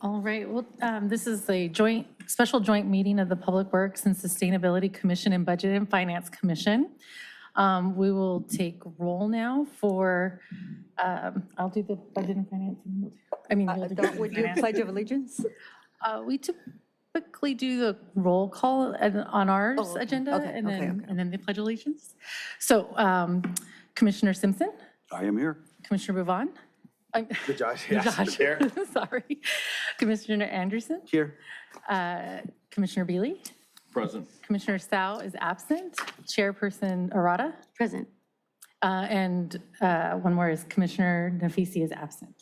All right, well, this is a special joint meeting of the Public Works and Sustainability Commission and Budget and Finance Commission. We will take roll now for, I'll do the Budget and Finance. We'll do Don't we do finance. Pledge of Allegiance? We typically do the roll call on ours Oh, okay. agenda Okay, and okay, then okay. and then the Pledge of Allegiance. So Commissioner Simpson, I am here. Commissioner Bouvon. Good, Josh. Josh, sorry. Commissioner Anderson, Here. Commissioner Bealey, Present. Commissioner Sao is absent, Chairperson Arata, Present. and one more is Commissioner Nafisi is absent.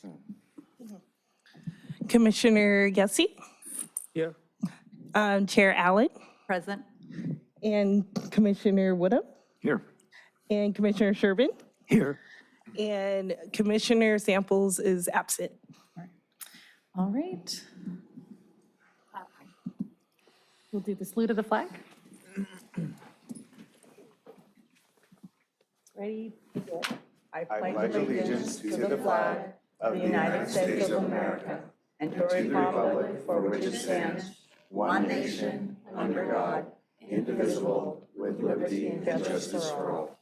Commissioner Yessi, Here. Chair Allen, Present. and Commissioner Woodham, Here. and Commissioner Sherbin, Here. and Commissioner Samples is absent. All right. We'll do the salute of the flag. Ready? I pledge allegiance to the flag of the United States of America and to the republic for which it stands, one nation, under God, indivisible, with liberty and justice for all.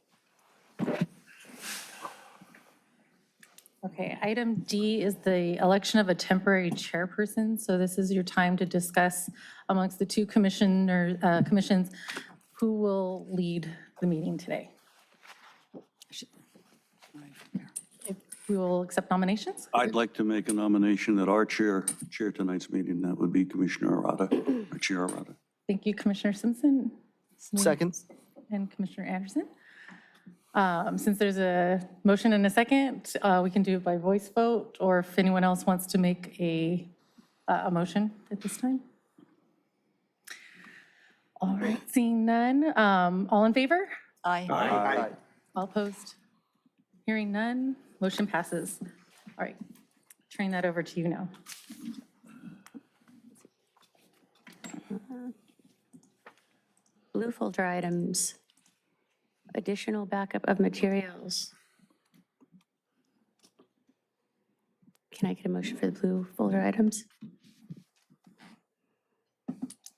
Okay, item D is the election of a temporary chairperson. So this is your time to discuss amongst the two commissions who will lead the meeting today. If we will accept nominations. I'd like to make a nomination that our chair tonight's meeting. That would be Commissioner Arata, or Chair Arata. Thank you, Commissioner Simpson. Second. And Commissioner Anderson. Since there's a motion and a second, we can do it by voice vote, or if anyone else wants to make a motion at this time. All right, seeing none. All in favor? Aye. Aye. All opposed? Hearing none, motion passes. All right, turning that over to you now. Blue folder items, additional backup of materials. Can I get a motion for the blue folder items?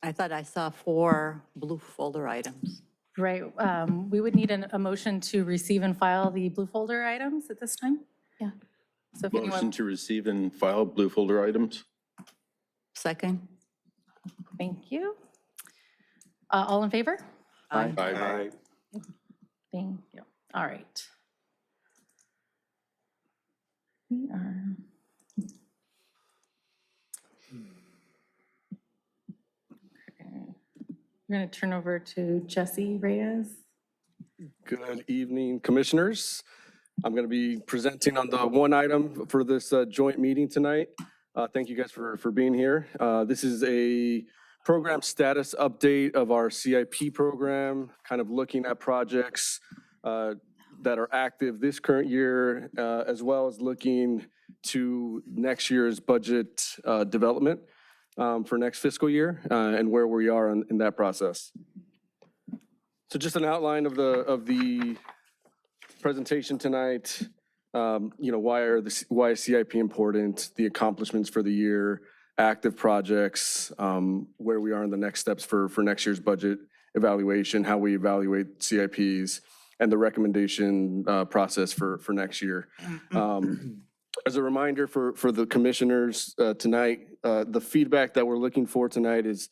I thought I saw 4 blue folder items. Right, we would need a motion to receive and file the blue folder items at this time. Yeah. So if Motion anyone, to receive and file blue folder items. Second. thank you. All in favor? Aye. Aye. Thank you. All right. We are. We're going to turn over to Jesse Reyes. Good evening, Commissioners. I'm going to be presenting on the one item for this joint meeting tonight. Thank you guys for being here. This is a program status update of our CIP program, kind of looking at projects that are active this current year, as well as looking to next year's budget development for next fiscal year and where we are in that process. So just an outline of the presentation tonight. Why is CIP important? The accomplishments for the year, active projects, where we are in the next steps for next year's budget evaluation, how we evaluate CIPs, and the recommendation process for next year. As a reminder for the commissioners tonight, the feedback that we're looking for tonight is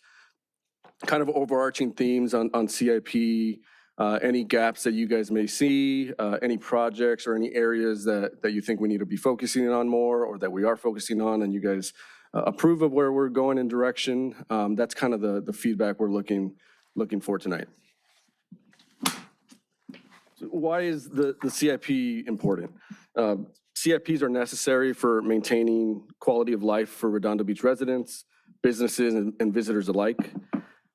kind of overarching themes on CIP, any gaps that you guys may see, any projects or any areas that you think we need to be focusing on more or that we are focusing on and you guys approve of where we're going in direction. That's kind of the feedback we're looking for tonight. So why is the CIP important? CIPs are necessary for maintaining quality of life for Redondo Beach residents, businesses, and visitors alike.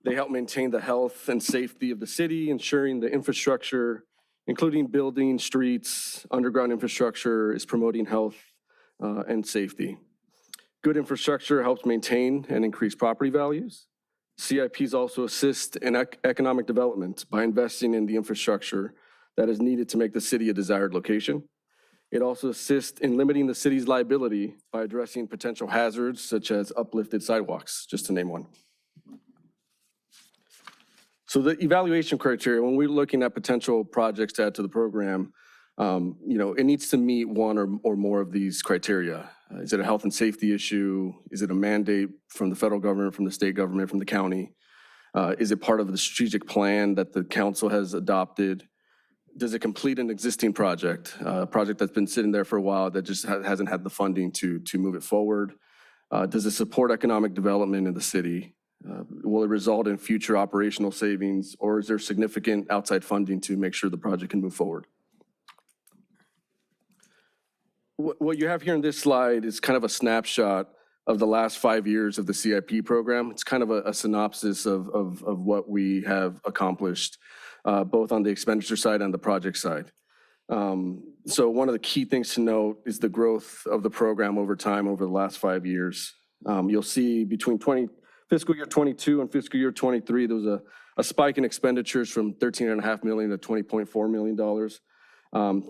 They help maintain the health and safety of the city, ensuring the infrastructure, including buildings, streets, underground infrastructure, is promoting health and safety. Good infrastructure helps maintain and increase property values. CIPs also assist in economic development by investing in the infrastructure that is needed to make the city a desired location. It also assists in limiting the city's liability by addressing potential hazards such as uplifted sidewalks, just to name one. So the evaluation criteria, when we're looking at potential projects to add to the program, it needs to meet one or more of these criteria. Is it a health and safety issue? Is it a mandate from the federal government, from the state government, from the county? Is it part of the strategic plan that the council has adopted? Does it complete an existing project, a project that's been sitting there for a while that just hasn't had the funding to move it forward? Does it support economic development in the city? Will it result in future operational savings, or is there significant outside funding to make sure the project can move forward? What you have here in this slide is kind of a snapshot of the last 5 years of the CIP program. It's kind of a synopsis of what we have accomplished, both on the expenditure side and the project side. So one of the key things to note is the growth of the program over time over the last 5 years. You'll see between fiscal year 22 and fiscal year 23, there was a spike in expenditures from $13.5 million to $20.4 million.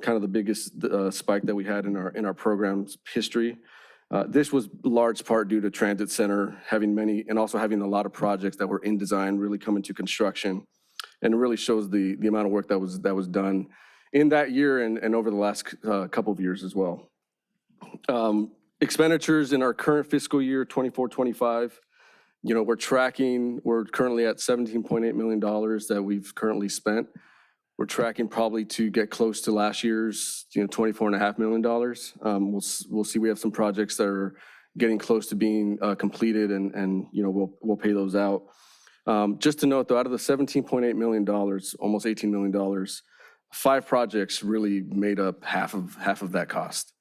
Kind of the biggest spike that we had in our program's history. This was large part due to Transit Center having many, and also having a lot of projects that were in design really come into construction. And it really shows the amount of work that was done in that year and over the last couple of years as well. Expenditures in our current fiscal year, 24-25, we're currently at $17.8 million that we've currently spent. We're tracking probably to get close to last year's, $24.5 million. We'll see. We have some projects that are getting close to being completed, and we'll pay those out. Just to note, though, out of the $17.8 million, almost $18 million, 5 projects really made up half of that cost,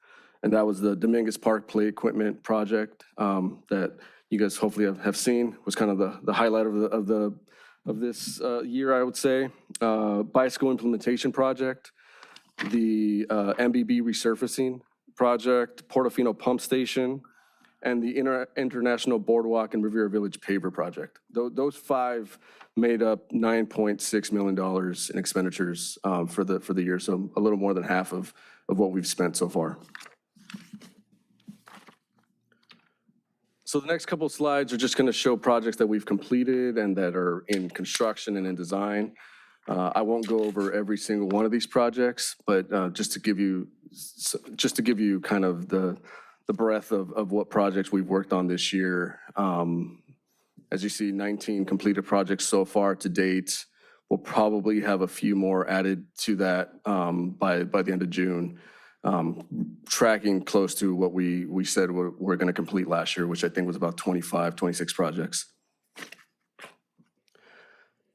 and that was the Dominguez Park Play Equipment project that you guys hopefully have seen. Was kind of the highlight of this year, I would say. Bicycle implementation project, the MBB resurfacing project, Portofino Pump Station, and the International Boardwalk and Riviera Village paver project. Those 5 made up $9.6 million in expenditures for the year, so a little more than half of what we've spent so far. So the next couple of slides are just going to show projects that we've completed and that are in construction and in design. I won't go over every single one of these projects, but just to give you kind of the breadth of what projects we've worked on this year. As you see, 19 completed projects so far to date. We'll probably have a few more added to that by the end of June. Tracking close to what we said we're going to complete last year, which I think was about 26 projects.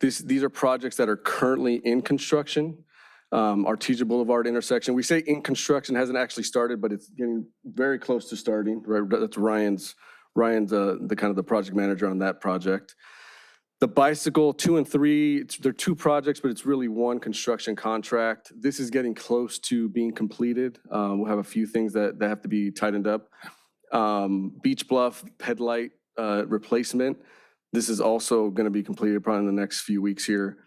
These are projects that are currently in construction. Artesia Boulevard intersection, we say in construction, hasn't actually started, but it's getting very close to starting. Right? That's Ryan's the kind of the project manager on that project. The bicycle 2 and 3, they're 2 projects, but it's really one construction contract. This is getting close to being completed. We'll have a few things that have to be tightened up. Beach Bluff headlight replacement. This is also going to be completed probably in the next few weeks here.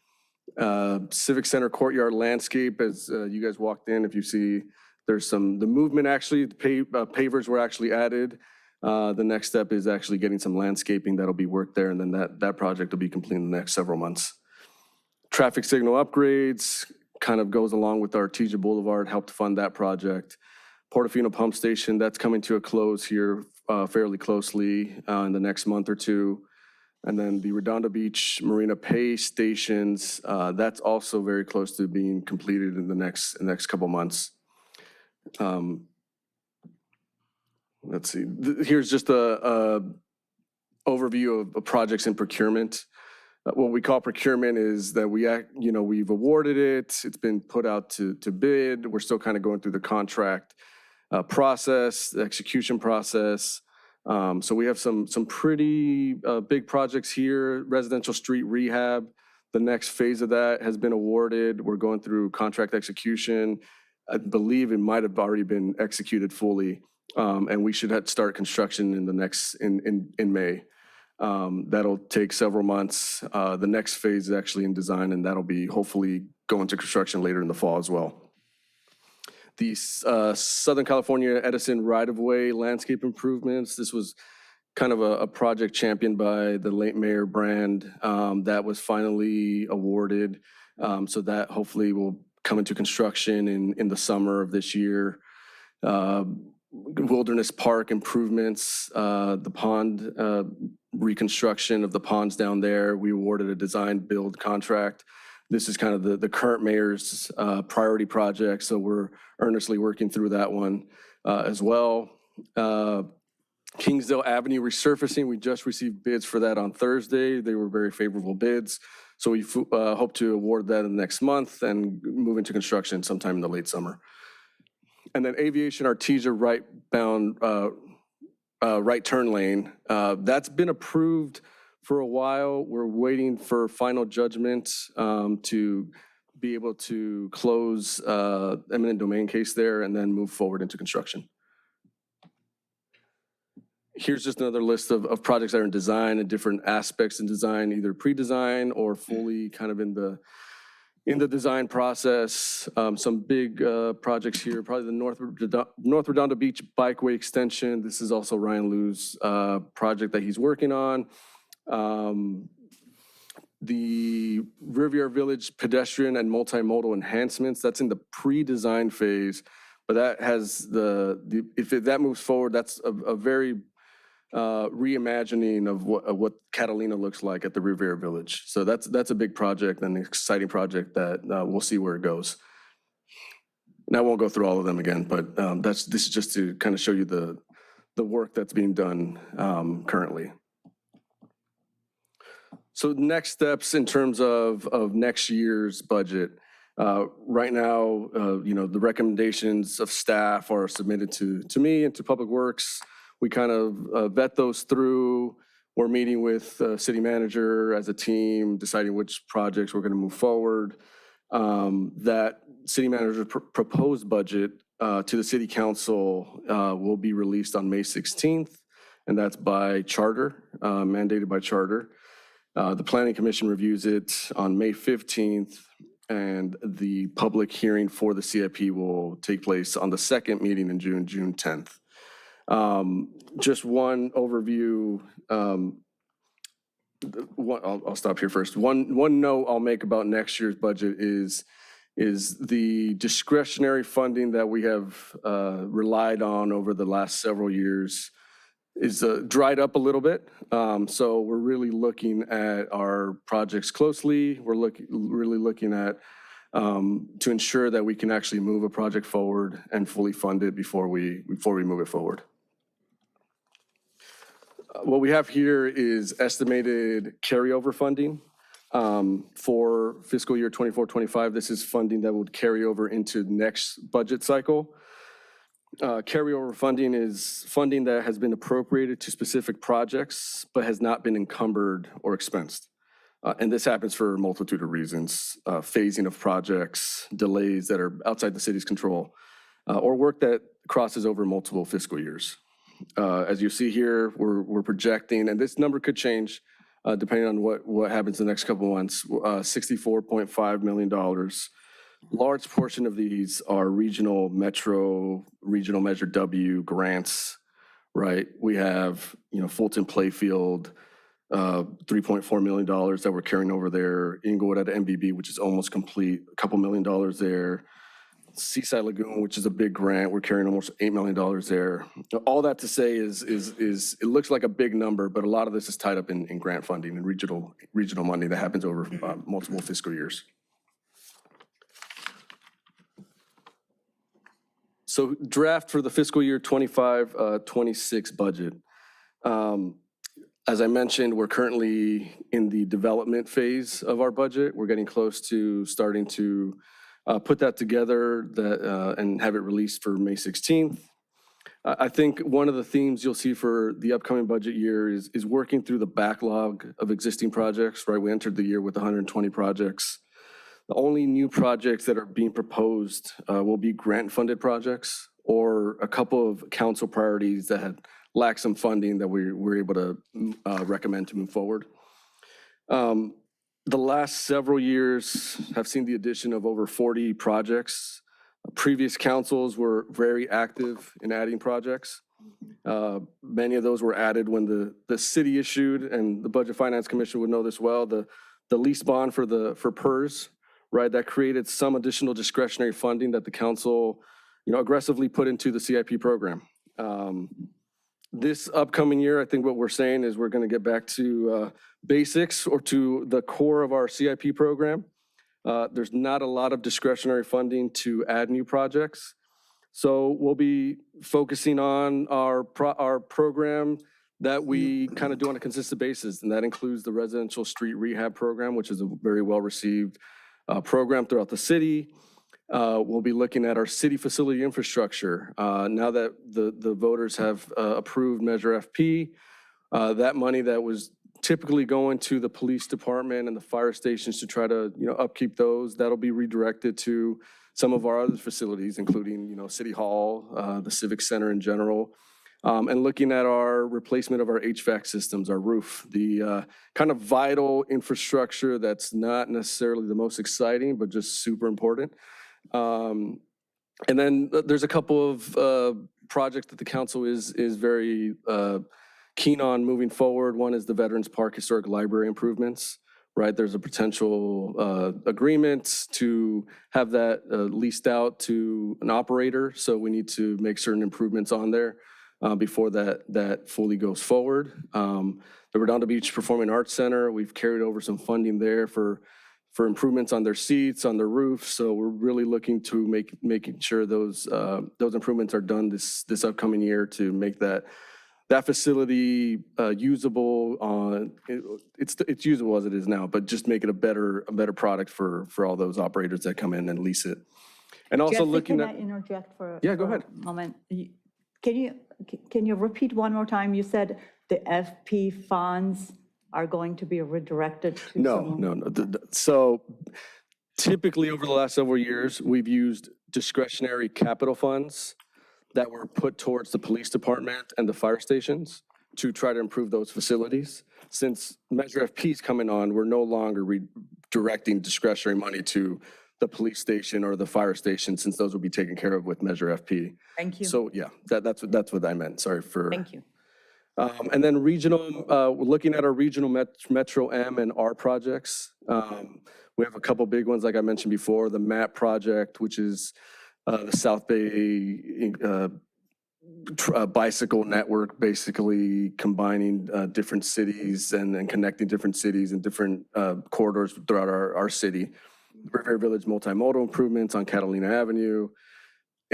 Civic Center courtyard landscape, as you guys walked in, if you see, there's the movement actually, the pavers were actually added. The next step is actually getting some landscaping that'll be worked there, and then that project will be complete in the next several months. Traffic signal upgrades kind of goes along with Artesia Boulevard, helped fund that project. Portofino Pump Station, that's coming to a close here fairly closely in the next month or two. And then the Redondo Beach Marina Pay stations, that's also very close to being completed in the next couple months. Let's see. Here's just a overview of projects in procurement. What we call procurement is that we've awarded it. It's been put out to bid. We're still kind of going through the contract process, the execution process. So we have some pretty big projects here. Residential street rehab. The next phase of that has been awarded. We're going through contract execution. I believe it might have already been executed fully. And we should start construction in May. That'll take several months. The next phase is actually in design, and that'll be hopefully going to construction later in the fall as well. the Southern California Edison right-of-way landscape improvements. This was kind of a project championed by the late Mayor Brand that was finally awarded. So that hopefully will come into construction in the summer of this year. Wilderness Park improvements, the pond reconstruction of the ponds down there. We awarded a design build contract. This is kind of the current mayor's priority project, so we're earnestly working through that one as well. Kingsdale Avenue resurfacing, we just received bids for that on Thursday. They were very favorable bids. So we hope to award that in the next month and move into construction sometime in the late summer. And then Aviation Artesia right turn lane, that's been approved for a while. We're waiting for final judgment to be able to close eminent domain case there and then move forward into construction. Here's just another list of projects that are in design and different aspects in design, either pre-design or fully kind of in the design process. Some big projects here, probably the North Redondo Beach Bikeway Extension. This is also Ryan Liu's project that he's working on. The Riviera Village pedestrian and multimodal enhancements, that's in the pre-design phase, but that has if that moves forward, that's a very reimagining of what Catalina looks like at the Riviera Village. So that's a big project and an exciting project that we'll see where it goes. And I won't go through all of them again, but this is just to kind of show you the work that's being done currently. So next steps in terms of next year's budget. Right now, the recommendations of staff are submitted to me and to Public Works. We kind of vet those through. We're meeting with the city manager as a team, deciding which projects we're going to move forward. That city manager proposed budget to the city council will be released on May 16th, and that's by charter, mandated by charter. The Planning Commission reviews it on May 15th, and the public hearing for the CIP will take place on the second meeting in June 10th. Just one overview. I'll stop here first. One note I'll make about next year's budget is the discretionary funding that we have relied on over the last several years is dried up a little bit. So we're really looking at our projects closely. We're really looking at to ensure that we can actually move a project forward and fully fund it before we move it forward. What we have here is estimated carryover funding for fiscal year 24-25. This is funding that would carry over into next budget cycle. Carryover funding is funding that has been appropriated to specific projects but has not been encumbered or expensed. And this happens for a multitude of reasons: phasing of projects, delays that are outside the city's control, or work that crosses over multiple fiscal years. As you see here, we're projecting, and this number could change depending on what happens in the next couple of months, $64.5 million. Large portion of these are regional Metro, regional Measure W grants, right? We have, Fulton Playfield, $3.4 million that we're carrying over there. Inglewood at MBB, which is almost complete, a couple $1 million there. Seaside Lagoon, which is a big grant, we're carrying almost $8 million there. All that to say is it looks like a big number, but a lot of this is tied up in grant funding and regional money that happens over multiple fiscal years. So draft for the fiscal year 25-26 budget. As I mentioned, we're currently in the development phase of our budget. We're getting close to starting to put that together and have it released for May 16th. I think one of the themes you'll see for the upcoming budget year is working through the backlog of existing projects, right? We entered the year with 120 projects. The only new projects that are being proposed will be grant-funded projects or a couple of council priorities that had lacked some funding that we're able to recommend to move forward. The last several years have seen the addition of over 40 projects Previous councils were very active in adding projects. Many of those were added when the city issued, and the Budget Finance Commission would know this well, the lease bond for PERS, right? That created some additional discretionary funding that the council, aggressively put into the CIP program. This upcoming year, I think what we're saying is we're going to get back to basics or to the core of our CIP program. There's not a lot of discretionary funding to add new projects. So we'll be focusing on our program that we kind of do on a consistent basis, and that includes the residential street rehab program, which is a very well-received program throughout the city. We'll be looking at our city facility infrastructure. Now that the voters have approved Measure FP, that money that was typically going to the police department and the fire stations to try to, upkeep those, that'll be redirected to some of our other facilities, including, City Hall, the Civic Center in general, and looking at our replacement of our HVAC systems, our roof, the kind of vital infrastructure that's not necessarily the most exciting, but just super important. And then there's a couple of projects that the council is very keen on moving forward. One is the Veterans Park Historic Library improvements, right? There's a potential agreement to have that leased out to an operator. So we need to make certain improvements on there before that fully goes forward. The Redondo Beach Performing Arts Center, we've carried over some funding there for improvements on their seats, on their roof. So we're really looking to making sure those improvements are done this upcoming year to make that facility usable. It's usable as it is now, but just make it a better product for all those operators that come in and lease it. And also Jesse, looking can at. I interject for Yeah, go for ahead. a moment? Can you repeat one more time? You said the FP funds are going to be redirected to No. So typically over the last several years, we've used discretionary capital funds that were put towards the police department and the fire stations to try to improve those facilities. Since Measure FP is coming on, we're no longer redirecting discretionary money to the police station or the fire station, since those will be taken care of with Measure FP. Thank you. So yeah, that's what I meant. Sorry for. Thank you. And then regional, we're looking at our regional Metro M and R projects. We have a couple big ones, like I mentioned before, the MAP project, which is the South Bay bicycle network, basically combining different cities and connecting different cities and different corridors throughout our city. River Village multimodal improvements on Catalina Avenue,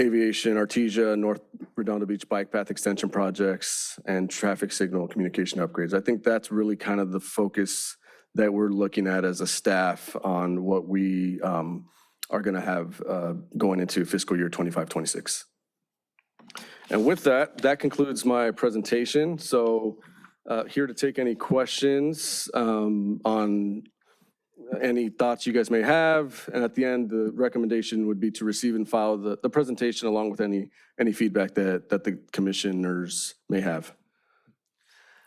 Aviation, Artesia, North Redondo Beach bike path extension projects, and traffic signal communication upgrades. I think that's really kind of the focus that we're looking at as a staff on what we are going to have going into fiscal year 25-26. And with that concludes my presentation. So here to take any questions on any thoughts you guys may have. And at the end, the recommendation would be to receive and file the presentation along with any feedback that the commissioners may have.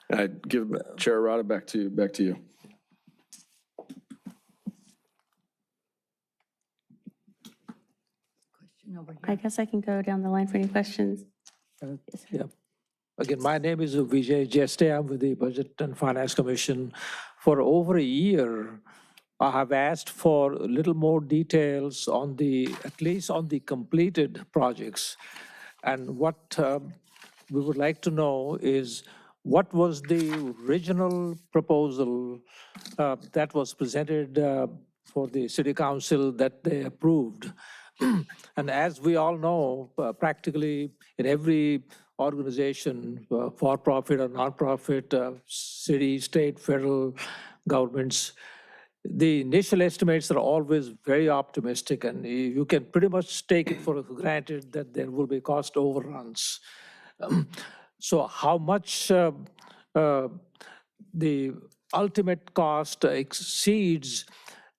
And I'd give Chair Arata back to you. Question over here. I guess I can go down the line for any questions. Yeah. Again, my name is Vijay Jeste. I'm with the Budget and Finance Commission. For over a year, I have asked for a little more details on at least on the completed projects. And what we would like to know is what was the original proposal that was presented for the City Council that they approved? And as we all know, practically in every organization, for-profit or non-profit, city, state, federal governments, the initial estimates are always very optimistic, and you can pretty much take it for granted that there will be cost overruns. So how much the ultimate cost exceeds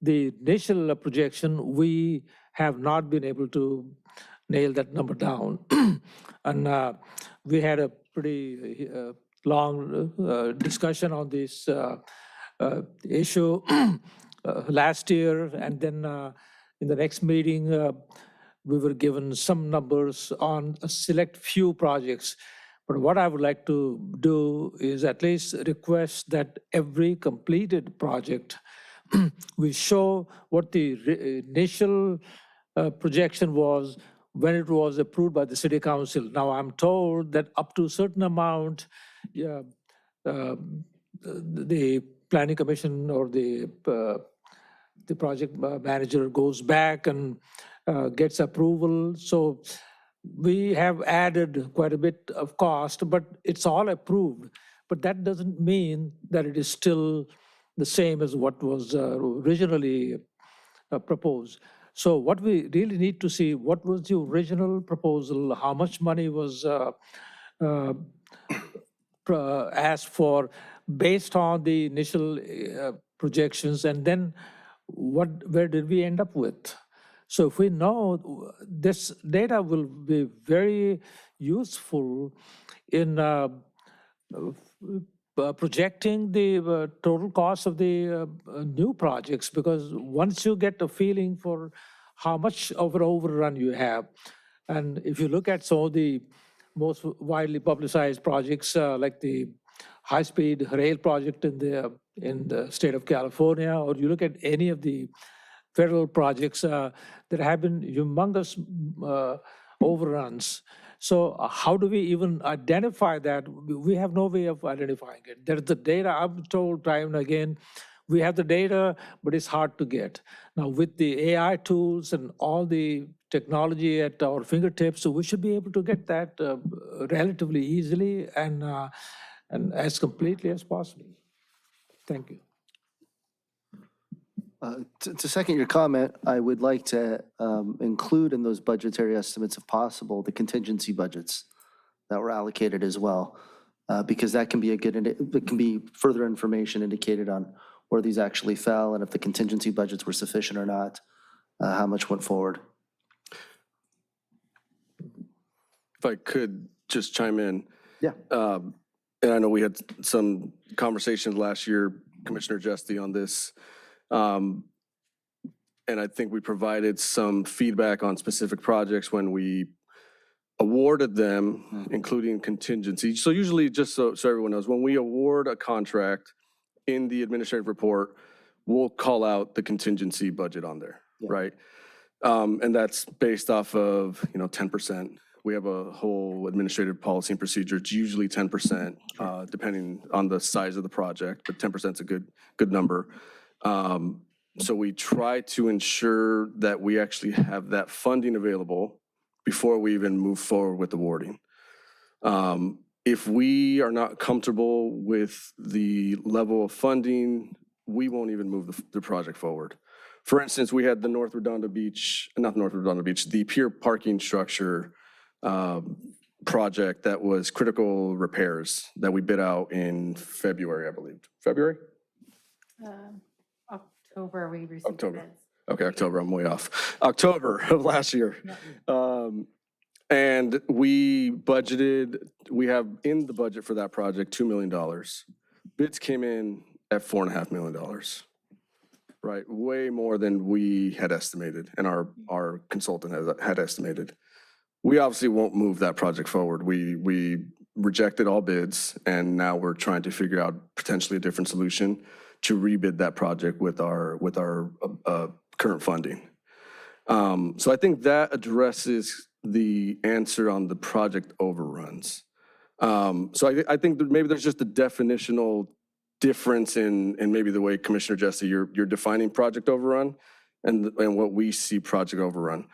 the initial projection, we have not been able to nail that number down. And we had a pretty long discussion on this issue last year, and then in the next meeting, we were given some numbers on a select few projects. But what I would like to do is at least request that every completed project, we show what the initial projection was when it was approved by the city council. Now, I'm told that up to a certain amount, yeah, the planning commission or the project manager goes back and gets approval. So we have added quite a bit of cost, but it's all approved. But that doesn't mean that it is still the same as what was originally proposed. So what we really need to see, what was the original proposal, how much money was asked for based on the initial projections, and then where did we end up with? So if we know, this data will be very useful in projecting the total cost of the new projects, because once you get a feeling for how much of an overrun you have, and if you look at some of the most widely publicized projects, like the high-speed rail project in the state of California, or you look at any of the federal projects, there have been humongous overruns. So how do we even identify that? We have no way of identifying it. There's the data, I'm told time and again, we have the data, but it's hard to get. Now with the AI tools and all the technology at our fingertips, so we should be able to get that relatively easily and as completely as possible. Thank you. To second your comment, I would like to include in those budgetary estimates, if possible, the contingency budgets that were allocated as well, because that can be it can be further information indicated on where these actually fell and if the contingency budgets were sufficient or not, how much went forward. If I could just chime in. Yeah. And I know we had some conversations last year, Commissioner Jesty, on this. And I think we provided some feedback on specific projects when we awarded them, including contingency. So usually, just so everyone knows, when we award a contract in the administrative report, we'll call out the contingency budget on there, right? And that's based off of, 10%. We have a whole administrative policy and procedure. It's usually 10%, depending on the size of the project, but 10% is a good number. So we try to ensure that we actually have that funding available before we even move forward with awarding. If we are not comfortable with the level of funding, we won't even move the project forward. For instance, we had the the pier parking structure project that was critical repairs that we bid out in February, I believe. February? October, we received October. bids. Okay, October, I'm way off. October of last year. And we have in the budget for that project, $2 million. Bids came in at $4.5 million, right? Way more than we had estimated and our consultant had estimated. We obviously won't move that project forward. We rejected all bids, and now we're trying to figure out potentially a different solution to rebid that project with our current funding. So I think that addresses the answer on the project overruns. So I think that maybe there's just a definitional difference in maybe the way, Commissioner Jesty, you're defining project overrun and what we see project overrun.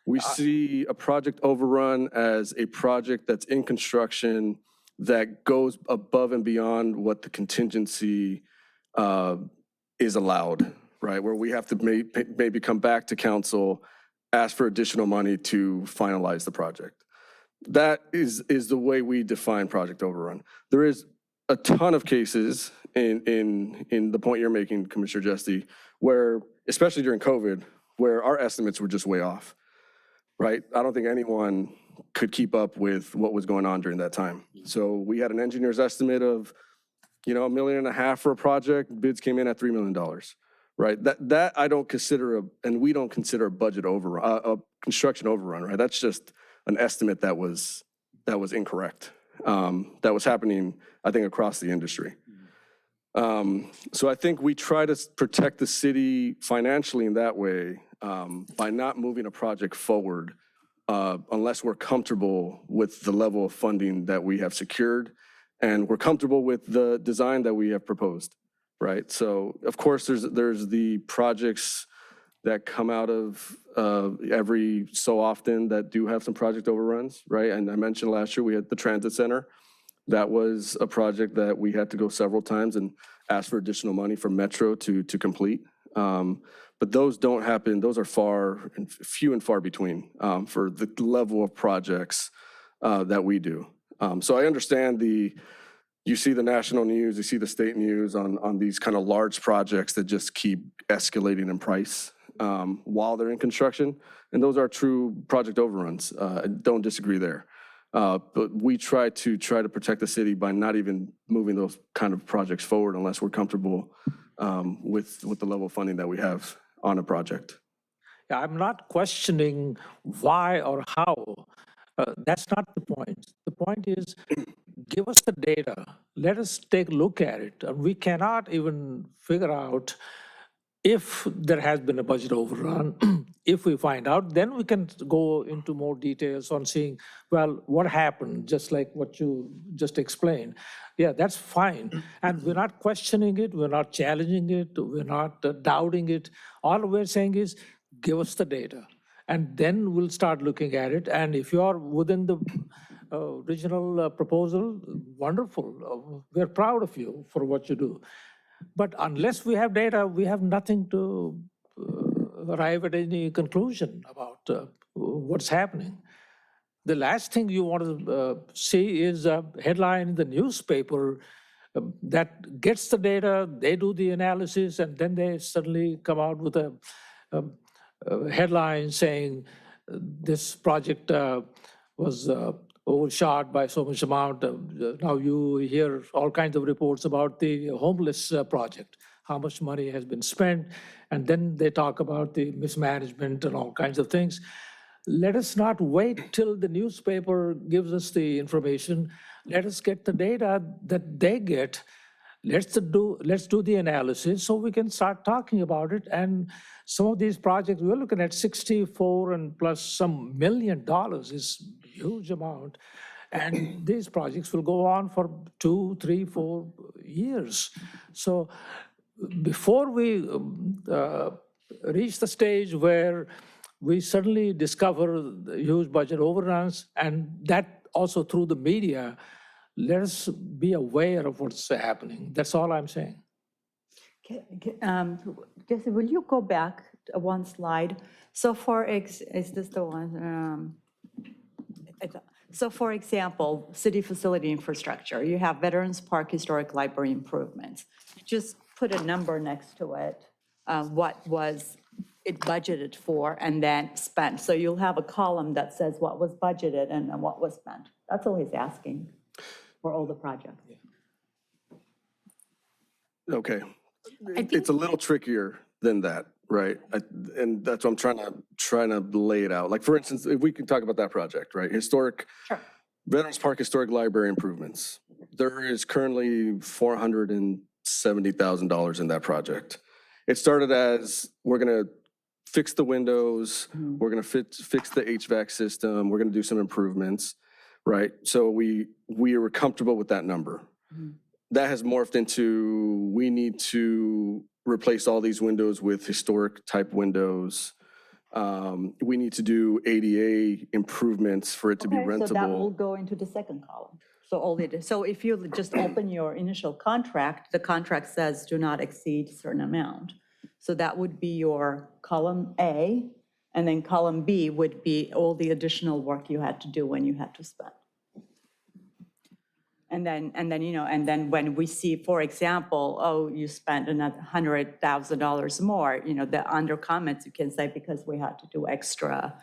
We see a project overrun as a project that's in construction that goes above and beyond what the contingency is allowed, right? Where we have to maybe come back to council, ask for additional money to finalize the project. That is the way we define project overrun. There is a ton of cases in the point you're making, Commissioner Jesty, where, especially during COVID, where our estimates were just way off, right? I don't think anyone could keep up with what was going on during that time. So we had an engineer's estimate of, $1.5 million for a project. Bids came in at $3 million, right? That I don't consider and we don't consider a budget overrun, a construction overrun, right? That's just an estimate that was incorrect. That was happening, I think, across the industry. So I think we try to protect the city financially in that way by not moving a project forward unless we're comfortable with the level of funding that we have secured and we're comfortable with the design that we have proposed, right? So of course, there's the projects that come out of every so often that do have some project overruns, right? And I mentioned last year we had the transit center. That was a project that we had to go several times and ask for additional money from Metro to complete. But those don't happen. Those are few and far between for the level of projects that we do. So I understand you see the national news, you see the state news on these kind of large projects that just keep escalating in price while they're in construction. And those are true project overruns. I don't disagree there. But we try to protect the city by not even moving those kind of projects forward unless we're comfortable with the level of funding that we have on a project. Yeah, I'm not questioning why or how. That's not the point. The point is, give us the data. Let us take a look at it. And we cannot even figure out if there has been a budget overrun. If we find out, then we can go into more details on seeing, well, what happened, just like what you just explained. Yeah, that's fine. And we're not questioning it, we're not challenging it, we're not doubting it. All we're saying is, give us the data. And then we'll start looking at it. And if you are within the original proposal, wonderful. We're proud of you for what you do. But unless we have data, we have nothing to arrive at any conclusion about what's happening. The last thing you want to see is a headline in the newspaper that gets the data, they do the analysis, and then they suddenly come out with a headline saying this project was overshot by so much amount. Now you hear all kinds of reports about the homeless project, how much money has been spent, and then they talk about the mismanagement and all kinds of things. Let us not wait till the newspaper gives us the information. Let us get the data that they get. Let's do the analysis so we can start talking about it. And some of these projects, we're looking at 64 and plus some $1 million is a huge amount. And these projects will go on for 2, 3, 4 years. So before we reach the stage where we suddenly discover huge budget overruns, and that also through the media, let us be aware of what's happening. That's all I'm saying. Jesse, will you go back one slide? So is this the one? So for example, city facility infrastructure, you have Veterans Park Historic Library improvements. Just put a number next to it, what was it budgeted for and then spent. So you'll have a column that says what was budgeted and what was spent. That's all he's asking for all the projects. Okay. I think It's a little trickier than that, right? And that's what I'm trying to lay it out. Like, for instance, if we can talk about that project, right? Veterans Park Historic Library improvements. There is currently $470,000 in that project. It started as, we're going to fix the windows, we're going to fix the HVAC system, we're going to do some improvements, right? So we were comfortable with that number. That has morphed into, we need to replace all these windows with historic type windows. We need to do ADA improvements for it to be rentable. So that will go into the second column. So if you just open your initial contract, the contract says do not exceed a certain amount. So that would be your column A, and then column B would be all the additional work you had to do when you had to spend. And then when we see, for example, oh, you spent another $100,000 more, the under comments you can say because we had to do extra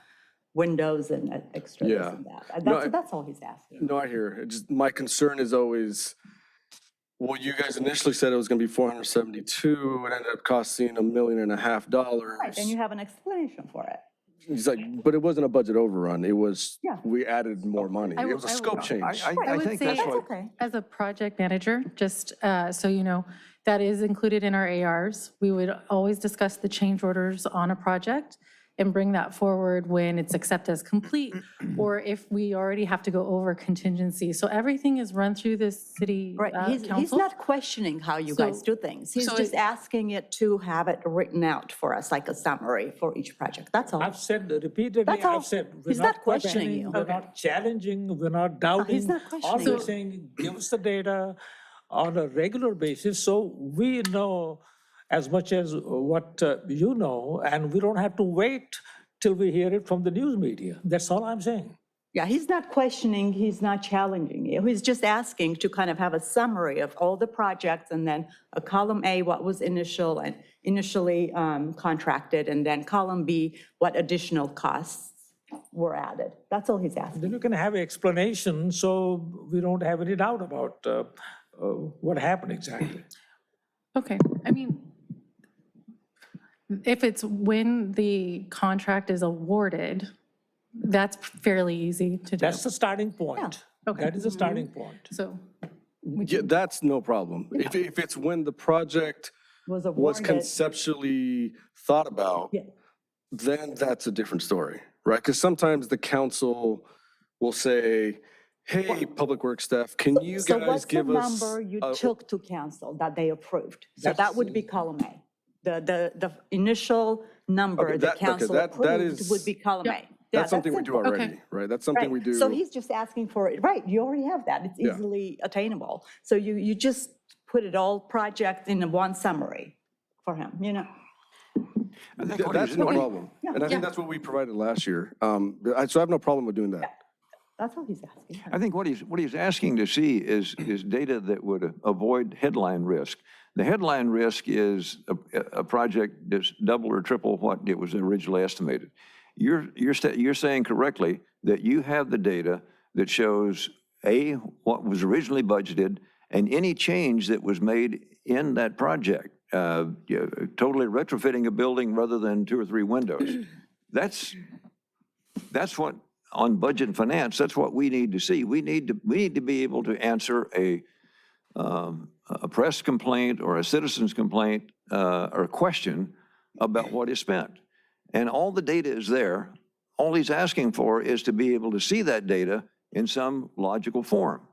windows and extra this and that. That's all he's asking. No, I hear. My concern is always, Well, you guys initially said it was going to be 472. It ended up costing $1.5 million. Right, and you have an explanation for it. He's like, but it wasn't a budget overrun. It was, Yeah. we added more money. I It will- was a I will- scope change. I I would think say that's That's what, okay. as a project manager, just so you know, that is included in our ARs. We would always discuss the change orders on a project and bring that forward when it's accepted as complete, or if we already have to go over contingency. So everything is run through the city Right, he's council. not questioning how you guys So- do things. He's so just it- asking it to have it written out for us, like a summary for each project, that's all. I've said repeatedly, That's all. I've said, we're He's not questioning you. We're not challenging, we're not doubting. not All questioning we're you. saying, give us the data on a regular basis, so we know as much as what you know, and we don't have to wait till we hear it from the news media. That's all I'm saying. Yeah, he's not questioning, he's not challenging you. He's just asking to kind of have a summary of all the projects and then a column A, what was initially contracted, and then column B, what additional costs were added. That's all he's asking. Then you can have an explanation, so we don't have any doubt about what happened exactly. Okay, I mean, if it's when the contract is awarded, that's fairly easy to do. That's the starting point. Okay. That is the starting point. So, Yeah, that's no problem. If it's when the project Was was awarded. conceptually thought about, Yeah. then that's a different story, right? Because sometimes the council will say, hey, Public Works staff, can you So guys what's the give us? number you a- took to cancel that they approved? So that would be column A. The initial number Okay, the that- okay, council that approved is- would be column A. Yeah, That's something we do simple. already, right? That's something we Right. do. So he's just asking for it, right, you already have that, it's Yeah. easily attainable. So you just put it all project in one summary for him, you know? I think what That's he's, no what he- problem. And I think that's what we provided last year. So I have no problem with doing that. That's what he's asking. I think what he's asking to see is data that would avoid headline risk. The headline risk is a project that's double or triple what it was originally estimated. You're saying correctly that you have the data that shows, A, what was originally budgeted, and any change that was made in that project, totally retrofitting a building rather than 2 or 3 windows. That's what, on budget and finance, that's what we need to see. We need to be able to answer a press complaint or a citizen's complaint or a question about what is spent. And all the data is there. All he's asking for is to be able to see that data in some logical form.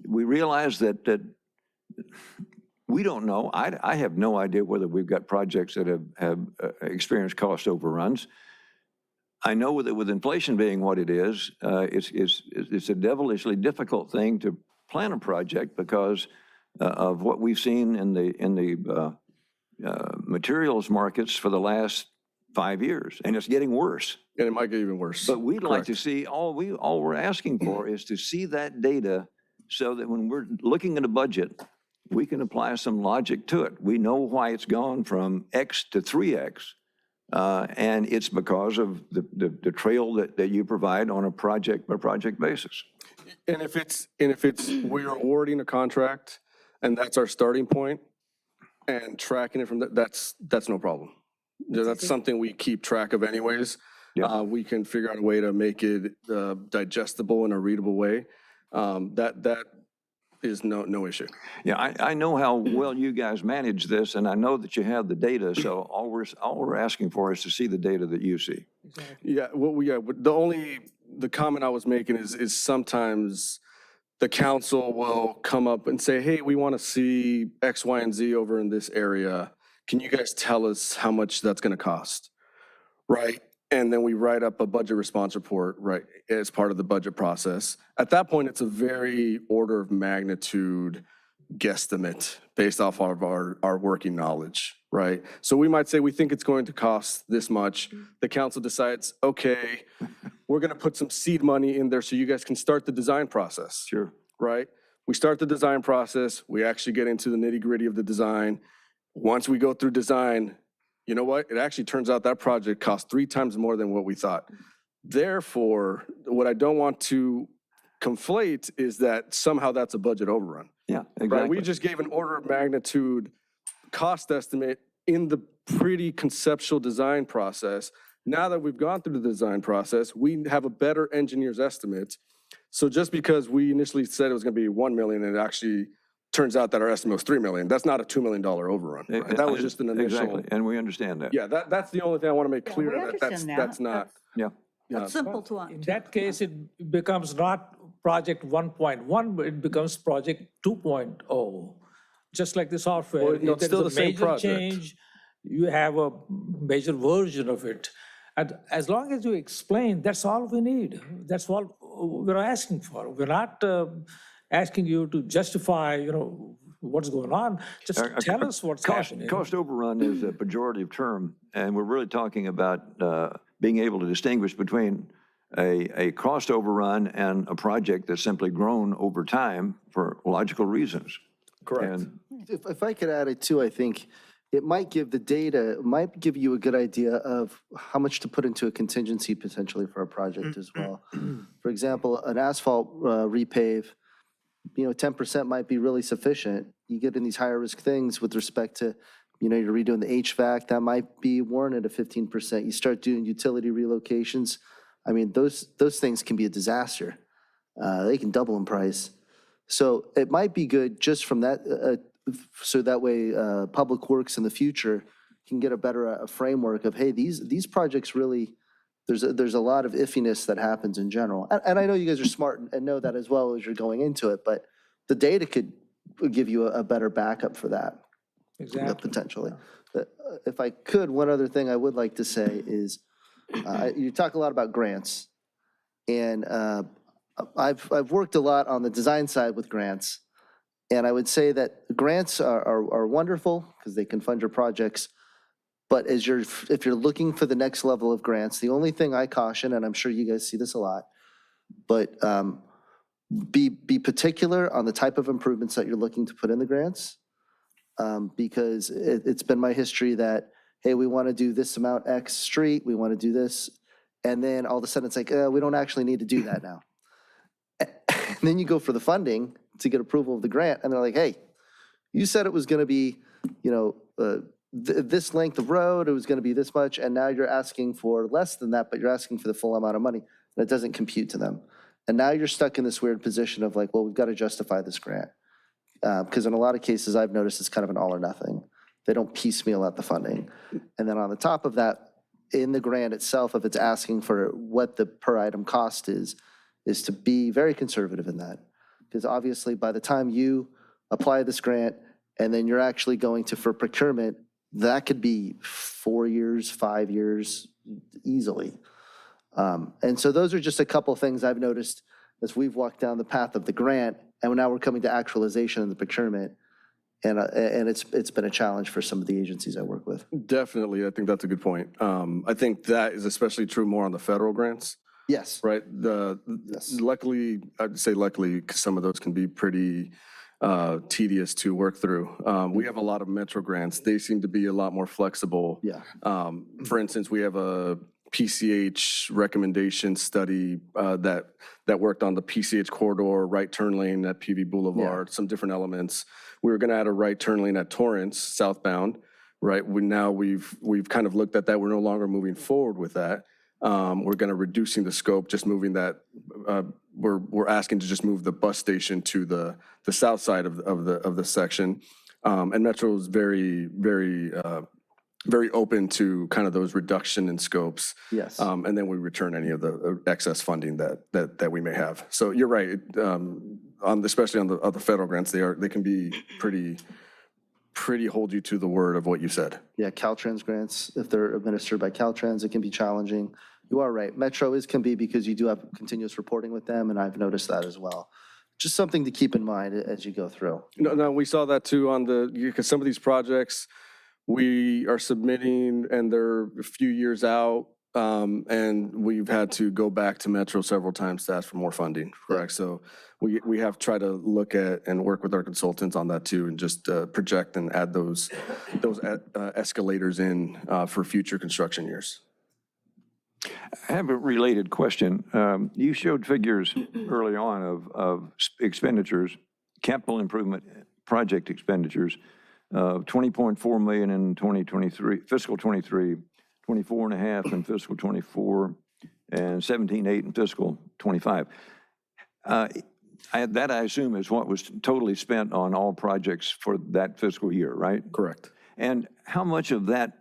We realize that we don't know. I have no idea whether we've got projects that have experienced cost overruns. I know that with inflation being what it is, it's a devilishly difficult thing to plan a project because of what we've seen in the materials markets for the last 5 years, and it's getting worse. And it might get even worse. But we'd like to Correct. see, all we're asking for is to see that data so that when we're looking at a budget, we can apply some logic to it. We know why it's gone from X to 3X. And it's because of the trail that you provide on a project-by-project basis. And if it's, we're awarding a contract and that's our starting point and tracking it from that, that's no problem. That's something we keep track of anyways. Yeah. We can figure out a way to make it digestible in a readable way. That is no issue. Yeah, I know how well you guys manage this, and I know that you have the data, so all we're asking for is to see the data that you see. Yeah, the comment I was making is sometimes the council will come up and say, hey, we want to see X, Y, and Z over in this area. Can you guys tell us how much that's going to cost? Right? And then we write up a budget response report, right, as part of the budget process. At that point, it's a very order of magnitude guesstimate based off of our working knowledge, right? So we might say, we think it's going to cost this much. The council decides, okay, we're going to put some seed money in there so you guys can start the design process. Sure. Right? We start the design process. We actually get into the nitty gritty of the design. Once we go through design, you know what? It actually turns out that project cost 3 times more than what we thought. Therefore, what I don't want to conflate is that somehow that's a budget overrun. Yeah, Right? exactly. We just gave an order of magnitude cost estimate in the pretty conceptual design process. Now that we've gone through the design process, we have a better engineer's estimate. So just because we initially said it was going to be 1 million, and it actually turns out that our estimate was 3 million, that's not a $2 million overrun. Right? That was just an initial. Exactly, and we understand that. Yeah, that's the only thing I want to make Yeah, clear, we that understand that's not. Yeah. That's simple to. In that case, it becomes not project 1.1, but it becomes project 2.0. Just like the software. Well, no, If it's there still is the a same major project. change, you have a major version of it. And as long as you explain, that's all we need. That's all we're asking for. We're not asking you to justify, what's going on. Just tell us what's happening. Cost overrun is a pejorative term, and we're really talking about being able to distinguish between a cost overrun and a project that's simply grown over time for logical reasons. Correct. And If I could add it too, I think it might give the data, it might give you a good idea of how much to put into a contingency potentially for a project as well. For example, an asphalt repave, 10% might be really sufficient. You get in these higher risk things with respect to, you're redoing the HVAC, that might be warranted at 15%. You start doing utility relocations. I mean, those things can be a disaster. They can double in price. So it might be good just from that, so that way Public Works in the future can get a better framework of, hey, these projects really, there's a lot of iffiness that happens in general. And I know you guys are smart and know that as well as you're going into it, but the data could give you a better backup for that. Exactly. Potentially. If I could, one other thing I would like to say is, you talk a lot about grants, and I've worked a lot on the design side with grants, and I would say that grants are wonderful because they can fund your projects, but if you're looking for the next level of grants, the only thing I caution, and I'm sure you guys see this a lot, but be particular on the type of improvements that you're looking to put in the grants, because it's been my history that, hey, we want to do this amount X street, we want to do this, and then all of a sudden it's like, we don't actually need to do that now. And then you go for the funding to get approval of the grant, and they're like, hey, you said it was going to be, this length of road, it was going to be this much, and now you're asking for less than that, but you're asking for the full amount of money, and it doesn't compute to them. And now you're stuck in this weird position of like, well, we've got to justify this grant. Because in a lot of cases, I've noticed it's kind of an all or nothing. They don't piecemeal out the funding. And then on the top of that, in the grant itself, if it's asking for what the per item cost is to be very conservative in that. Because obviously, by the time you apply this grant and then you're actually going for procurement, that could be 4 years, 5 years easily. And so those are just a couple things I've noticed as we've walked down the path of the grant, and now we're coming to actualization in the procurement. And it's been a challenge for some of the agencies I work with. Definitely, I think that's a good point. I think that is especially true more on the federal grants, Yes. right? Yes. Luckily, I'd say luckily, because some of those can be pretty tedious to work through. We have a lot of Metro grants. They seem to be a lot more flexible. Yeah. For instance, we have a PCH recommendation study that worked on the PCH corridor, right turn lane at PV Boulevard, some different elements. We were going to add a right turn lane at Torrance southbound, right? We've kind of looked at that. We're no longer moving forward with that. We're going to reducing the scope, just moving that. We're asking to just move the bus station to the south side of the section. And Metro is very, very, very open to kind of those reduction in scopes. Yes. And then we return any of the excess funding that we may have. So you're right. Especially on the other federal grants, they can be pretty hold you to the word of what you said. Yeah, Caltrans grants, if they're administered by Caltrans, it can be challenging. You are right. Metro can be because you do have continuous reporting with them, and I've noticed that as well. Just something to keep in mind as you go through. No, we saw that too because some of these projects we are submitting and they're a few years out, and we've had to go back to Metro several times to ask for more funding, correct? So we have tried to look at and work with our consultants on that too, and just project and add those escalators in for future construction years. I have a related question. You showed figures early on of expenditures, capital improvement project expenditures, 20.4 million in 2023, fiscal 23, 24 and a half in fiscal 24, and 17.8 in fiscal 25. That I assume is what was totally spent on all projects for that fiscal year, right? Correct. And how much of that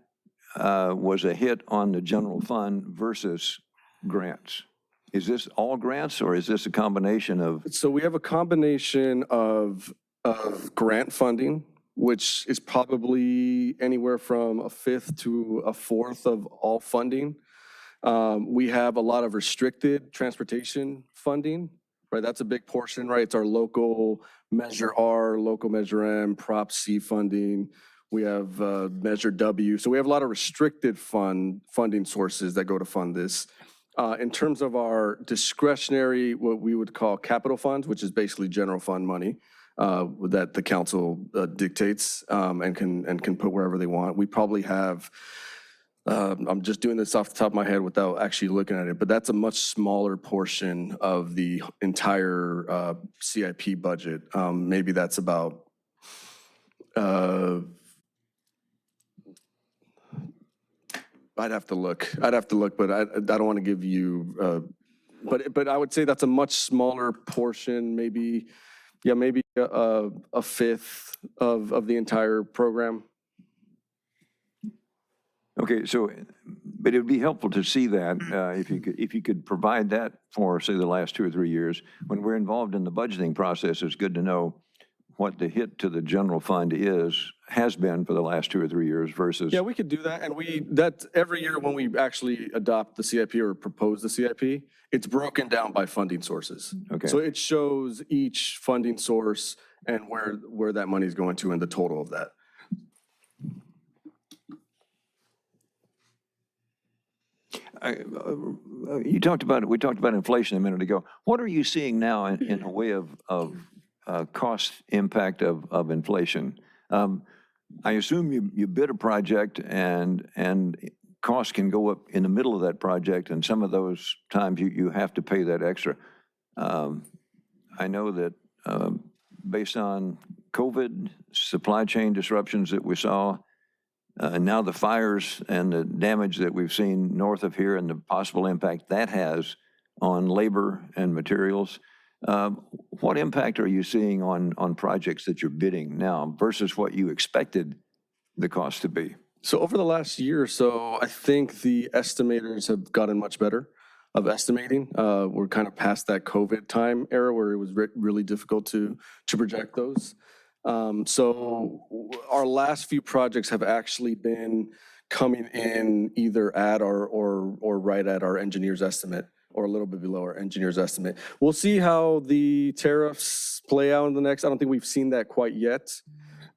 was a hit on the general fund versus grants? Is this all grants, or is this a combination of? So we have a combination of grant funding, which is probably anywhere from a fifth to a fourth of all funding. We have a lot of restricted transportation funding, right? That's a big portion, right? It's our local Measure R, local Measure M, Prop C funding. We have Measure W. So we have a lot of restricted funding sources that go to fund this. In terms of our discretionary, what we would call capital funds, which is basically general fund money that the council dictates and can put wherever they want. We probably have, I'm just doing this off the top of my head without actually looking at it, but that's a much smaller portion of the entire CIP budget. Maybe that's about, I'd have to look, but I don't want to give you, but I would say that's a much smaller portion, maybe a fifth of the entire program. Okay, so, but it would be helpful to see that if you could provide that for, say, the last 2 or 3 years. When we're involved in the budgeting process, it's good to know what the hit to the general fund has been for the last 2 or 3 years versus. Yeah, we could do that. And that every year when we actually adopt the CIP or propose the CIP, it's broken down by funding sources. Okay. So it shows each funding source and where that money is going to and the total of that. We talked about inflation a minute ago. What are you seeing now in a way of cost impact of inflation? I assume you bid a project and costs can go up in the middle of that project, and some of those times you have to pay that extra. I know that based on COVID, supply chain disruptions that we saw, and now the fires and the damage that we've seen north of here and the possible impact that has on labor and materials. What impact are you seeing on projects that you're bidding now versus what you expected the cost to be? So over the last year or so, I think the estimators have gotten much better of estimating. We're kind of past that COVID time era where it was really difficult to project those. So our last few projects have actually been coming in either at or right at our engineer's estimate or a little bit below our engineer's estimate. We'll see how the tariffs play out in the next, I don't think we've seen that quite yet.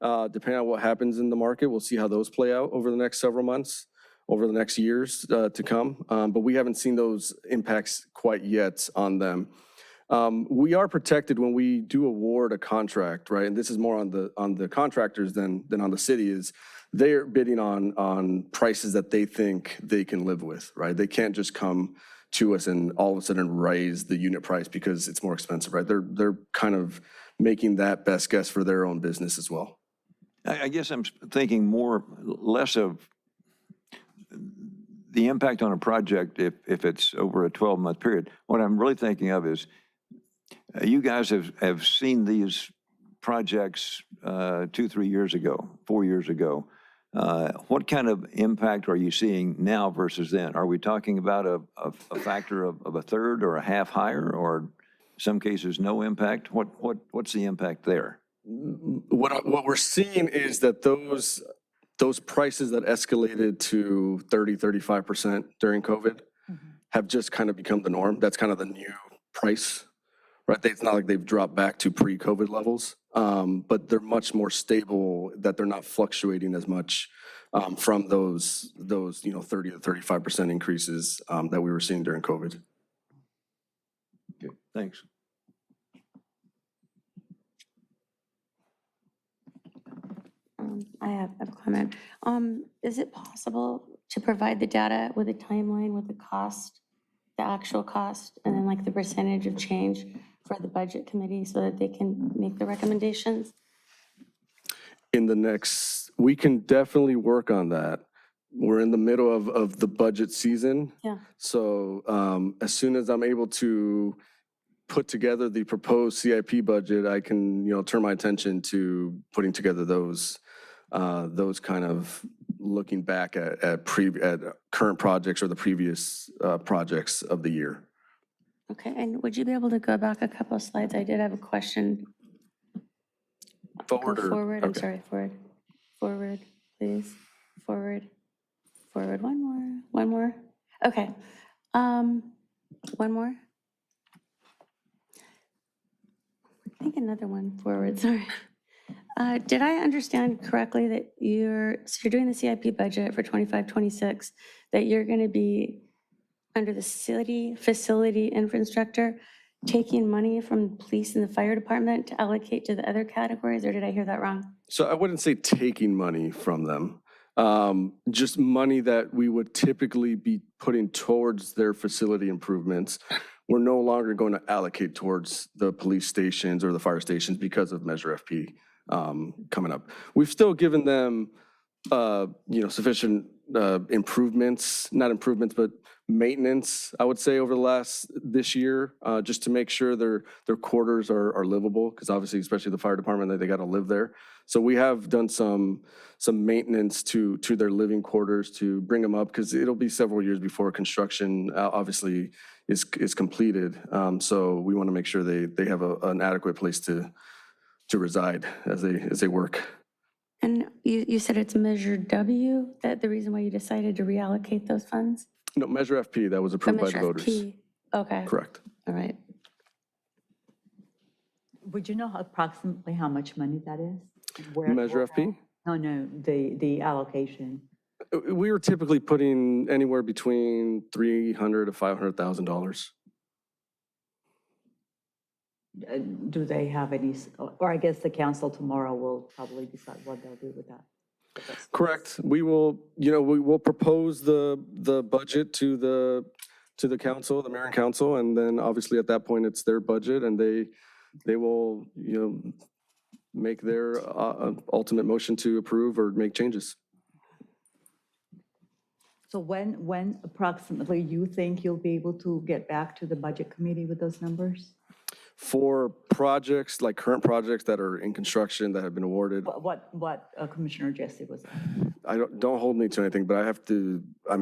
Depending on what happens in the market, we'll see how those play out over the next several months, over the next years to come. But we haven't seen those impacts quite yet on them. We are protected when we do award a contract, right? And this is more on the contractors than on the city, is they're bidding on prices that they think they can live with, right? They can't just come to us and all of a sudden raise the unit price because it's more expensive, right? They're kind of making that best guess for their own business as well. I guess I'm thinking less of the impact on a project if it's over a 12-month period. What I'm really thinking of is you guys have seen these projects 2, 3 years ago, 4 years ago. What kind of impact are you seeing now versus then? Are we talking about a factor of a third or a half higher, or in some cases no impact? What's the impact there? What we're seeing is that those prices that escalated to 30-35% during COVID have just kind of become the norm. That's kind of the new price, right? It's not like they've dropped back to pre-COVID levels, but they're much more stable, that they're not fluctuating as much from those 30-35% increases that we were seeing during COVID. Okay, thanks. I have a comment. Is it possible to provide the data with a timeline with the cost, the actual cost, and then like the percentage of change for the budget committee so that they can make the recommendations? In the next, we can definitely work on that. We're in the middle of the budget season. Yeah. So as soon as I'm able to put together the proposed CIP budget, I can, turn my attention to putting together those kind of looking back at current projects or the previous projects of the year. Okay, and would you be able to go back a couple of slides? I did have a question. Forward Go or- forward, I'm okay. sorry, forward. Forward, please. Forward, forward, one more. Okay. One more. I think another one forward, sorry. Did I understand correctly that you're doing the CIP budget for 25, 26, that you're going to be under the city facility infrastructure, taking money from the police and the fire department to allocate to the other categories, or did I hear that wrong? So I wouldn't say taking money from them, just money that we would typically be putting towards their facility improvements. We're no longer going to allocate towards the police stations or the fire stations because of Measure FP coming up. We've still given them, sufficient improvements, not improvements, but maintenance, I would say, over this year, just to make sure their quarters are livable, because obviously, especially the fire department, they got to live there. So we have done some maintenance to their living quarters to bring them up, because it'll be several years before construction obviously is completed. So we want to make sure they have an adequate place to reside as they work. And you said it's Measure W, that the reason why you decided to reallocate those funds? No, Measure FP, that was Or approved by the Measure voters. FP? Okay. Correct. All right. Would you know approximately how much money that is? Where it Measure will FP? go? No, the allocation. We were typically putting anywhere between $300,000 to $500,000. Do they have any, or I guess the council tomorrow will probably decide what they'll do with that. Correct. We will, we will propose the budget to the council, the mayor and council, and then obviously at that point, it's their budget, and they will, make their ultimate motion to approve or make changes. So when approximately you think you'll be able to get back to the budget committee with those numbers? For projects, like current projects that are in construction that have been awarded, What Commissioner Jesse was, don't hold me to anything, but I have to, I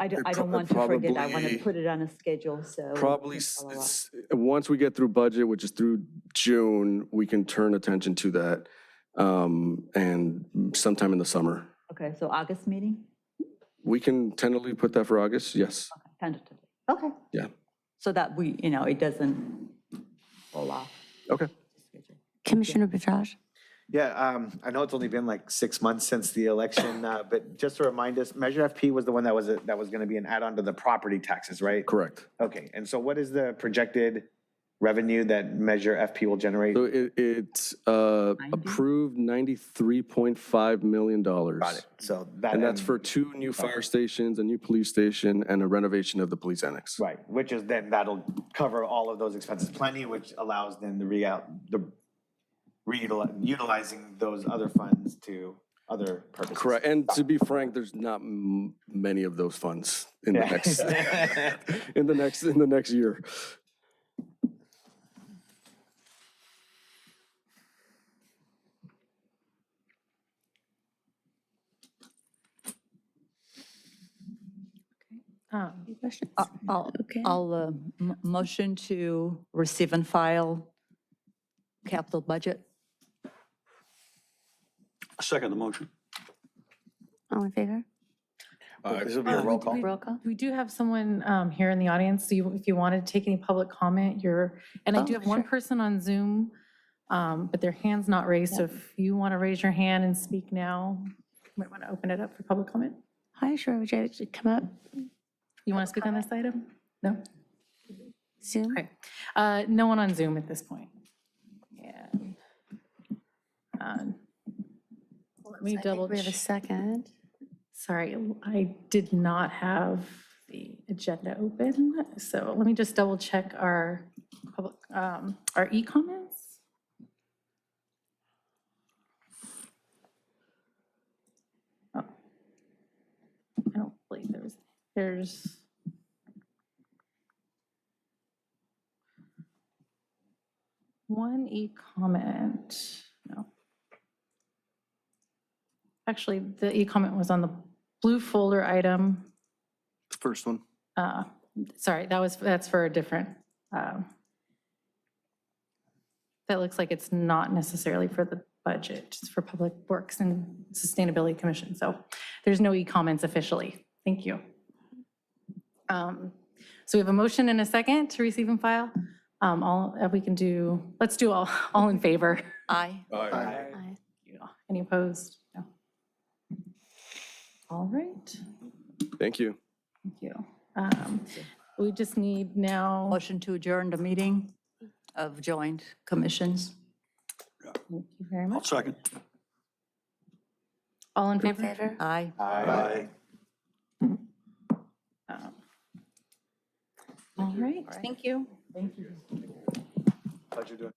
don't want to forget, I want to Probably- put it on a schedule, so. probably, we can follow up. once we get through budget, which is through June, we can turn attention to that, and sometime in the summer. Okay, so August meeting? We can tentatively put that for August, yes. Okay, tentatively. Okay. Yeah. So that we, it doesn't fall off. Okay. Commissioner Bajaj? Yeah, I know it's only been like 6 months since the election, but just to remind us, Measure FP was the one that was going to be an add-on to the property taxes, right? Correct. Okay, and so what is the projected revenue that Measure FP will generate? So it's approved $93.5 million. Got it. So that. And that's for 2 new fire stations, a new police station, and a renovation of the police annex. Right, which is then that'll cover all of those expenses plenty, which allows then utilizing those other funds to other purposes. Correct. And to be frank, there's not many of those funds in the next in the next year. Any questions? I'll Okay. motion to receive and file capital budget. Second the motion. All in favor? This will be a roll call. Roll call? We do have someone here in the audience, so if you wanted to take any public comment, and I do have one sure. person on Zoom, but their hand's not raised, so if you want to raise your hand and speak now, you might want to open it up for public comment. Hi, sure, would you like to come up? You want to speak on this item? No? Zoom? Okay. No one on Zoom at this point. And let me I think double we have a check. second. Sorry, I did not have the agenda open, so let me just double check our public, our e-comments. Oh, I don't believe there's one e-comment, no. Actually, the e-comment was on the blue folder item. The first one. Sorry, that's for a different, that looks like it's not necessarily for the budget, it's for Public Works and Sustainability Commission. So there's no e-comments officially. Thank you. So we have a motion and a second to receive and file. We can do, let's do all in favor. Aye. Aye. Any opposed? No. All right, Thank you. thank you. We just need now, Motion to adjourn the meeting of joint commissions. thank you very I'll much. second. All in In favor? favor? Aye. Aye. All right, thank you. How'd you do?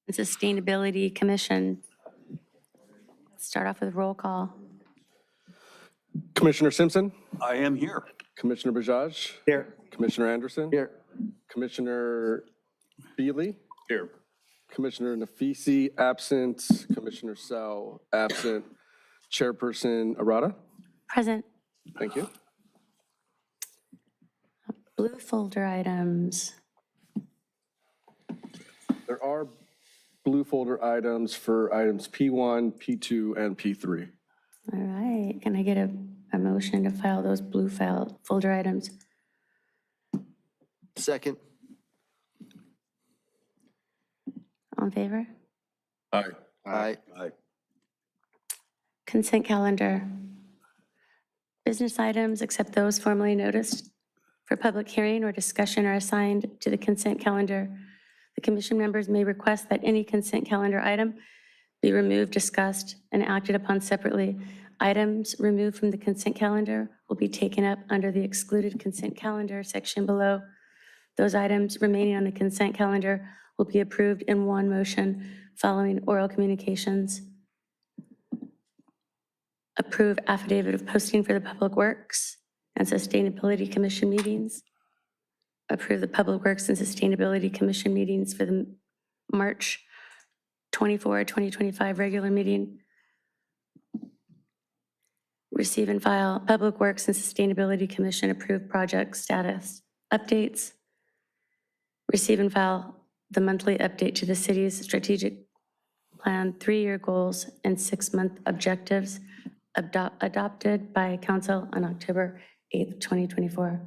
and Sustainability Commission. Start off with roll call. Commissioner Simpson, I am here. Commissioner Bajaj, Here. Commissioner Anderson, Here. Commissioner Beely, Here. Commissioner Nafisi, absent, Commissioner Sal, absent, Chairperson Arata. Present. Thank you. Blue folder items. There are blue folder items for items P1, P2, and P3. All right. Can I get a motion to file those blue folder items? Second. All in favor? Aye. Aye. Aye. Consent calendar. Business items, except those formally noticed for public hearing or discussion, are assigned to the consent calendar. The commission members may request that any consent calendar item be removed, discussed, and acted upon separately. Items removed from the consent calendar will be taken up under the excluded consent calendar section below. Those items remaining on the consent calendar will be approved in one motion following oral communications. Approve affidavit of posting for the Public Works and Sustainability Commission meetings. Approve the Public Works and Sustainability Commission meetings for the March 24, 2025 regular meeting. Receive and file Public Works and Sustainability Commission approved project status updates. Receive and file the monthly update to the city's strategic plan, 3-year goals, and 6-month objectives adopted by council on October 8th, 2024.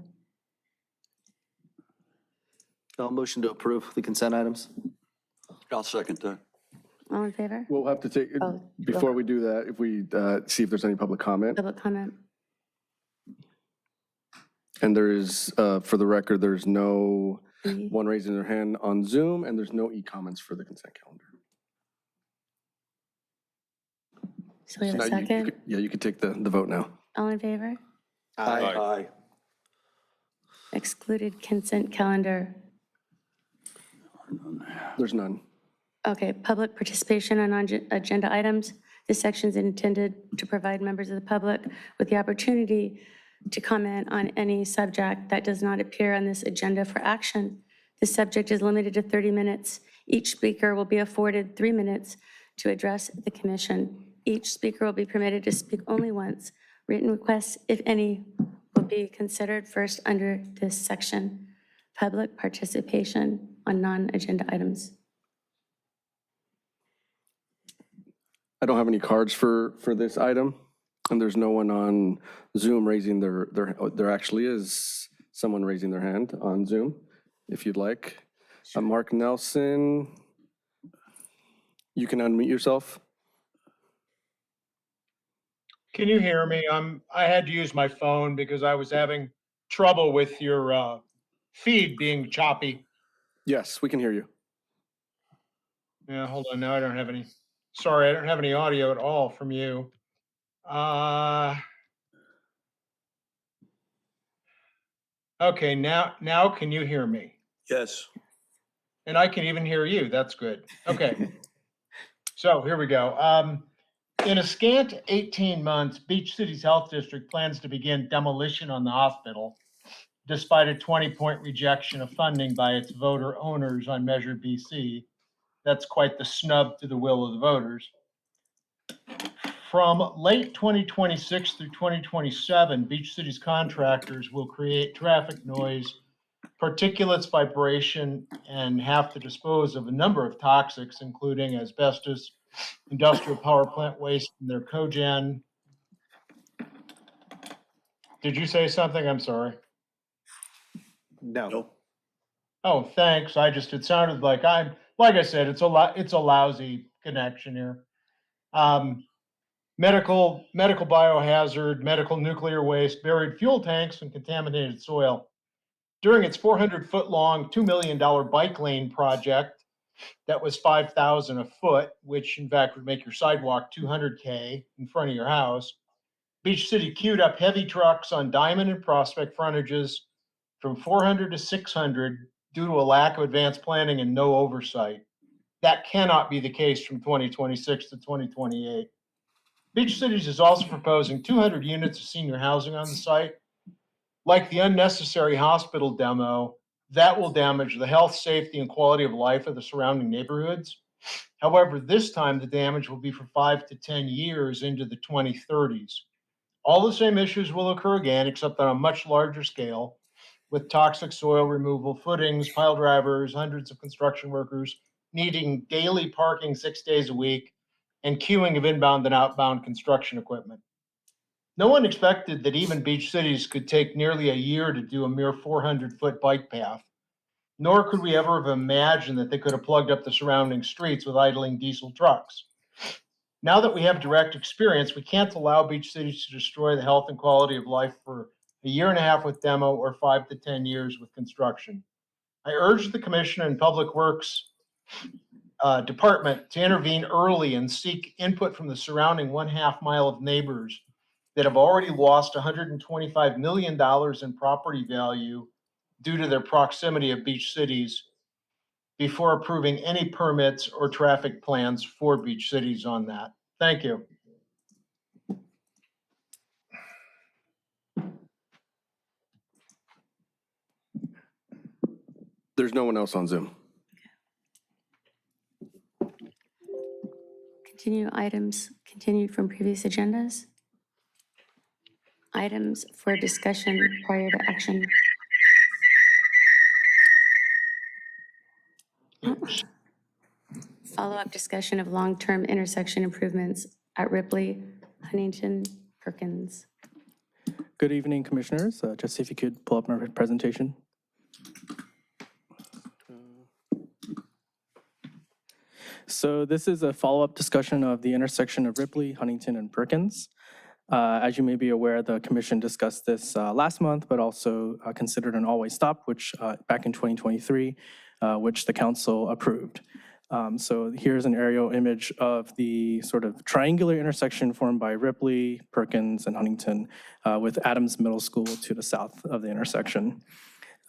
I'll motion to approve the consent items. I'll second that. All in favor? We'll have to take, Oh, before we do that, if we see if there's any public comment. Public comment. And there is, for the record, there's no Mhm. one raising their hand on Zoom, and there's no e-comments for the consent calendar. So we have Now a you second. could- Yeah, you could take the vote now. All in favor? Aye. Excluded consent calendar. There's none. Okay, public participation on agenda items. This section is intended to provide members of the public with the opportunity to comment on any subject that does not appear on this agenda for action. This subject is limited to 30 minutes. Each speaker will be afforded 3 minutes to address the commission. Each speaker will be permitted to speak only once. Written requests, if any, will be considered first under this section. Public participation on non-agenda items. I don't have any cards for this item, and there's no one on Zoom raising there actually is someone raising their hand on Zoom, if you'd like. Mark Nelson, you can unmute yourself. Can you hear me? I had to use my phone because I was having trouble with your feed being choppy. Yes, we can hear you. Yeah, hold on. Now I don't have any. Sorry, I don't have any audio at all from you. Okay, now can you hear me? Yes. And I can even hear you. That's good. Okay. So here we go. In a scant 18 months, Beach City's Health District plans to begin demolition on the hospital, despite a 20-point rejection of funding by its voter owners on Measure BC. That's quite the snub to the will of the voters. From late 2026 through 2027, Beach City's contractors will create traffic noise, particulates, vibration, and have to dispose of a number of toxics, including asbestos, industrial power plant waste, and their cogen. Did you say something? I'm sorry. No. Oh, thanks. It sounded like like I said, it's a lousy connection here. Medical biohazard, medical nuclear waste, buried fuel tanks, and contaminated soil. During its 400-foot-long, $2 million bike lane project that was $5,000 a foot, which in fact would make your sidewalk 200K in front of your house, Beach City queued up heavy trucks on Diamond and Prospect frontages from 400 to 600 due to a lack of advanced planning and no oversight. That cannot be the case from 2026 to 2028. Beach Cities is also proposing 200 units of senior housing on the site. Like the unnecessary hospital demo, that will damage the health, safety, and quality of life of the surrounding neighborhoods. However, this time the damage will be for 5 to 10 years into the 2030s. All the same issues will occur again, except on a much larger scale, with toxic soil removal, footings, pile drivers, hundreds of construction workers needing daily parking 6 days a week, and queuing of inbound and outbound construction equipment. No one expected that even beach cities could take nearly a year to do a mere 400-foot bike path, nor could we ever have imagined that they could have plugged up the surrounding streets with idling diesel trucks. Now that we have direct experience, we can't allow beach cities to destroy the health and quality of life for a year and a half with demo or 5 to 10 years with construction. I urge the Commission and Public Works Department to intervene early and seek input from the surrounding 1/2 mile of neighbors that have already lost $125 million in property value due to their proximity of beach cities before approving any permits or traffic plans for beach cities on that. Thank you. There's no one else on Zoom. Continue items continued from previous agendas. Items for discussion prior to action. Follow-up discussion of long-term intersection improvements at Ripley, Huntington, Perkins. Good evening, Commissioners. Just see if you could pull up my presentation. So this is a follow-up discussion of the intersection of Ripley, Huntington, and Perkins. As you may be aware, the Commission discussed this last month, but also considered an always stop, which back in 2023, which the Council approved. So here's an aerial image of the sort of triangular intersection formed by Ripley, Perkins, and Huntington, with Adams Middle School to the south of the intersection.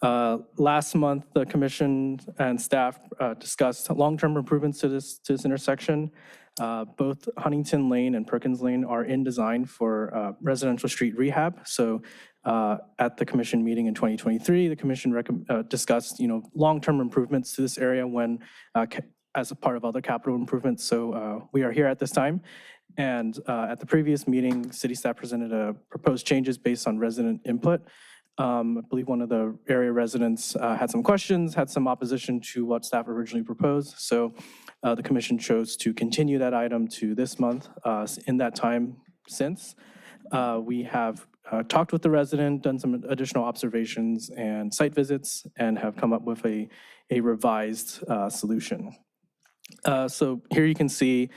Last month, the Commission and staff discussed long-term improvements to this intersection. Both Huntington Lane and Perkins Lane are in design for residential street rehab. So at the Commission meeting in 2023, the Commission discussed, long-term improvements to this area when as a part of other capital improvements. So we are here at this time. And at the previous meeting, City staff presented proposed changes based on resident input. I believe one of the area residents had some questions, had some opposition to what staff originally proposed. So the Commission chose to continue that item to this month. In that time since, we have talked with the resident, done some additional observations and site visits, and have come up with a revised solution. So here you can see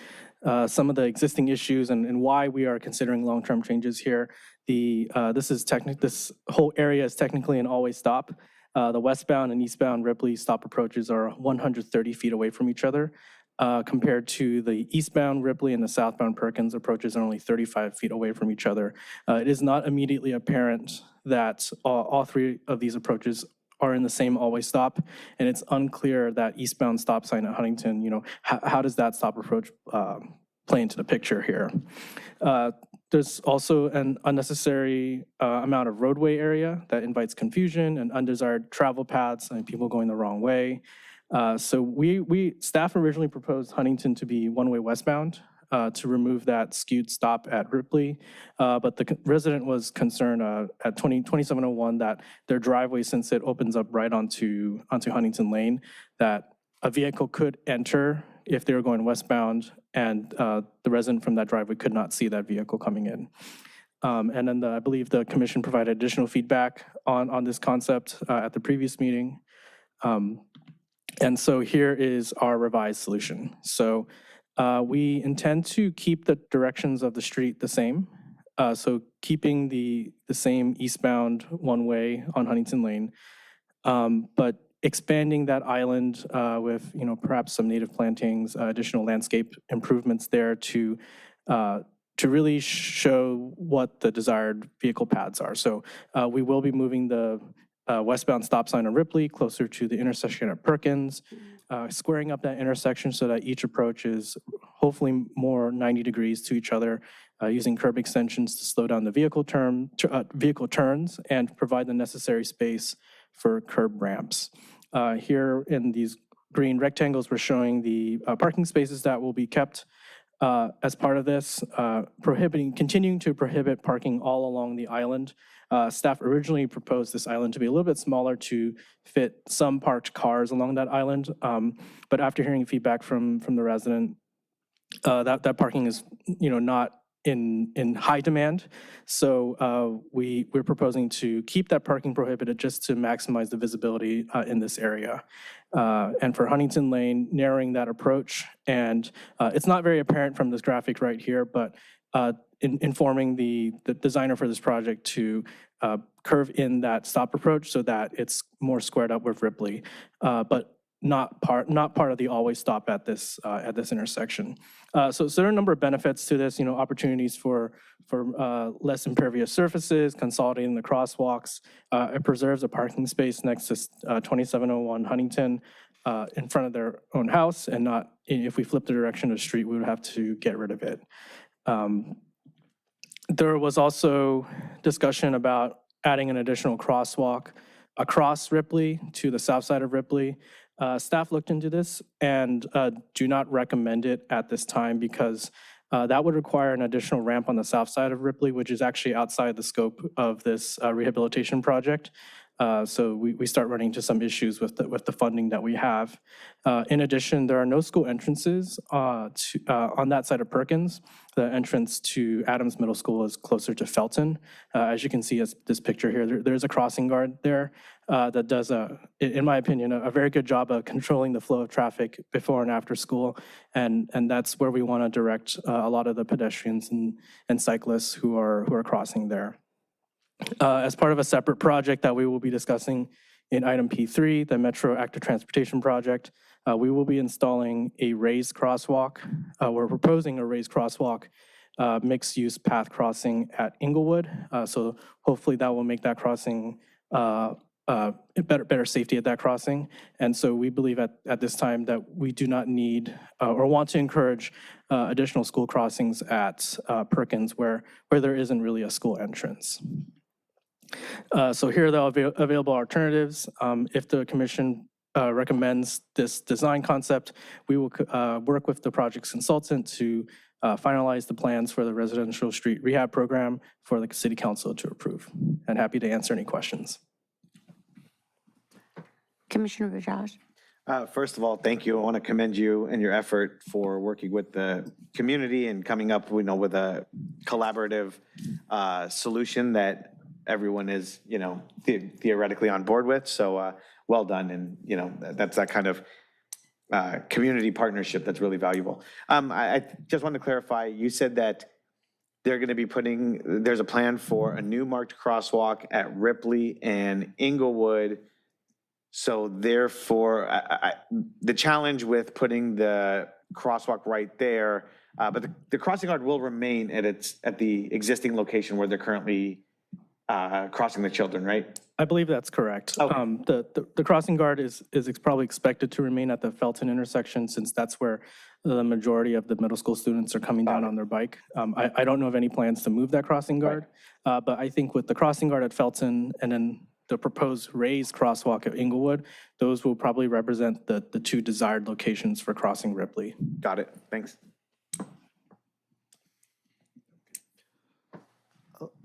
some of the existing issues and why we are considering long-term changes here. This whole area is technically an always stop. The westbound and eastbound Ripley stop approaches are 130 feet away from each other, compared to the eastbound Ripley and the southbound Perkins approaches are only 35 feet away from each other. It is not immediately apparent that all three of these approaches are in the same always stop, and it's unclear that eastbound stop sign at Huntington, how does that stop approach play into the picture here? There's also an unnecessary amount of roadway area that invites confusion and undesired travel paths and people going the wrong way. So staff originally proposed Huntington to be one-way westbound to remove that skewed stop at Ripley. But the resident was concerned at 2701 that their driveway, since it opens up right onto Huntington Lane, that a vehicle could enter if they were going westbound, and the resident from that driveway could not see that vehicle coming in. And then I believe the Commission provided additional feedback on this concept at the previous meeting. And so here is our revised solution. So we intend to keep the directions of the street the same. So keeping the same eastbound one-way on Huntington Lane, but expanding that island with perhaps some native plantings, additional landscape improvements there to really show what the desired vehicle paths are. So we will be moving the westbound stop sign on Ripley, closer to the intersection at Perkins, squaring up that intersection so that each approach is hopefully more 90 degrees to each other, using curb extensions to slow down the vehicle turns and provide the necessary space for curb ramps. Here in these green rectangles, we're showing the parking spaces that will be kept as part of this, continuing to prohibit parking all along the island. Staff originally proposed this island to be a little bit smaller to fit some parked cars along that island. But after hearing feedback from the resident, that parking is, not in high demand. So we're proposing to keep that parking prohibited just to maximize the visibility in this area. And for Huntington Lane, narrowing that approach. And it's not very apparent from this graphic right here, but informing the designer for this project to curve in that stop approach so that it's more squared up with Ripley, but not part of the always stop at this intersection. So there are a number of benefits to this, opportunities for less impervious surfaces, consolidating the crosswalks. It preserves a parking space next to 2701 Huntington in front of their own house, and not, if we flip the direction of the street, we would have to get rid of it. There was also discussion about adding an additional crosswalk across Ripley to the south side of Ripley. Staff looked into this and do not recommend it at this time because that would require an additional ramp on the south side of Ripley, which is actually outside the scope of this rehabilitation project. So we start running into some issues with the funding that we have. In addition, there are no school entrances on that side of Perkins. The entrance to Adams Middle School is closer to Felton. As you can see, as this picture here, there's a crossing guard there that does, in my opinion, a very good job of controlling the flow of traffic before and after school. And that's where we want to direct a lot of the pedestrians and cyclists who are crossing there. As part of a separate project that we will be discussing in item P3, the Metro Active Transportation Project, we will be installing a raised crosswalk. We're proposing a raised crosswalk, mixed-use path crossing at Inglewood. So hopefully that will make that crossing better safety at that crossing. And so we believe at this time that we do not need or want to encourage additional school crossings at Perkins where there isn't really a school entrance. So here are the available alternatives. If the commission recommends this design concept, we will work with the project's consultant to finalize the plans for the residential street rehab program for the city council to approve. And happy to answer any questions. Commissioner Bajaj. First of all, thank you. I want to commend you and your effort for working with the community and coming up, with a collaborative solution that everyone is, theoretically on board with. So well done. And, that's that kind of community partnership that's really valuable. I just want to clarify, you said that they're going to be there's a plan for a new marked crosswalk at Ripley and Inglewood. So therefore, the challenge with putting the crosswalk right there, but the crossing guard will remain at the existing location where they're currently crossing the children, right? I believe that's correct. Okay. The crossing guard is probably expected to remain at the Felton intersection since that's where the majority of the middle school students are coming down on their bike. I don't know of any plans to move that crossing guard, but I think with the crossing guard at Felton and then the proposed raised crosswalk at Inglewood, those will probably represent the two desired locations for crossing Ripley. Got it. Thanks.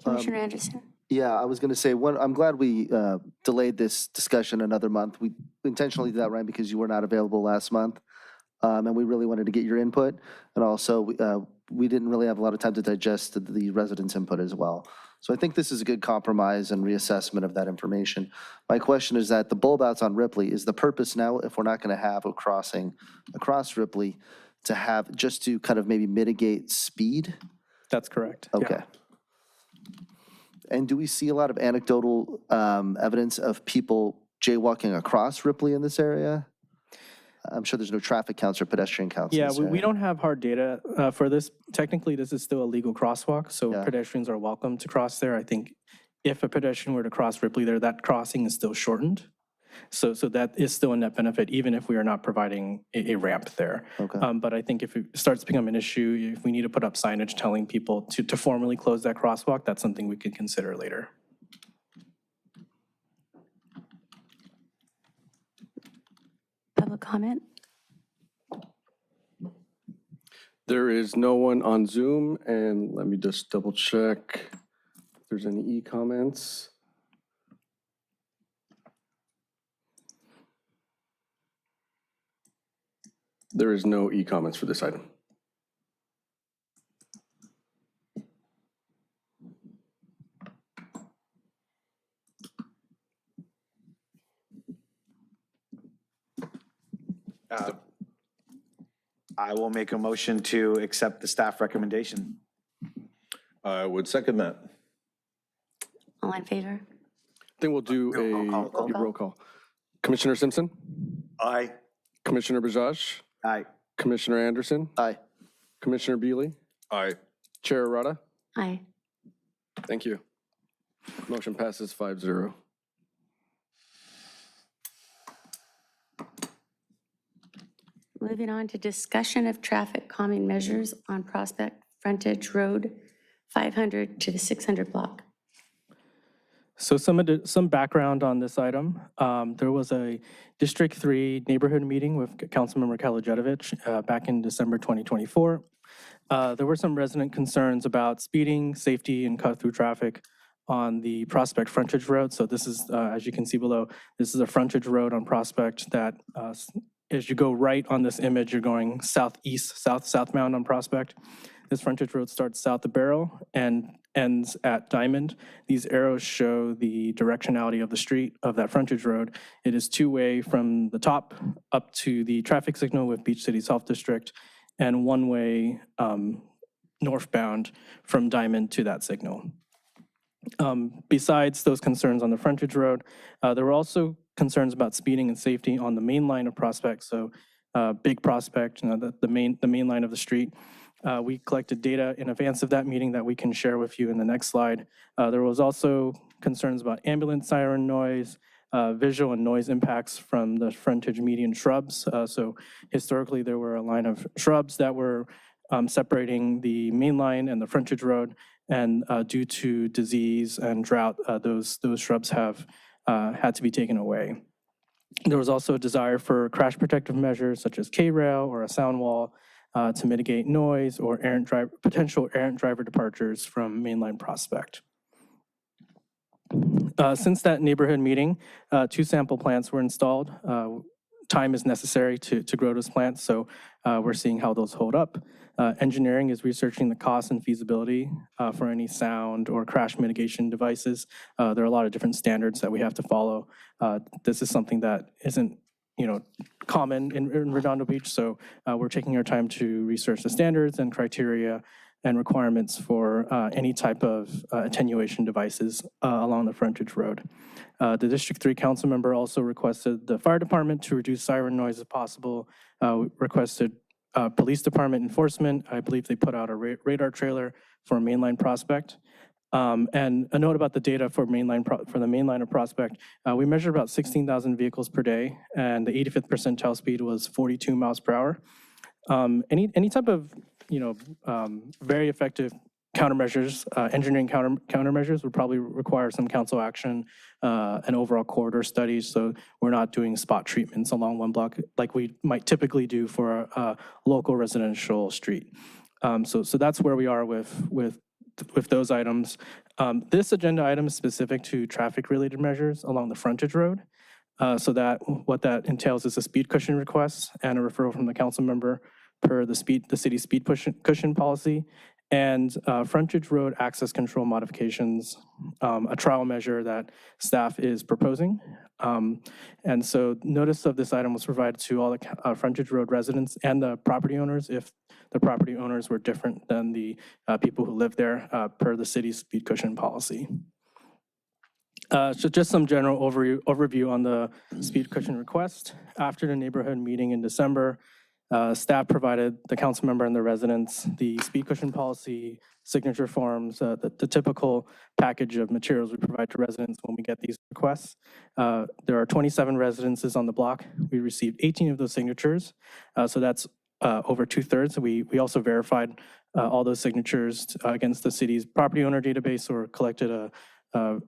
Commissioner Anderson. Yeah, I was going to say, I'm glad we delayed this discussion another month. We intentionally did that, right, because you were not available last month. And we really wanted to get your input. And also, we didn't really have a lot of time to digest the residents' input as well. So I think this is a good compromise and reassessment of that information. My question is that the bulb outs on Ripley, is the purpose now, if we're not going to have a crossing across Ripley, to have just to kind of maybe mitigate speed? That's correct. Okay. Yeah. And do we see a lot of anecdotal evidence of people jaywalking across Ripley in this area? I'm sure there's no traffic counts or pedestrian counts. Yeah, we don't have hard data for this. Technically, this is still a legal crosswalk, so Yeah. pedestrians are welcome to cross there. I think if a pedestrian were to cross Ripley there, that crossing is still shortened. So that is still a net benefit, even if we are not providing a ramp there. Okay. But I think if it starts to become an issue, if we need to put up signage telling people to formally close that crosswalk, that's something we can consider later. Public comment? There is no one on Zoom, and let me just double check if there's any e-comments. There is no e-comments for this item. I will make a motion to accept the staff recommendation. I would second that. All in favor? I think we'll do a roll call. Commissioner Simpson? Aye. Commissioner Bajaj? Aye. Commissioner Anderson? Aye. Commissioner Bealy? Aye. Chair Arata? Aye. Thank you. Motion passes 5-0. Moving on to discussion of traffic calming measures on Prospect Frontage Road 500 to the 600 block. So some background on this item. There was a District 3 neighborhood meeting with Councilmember Kalajetovich back in December 2024. There were some resident concerns about speeding, safety, and cut-through traffic on the Prospect Frontage Road. So this is, as you can see below, this is a frontage road on Prospect that as you go right on this image, you're going southeast, southbound on Prospect. This frontage road starts south of Barrel and ends at Diamond. These arrows show the directionality of the street of that frontage road. It is two-way from the top up to the traffic signal with Beach City's Health District, and one-way northbound from Diamond to that signal. Besides those concerns on the frontage road, there were also concerns about speeding and safety on the main line of Prospect. So Big Prospect, the main line of the street. We collected data in advance of that meeting that we can share with you in the next slide. There was also concerns about ambulance siren noise, visual and noise impacts from the frontage median shrubs. So historically, there were a line of shrubs that were separating the main line and the frontage road. And due to disease and drought, those shrubs have had to be taken away. There was also a desire for crash protective measures such as K-rail or a sound wall to mitigate noise or potential errant driver departures from mainline Prospect. Since that neighborhood meeting, 2 sample plants were installed. Time is necessary to grow those plants, so we're seeing how those hold up. Engineering is researching the cost and feasibility for any sound or crash mitigation devices. There are a lot of different standards that we have to follow. This is something that isn't common in Redondo Beach, so we're taking our time to research the standards and criteria and requirements for any type of attenuation devices along the frontage road. The District 3 council member also requested the fire department to reduce siren noise if possible, requested police department enforcement. I believe they put out a radar trailer for mainline Prospect. And a note about the data for the main line of Prospect, we measured about 16,000 vehicles per day, and the 85th percentile speed was 42 miles per hour. Any type of very effective countermeasures, engineering countermeasures would probably require some council action and overall corridor studies. So we're not doing spot treatments along one block like we might typically do for a local residential street. So that's where we are with those items. This agenda item is specific to traffic-related measures along the frontage road. So that what that entails is a speed cushion request and a referral from the council member per the city's speed cushion policy, and frontage road access control modifications, a trial measure that staff is proposing. And so notice of this item was provided to all the frontage road residents and the property owners if the property owners were different than the people who live there per the city's speed cushion policy. So just some general overview on the speed cushion request. After the neighborhood meeting in December, Staff provided the council member and the residents the speed cushion policy, signature forms, the typical package of materials we provide to residents when we get these requests. There are 27 residences on the block. We received 18 of those signatures, so that's over 2/3. We also verified all those signatures against the city's property owner database or collected a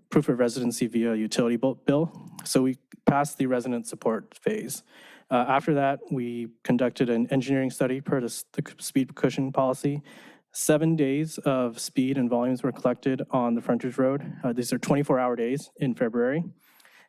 proof of residency via utility bill. So we passed the resident support phase. After that, we conducted an engineering study per the speed cushion policy. 7 days of speed and volumes were collected on the frontage road. These are 24-hour days in February.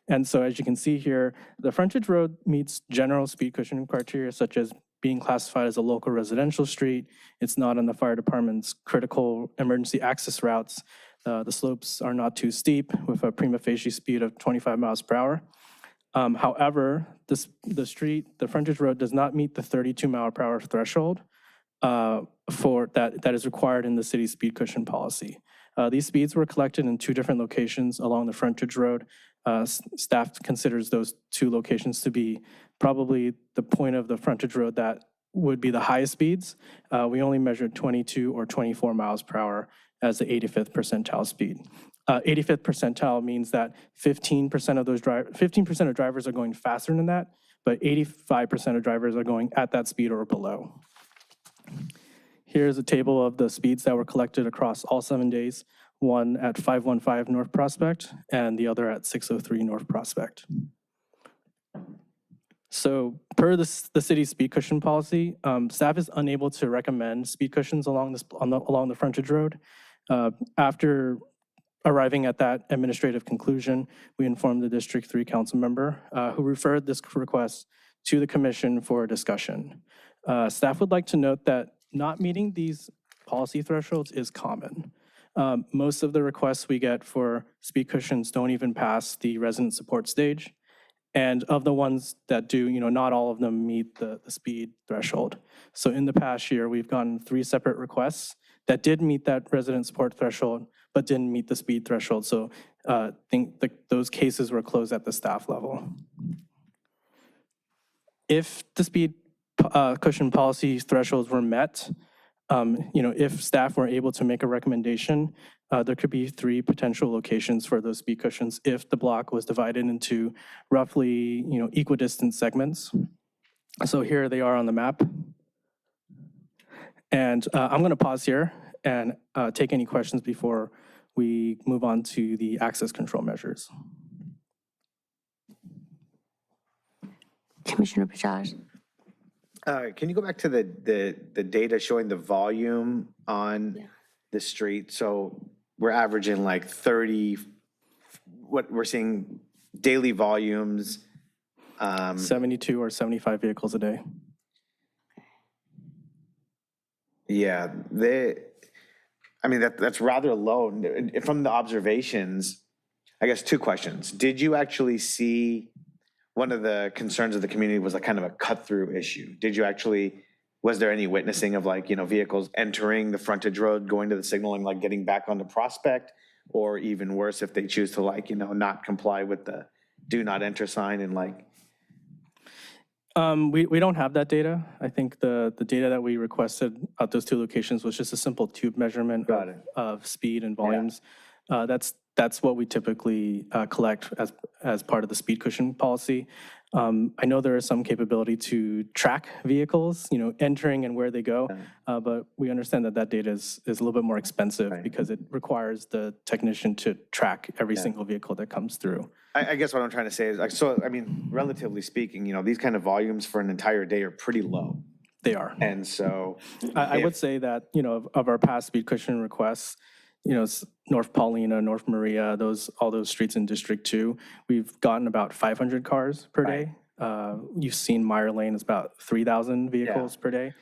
And so as you can see here, the frontage road meets general speed cushion criteria such as being classified as a local residential street. It's not on the fire department's critical emergency access routes. The slopes are not too steep with a prima facie speed of 25 miles per hour. However, the frontage road does not meet the 32 mile per hour threshold for that is required in the city's speed cushion policy. These speeds were collected in 2 different locations along the frontage road. Staff considers those 2 locations to be probably the point of the frontage road that would be the highest speeds. We only measured 22 or 24 miles per hour as the 85th percentile speed. 85th percentile means that 15% of drivers are going faster than that, but 85% of drivers are going at that speed or below. Here's a table of the speeds that were collected across all 7 days, one at 515 North Prospect and the other at 603 North Prospect. So per the city's speed cushion policy, staff is unable to recommend speed cushions along the frontage road. After arriving at that administrative conclusion, we informed the District 3 council member who referred this request to the commission for discussion. Staff would like to note that not meeting these policy thresholds is common. Most of the requests we get for speed cushions don't even pass the resident support stage. And of the ones that do, not all of them meet the speed threshold. So in the past year, we've gotten 3 separate requests that did meet that resident support threshold, but didn't meet the speed threshold. So I think those cases were closed at the staff level. If the speed cushion policy thresholds were met, if staff were able to make a recommendation, there could be 3 potential locations for those speed cushions if the block was divided into roughly, equidistant segments. So here they are on the map. And I'm going to pause here and take any questions before we move on to the access control measures. Commissioner Bajaj. Can you go back to the data showing the volume on the street? So we're averaging like 30, what we're seeing daily volumes. 72 or 75 vehicles a day. Yeah, that's rather low. From the observations, I guess 2 questions. Did you actually see one of the concerns of the community was a kind of a cut-through issue? Was there any witnessing of vehicles entering the frontage road, going to the signal and getting back onto Prospect? Or even worse, if they choose to not comply with the do not enter sign and We don't have that data. I think the data that we requested at those 2 locations was just a simple tube measurement of speed and volumes. That's what we typically collect as part of the speed cushion policy. I know there is some capability to track vehicles, entering and where they go, but we understand that data is a little bit more expensive because it requires the technician to track every single vehicle that comes through. I guess what I'm trying to say is, relatively speaking, these kind of volumes for an entire day are pretty low. They are. And so I would say that, of our past speed cushion requests, North Paulina, North Maria, all those streets in District 2, we've gotten about 500 cars per day. You've seen Meyer Lane is about 3,000 vehicles per day.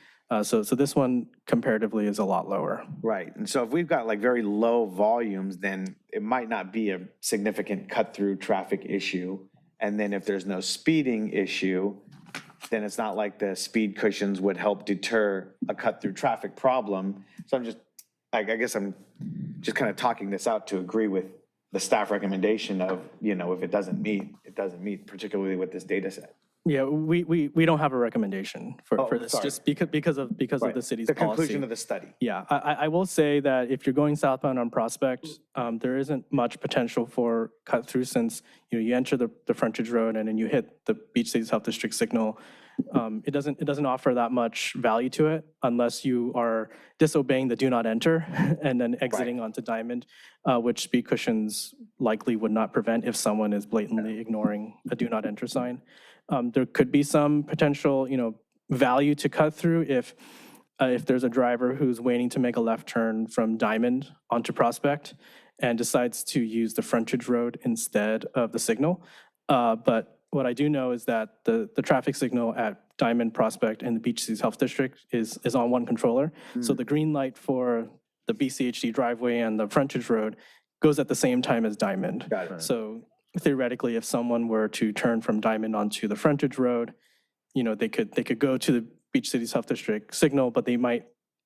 So this one comparatively is a lot lower. Right. And so if we've got very low volumes, then it might not be a significant cut-through traffic issue. And then if there's no speeding issue, then it's not like the speed cushions would help deter a cut-through traffic problem. So I guess I'm just kind of talking this out to agree with the staff recommendation of, if it doesn't meet, particularly with this data set. Yeah, we don't have a recommendation for this, sorry. just because of Right. the city's The policy. conclusion of the study. Yeah, I will say that if you're going southbound on Prospect, there isn't much potential for cut through since, you enter the frontage road and then you hit the Beach Cities Health District signal. It doesn't offer that much value to it unless you are disobeying the do not enter and then exiting onto Diamond, which speed cushions likely would not prevent if someone is blatantly ignoring a do not enter sign. There could be some potential, value to cut through if there's a driver who's waiting to make a left turn from Diamond onto Prospect and decides to use the frontage road instead of the signal. But what I do know is that the traffic signal at Diamond, Prospect, and the Beach Cities Health District is on one controller. So the green light for the BCHD driveway and the frontage road goes at the same time as Diamond. Got it. So theoretically, if someone were to turn from Diamond onto the frontage road, they could go to the Beach Cities Health District signal, but they might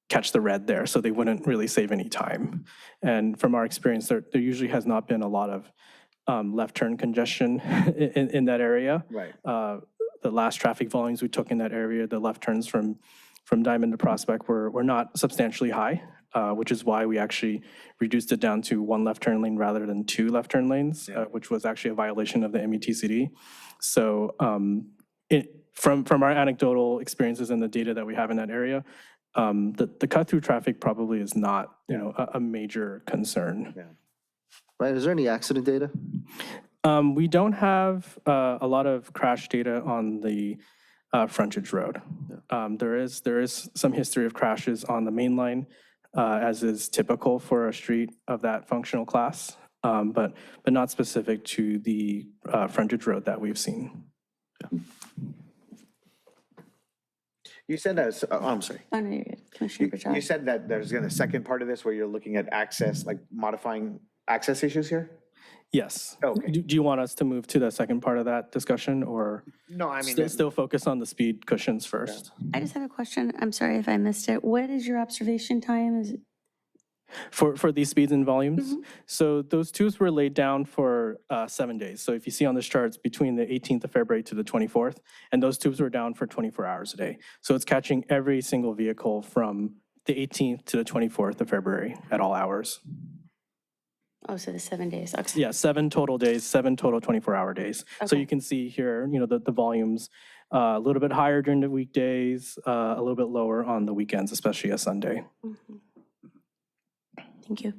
catch the red there, so they wouldn't really save any time. And from our experience, there usually has not been a lot of left turn congestion in that area. Right. The last traffic volumes we took in that area, the left turns from Diamond to Prospect were not substantially high, which is why we actually reduced it down to one left turn lane rather than two left turn lanes, which was actually a violation of the MUTCD. So from our anecdotal experiences and the data that we have in that area, the cut-through traffic probably is not, a major concern. Right, is there any accident data? We don't have a lot of crash data on the frontage road. There is some history of crashes on the main line, as is typical for a street of that functional class, but not specific to the frontage road that we've seen. You said that, I'm sorry. Oh, no, you're good. Commissioner You Bertrand. said that there's a second part of this where you're looking at access, like modifying access issues here? Yes. Okay. Do you want us to move to the second part of that discussion, or No, I mean, still focus on the speed cushions first? I just have a question. I'm sorry if I missed it. What is your observation time? Is it For these speeds and volumes? So those tubes were laid down for 7 days. So if you see on this chart, it's between the 18th of February to the 24th, and those tubes were down for 24 hours a day. So it's catching every single vehicle from the 18th to the 24th of February at all hours. Oh, so the 7 days. Okay. Yeah, 7 total days, 7 total 24-hour days. So Okay. you can see here, the volumes a little bit higher during the weekdays, a little bit lower on the weekends, especially a Sunday. Mhm. Thank you.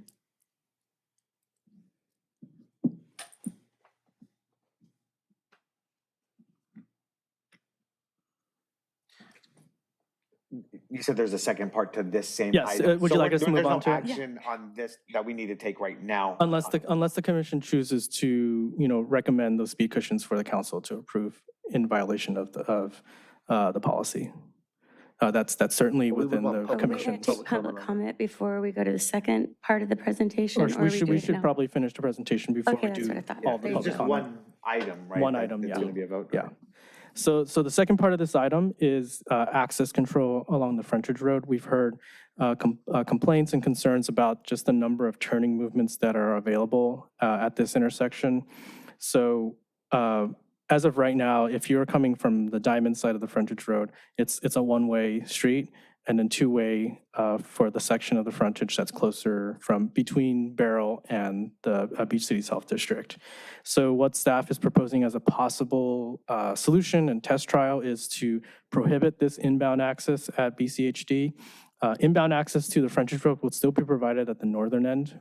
you said there's a second part to this same Yes, item. would you So like us to move on to it? There's no action on this that we need to take right now? Unless the commission chooses to, recommend those speed cushions for the council to approve in violation of the policy. That's certainly We would within want the Are we going commission. to take public comment before we go to the second part of the presentation? Or Or we do should it now? probably finish the presentation before Okay, we that's do what I thought. all the It's public just comment. one item, right? One that item, It's yeah. going to be a vote? Yeah. So the second part of this item is access control along the frontage road. We've heard complaints and concerns about just the number of turning movements that are available at this intersection. So as of right now, if you're coming from the Diamond side of the frontage road, it's a one-way street, and then two-way for the section of the frontage that's closer from between Barrel and the Beach Cities Health District. So what staff is proposing as a possible solution and test trial is to prohibit this inbound access at BCHD. Inbound access to the frontage road will still be provided at the northern end,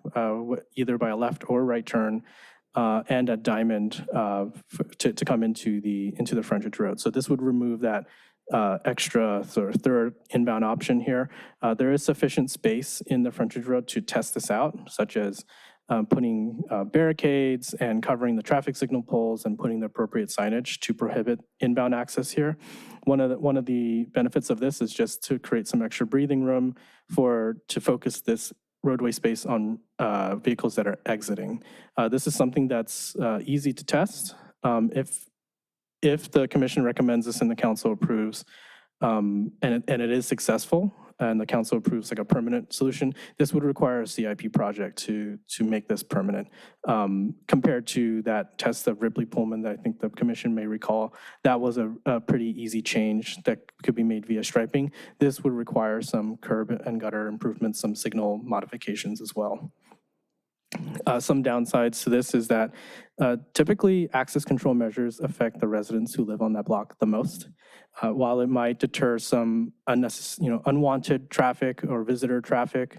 either by a left or right turn, and at Diamond to come into the frontage road. So this would remove that extra sort of third inbound option here. There is sufficient space in the frontage road to test this out, such as putting barricades and covering the traffic signal poles and putting the appropriate signage to prohibit inbound access here. One of the benefits of this is just to create some extra breathing room to focus this roadway space on vehicles that are exiting. This is something that's easy to test. If the commission recommends this and the council approves, and it is successful, and the council approves like a permanent solution, this would require a CIP project to make this permanent. Compared to that test of Ripley Pullman that I think the commission may recall, that was a pretty easy change that could be made via striping. This would require some curb and gutter improvements, some signal modifications as well. Some downsides to this is that typically access control measures affect the residents who live on that block the most. While it might deter some unwanted traffic or visitor traffic,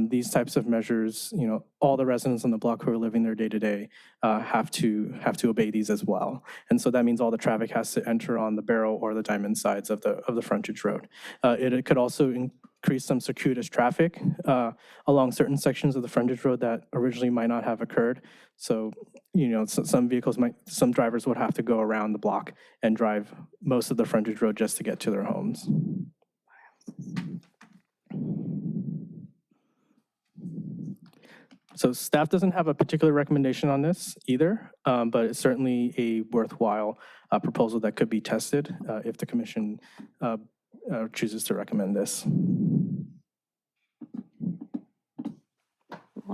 these types of measures, all the residents on the block who are living there day to day have to obey these as well. And so that means all the traffic has to enter on the Barrow or the Diamond sides of the frontage road. It could also increase some circuitous traffic along certain sections of the frontage road that originally might not have occurred. So, some drivers would have to go around the block and drive most of the frontage road just to get to their homes. So staff doesn't have a particular recommendation on this either, but it's certainly a worthwhile proposal that could be tested if the commission chooses to recommend this.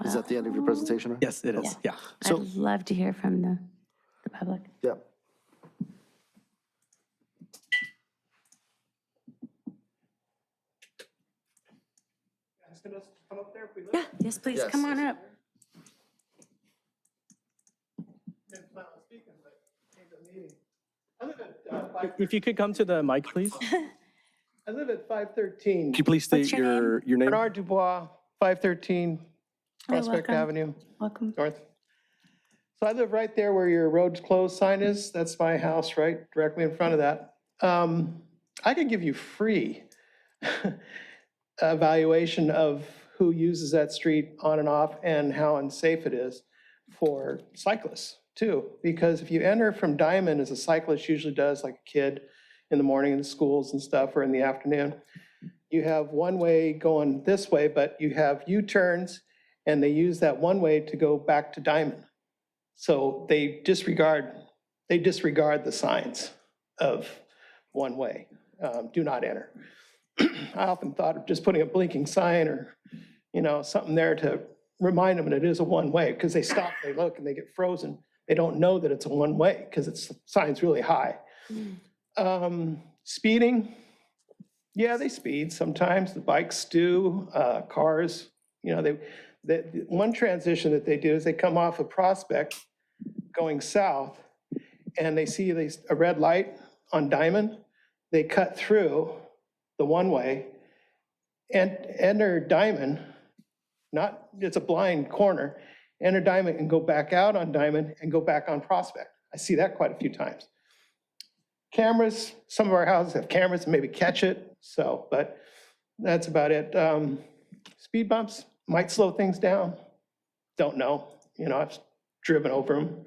Is that the end of your presentation? Ryan? Yes, it is. Yeah. So- I'd love to hear from the public. Yeah. Yeah, yes, please, come on up. If you could come to the mic, please. I live at 513 Could you please state What's your your name? Bernard Dubois, 513 Prospect welcome. Avenue Welcome. North. So I live right there where your road's closed sign is. That's my house, right directly in front of that. I could give you free evaluation of who uses that street on and off and how unsafe it is for cyclists too. Because if you enter from Diamond, as a cyclist usually does, like a kid in the morning in the schools and stuff, or in the afternoon, you have one way going this way, but you have U-turns and they use that one way to go back to Diamond. So they disregard the signs of one way, do not enter. I often thought of just putting a blinking sign or, something there to remind them that it is a one way, because they stop, they look and they get frozen. They don't know that it's a one way because the sign's really high. Speeding, yeah, they speed sometimes. The bikes do, cars, one transition that they do is they come off a Prospect going south and they see a red light on Diamond. They cut through the one way and enter Diamond, it's a blind corner, enter Diamond and go back out on Diamond and go back on Prospect. I see that quite a few times. Cameras, some of our houses have cameras and maybe catch it, but that's about it. Speed bumps might slow things down. Don't know. I've driven over them.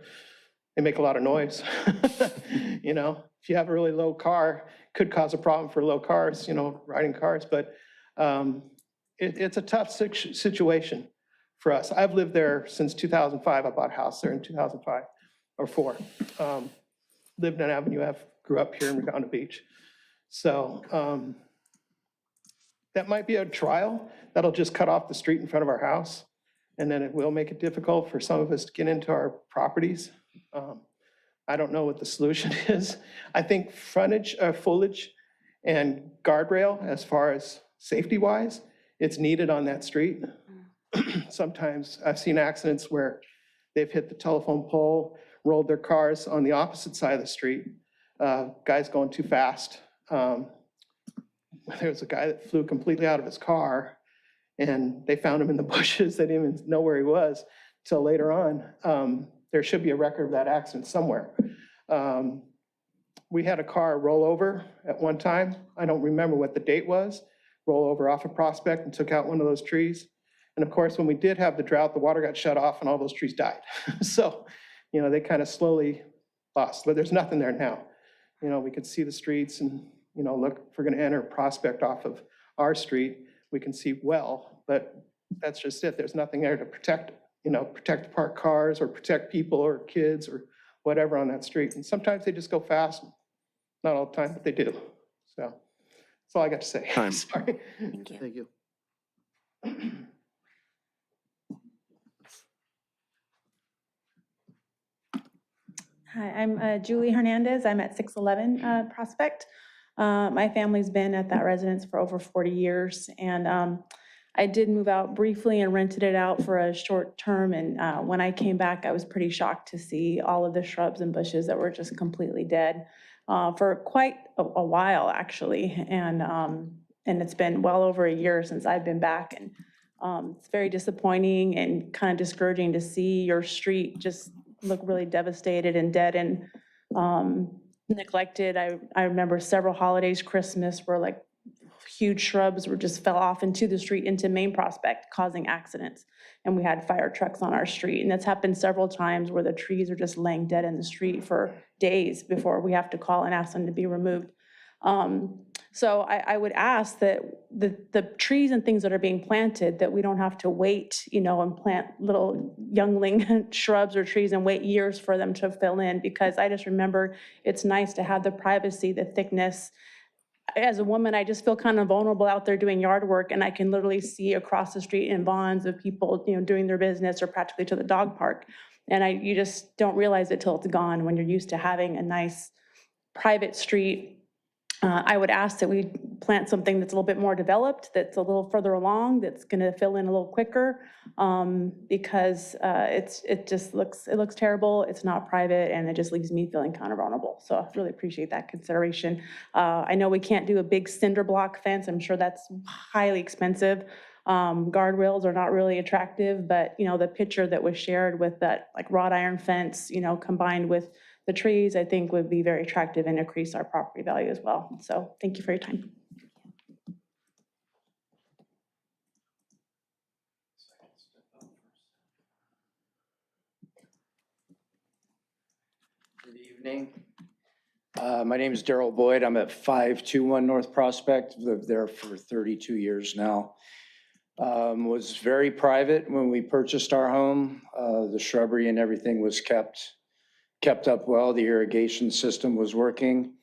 They make a lot of noise. If you have a really low car, could cause a problem for low cars, riding cars, but it's a tough situation for us. I've lived there since 2005. I bought a house there in 2005 or 4. Lived on Avenue F, grew up here in Redondo Beach. So that might be a trial. That'll just cut off the street in front of our house. And then it will make it difficult for some of us to get into our properties. I don't know what the solution is. I think foliage and guardrail, as far as safety-wise, it's needed on that street. Sometimes I've seen accidents where they've hit the telephone pole, rolled their cars on the opposite side of the street. Guys going too fast. There was a guy that flew completely out of his car and they found him in the bushes. They didn't even know where he was till later on. There should be a record of that accident somewhere. We had a car roll over at one time. I don't remember what the date was. Roll over off a Prospect and took out one of those trees. And of course, when we did have the drought, the water got shut off and all those trees died. So, they kind of slowly lost, but there's nothing there now. We could see the streets and, look, if we're going to enter Prospect off of our street, we can see well, but that's just it. There's nothing there to protect the parked cars or protect people or kids or whatever on that street. And sometimes they just go fast, not all the time, but they do. So That's all I got to say. Time. Sorry. Thank you. Thank you. Hi, I'm Julie Hernandez. I'm at 611 Prospect. My family's been at that residence for over 40 years, and I did move out briefly and rented it out for a short term, and when I came back, I was pretty shocked to see all of the shrubs and bushes that were just completely dead for quite a while, actually, and it's been well over a year since I've been back, and it's very disappointing and kind of discouraging to see your street just look really devastated and dead and neglected. I remember several holidays, Christmas, where like huge shrubs were just fell off into the street, into Main Prospect, causing accidents. And we had fire trucks on our street. And that's happened several times where the trees are just laying dead in the street for days before we have to call and ask them to be removed. So I would ask that the trees and things that are being planted, that we don't have to wait, and plant little youngling shrubs or trees and wait years for them to fill in, because I just remember it's nice to have the privacy, the thickness. As a woman, I just feel kind of vulnerable out there doing yard work, and I can literally see across the street in bonds of people, doing their business or practically to the dog park. And you just don't realize it till it's gone when you're used to having a nice private street. I would ask that we plant something that's a little bit more developed, that's a little further along, that's going to fill in a little quicker, because it looks terrible. It's not private, and it just leaves me feeling kind of vulnerable. So I really appreciate that consideration. I know we can't do a big cinder block fence. I'm sure that's highly expensive. Guardrails are not really attractive, but the picture that was shared with that like wrought iron fence, combined with the trees, I think would be very attractive and increase our property value as well. So thank you for your time. Good evening. My name is Daryl Boyd. I'm at 521 North Prospect. Lived there for 32 years now. Was very private when we purchased our home. The shrubbery and everything was kept up well. The irrigation system was working.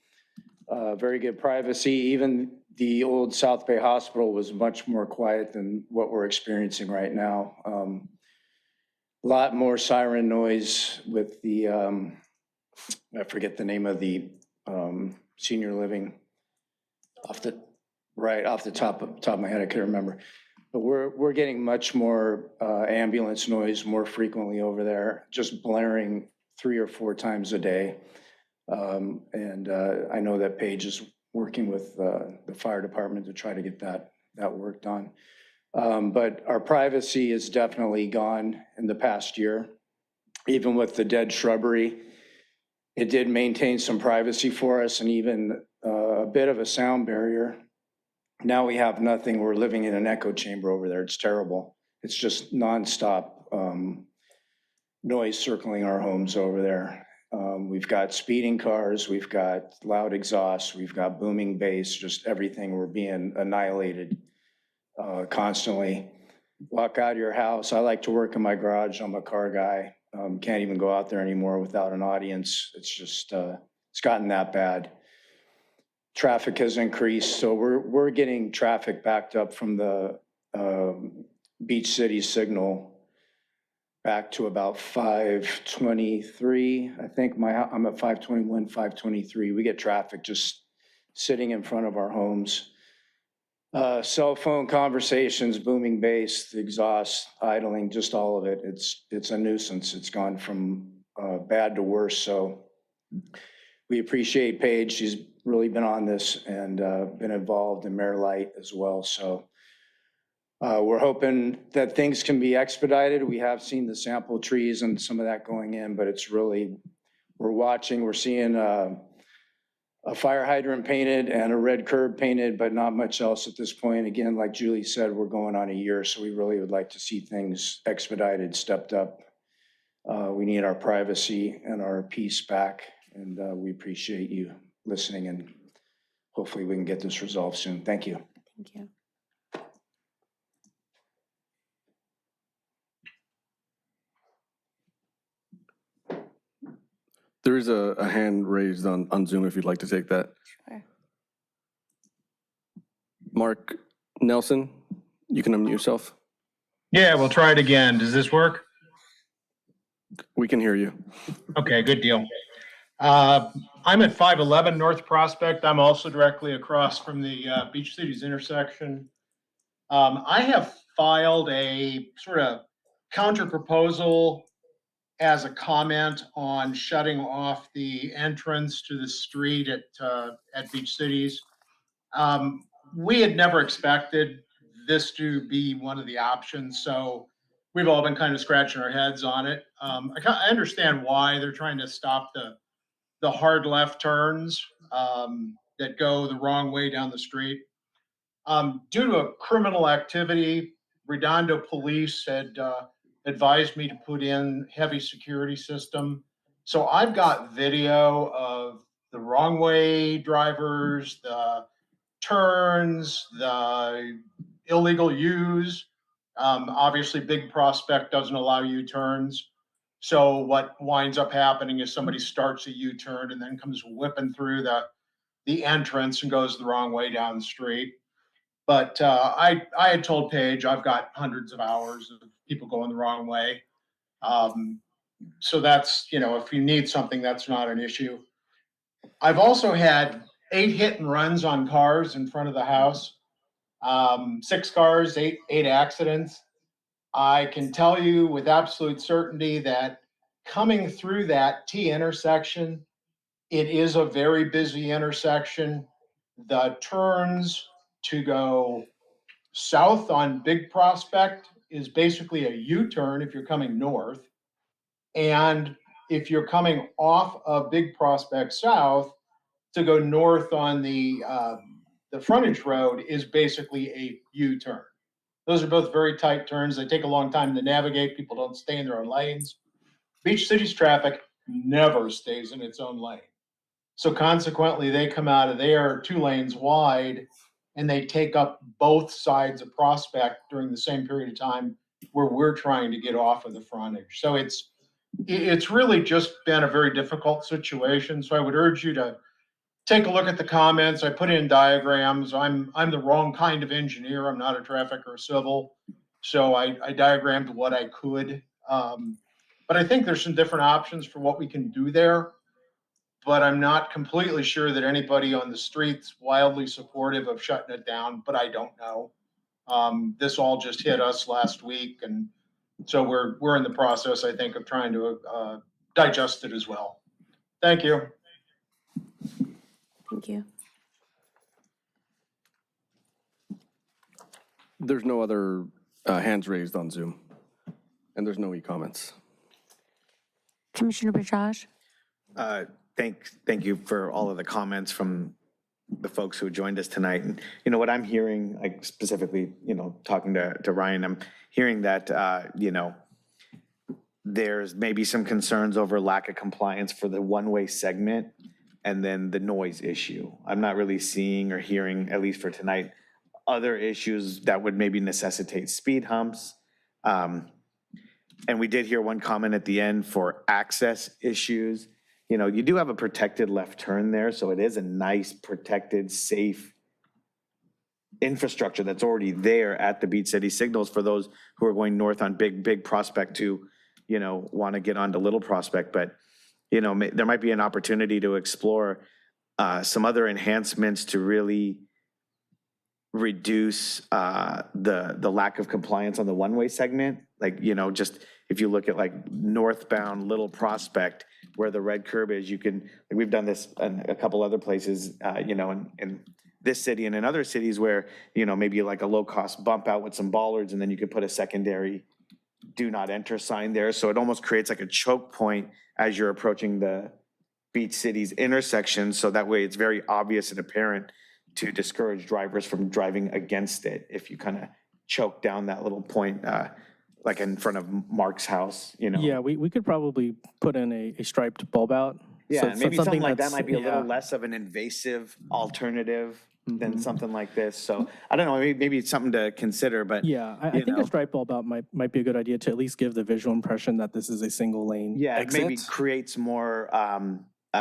Very good privacy. Even the old South Bay Hospital was much more quiet than what we're experiencing right now. A lot more siren noise with the, I forget the name of the senior living off the top of my head, I couldn't remember. But we're getting much more ambulance noise more frequently over there, just blaring 3 or 4 times a day. And I know that Paige is working with the fire department to try to get that work done. But our privacy is definitely gone in the past year. Even with the dead shrubbery, it did maintain some privacy for us, and even a bit of a sound barrier. Now we have nothing. We're living in an echo chamber over there. It's terrible. It's just nonstop noise circling our homes over there. We've got speeding cars, we've got loud exhausts, we've got booming bass, just everything. We're being annihilated constantly. Walk out of your house. I like to work in my garage. I'm a car guy. Can't even go out there anymore without an audience. It's just, it's gotten that bad. Traffic has increased, so we're getting traffic backed up from the Beach City signal back to about 523. I think I'm at 521, 523. We get traffic just sitting in front of our homes. Cell phone conversations, booming bass, the exhaust, idling, just all of it. It's a nuisance. It's gone from bad to worse. So we appreciate Paige. She's really been on this and been involved in Mayor Light as well. So we're hoping that things can be expedited. We have seen the sample trees and some of that going in, but it's really, we're watching, we're seeing a fire hydrant painted and a red curb painted, but not much else at this point. Again, like Julie said, we're going on a year, so we really would like to see things expedited, stepped up. We need our privacy and our peace back, and we appreciate you listening, and hopefully we can get this resolved soon. Thank you. Thank you. There is a hand raised on Zoom if you'd like to take that. Sure. Mark Nelson, you can unmute yourself. Yeah, we'll try it again. Does this work? We can hear you. Okay, good deal. I'm at 511 North Prospect. I'm also directly across from the Beach Cities intersection. I have filed a sort of counter proposal as a comment on shutting off the entrance to the street at Beach Cities. We had never expected this to be one of the options, so we've all been kind of scratching our heads on it. I understand why they're trying to stop the hard left turns that go the wrong way down the street. Due to a criminal activity, Redondo police had advised me to put in heavy security system. So I've got video of the wrong way drivers, the turns, the illegal U's. Obviously, Big Prospect doesn't allow U-turns. So what winds up happening is somebody starts a U-turn and then comes whipping through the entrance and goes the wrong way down the street. But I had told Paige I've got hundreds of hours of people going the wrong way. So that's, if you need something, that's not an issue. I've also had 8 hit and runs on cars in front of the house. 6 cars, eight accidents. I can tell you with absolute certainty that coming through that T intersection, it is a very busy intersection. The turns to go south on Big Prospect is basically a U-turn if you're coming north. And if you're coming off of Big Prospect South, to go north on the frontage road is basically a U-turn. Those are both very tight turns. They take a long time to navigate. People don't stay in their own lanes. Beach Cities traffic never stays in its own lane. So consequently, they come out of there 2 lanes wide, and they take up both sides of Prospect during the same period of time where we're trying to get off of the frontage. So it's really just been a very difficult situation. So I would urge you to take a look at the comments. I put in diagrams. I'm the wrong kind of engineer. I'm not a traffic or a civil. So I diagrammed what I could. But I think there's some different options for what we can do there. But I'm not completely sure that anybody on the street's wildly supportive of shutting it down, but I don't know. This all just hit us last week, and so we're in the process, I think, of trying to digest it as well. Thank you. Thank you. There's no other hands raised on Zoom, and there's no e-comments. Commissioner Bajaj? Thank you for all of the comments from the folks who joined us tonight. And what I'm hearing, like specifically, talking to Ryan, I'm hearing that, there's maybe some concerns over lack of compliance for the one-way segment and then the noise issue. I'm not really seeing or hearing, at least for tonight, other issues that would maybe necessitate speed humps. And we did hear one comment at the end for access issues. You do have a protected left turn there, so it is a nice, protected, safe infrastructure that's already there at the Beach City signals for those who are going north on Big Prospect to, want to get onto Little Prospect. But, there might be an opportunity to explore some other enhancements to really reduce the lack of compliance on the one-way segment. Like, just if you look at like northbound Little Prospect, where the red curb is, we've done this in a couple other places, in this city and in other cities where, maybe like a low-cost bump out with some bollards, and then you could put a secondary do not enter sign there. So it almost creates like a choke point as you're approaching the Beach Cities intersection. So that way it's very obvious and apparent to discourage drivers from driving against it if you kind of choke down that little point, like in front of Mark's house, Yeah, we could probably put in a striped bulb out. Yeah, So- and maybe so something like that that's- might be a little yeah. less of an invasive alternative than something like this. So I don't know, maybe it's something to consider, but. Yeah, I think a striped bulb out might be a good idea to at least give the visual impression that this is a single lane Yeah, it exit. maybe creates more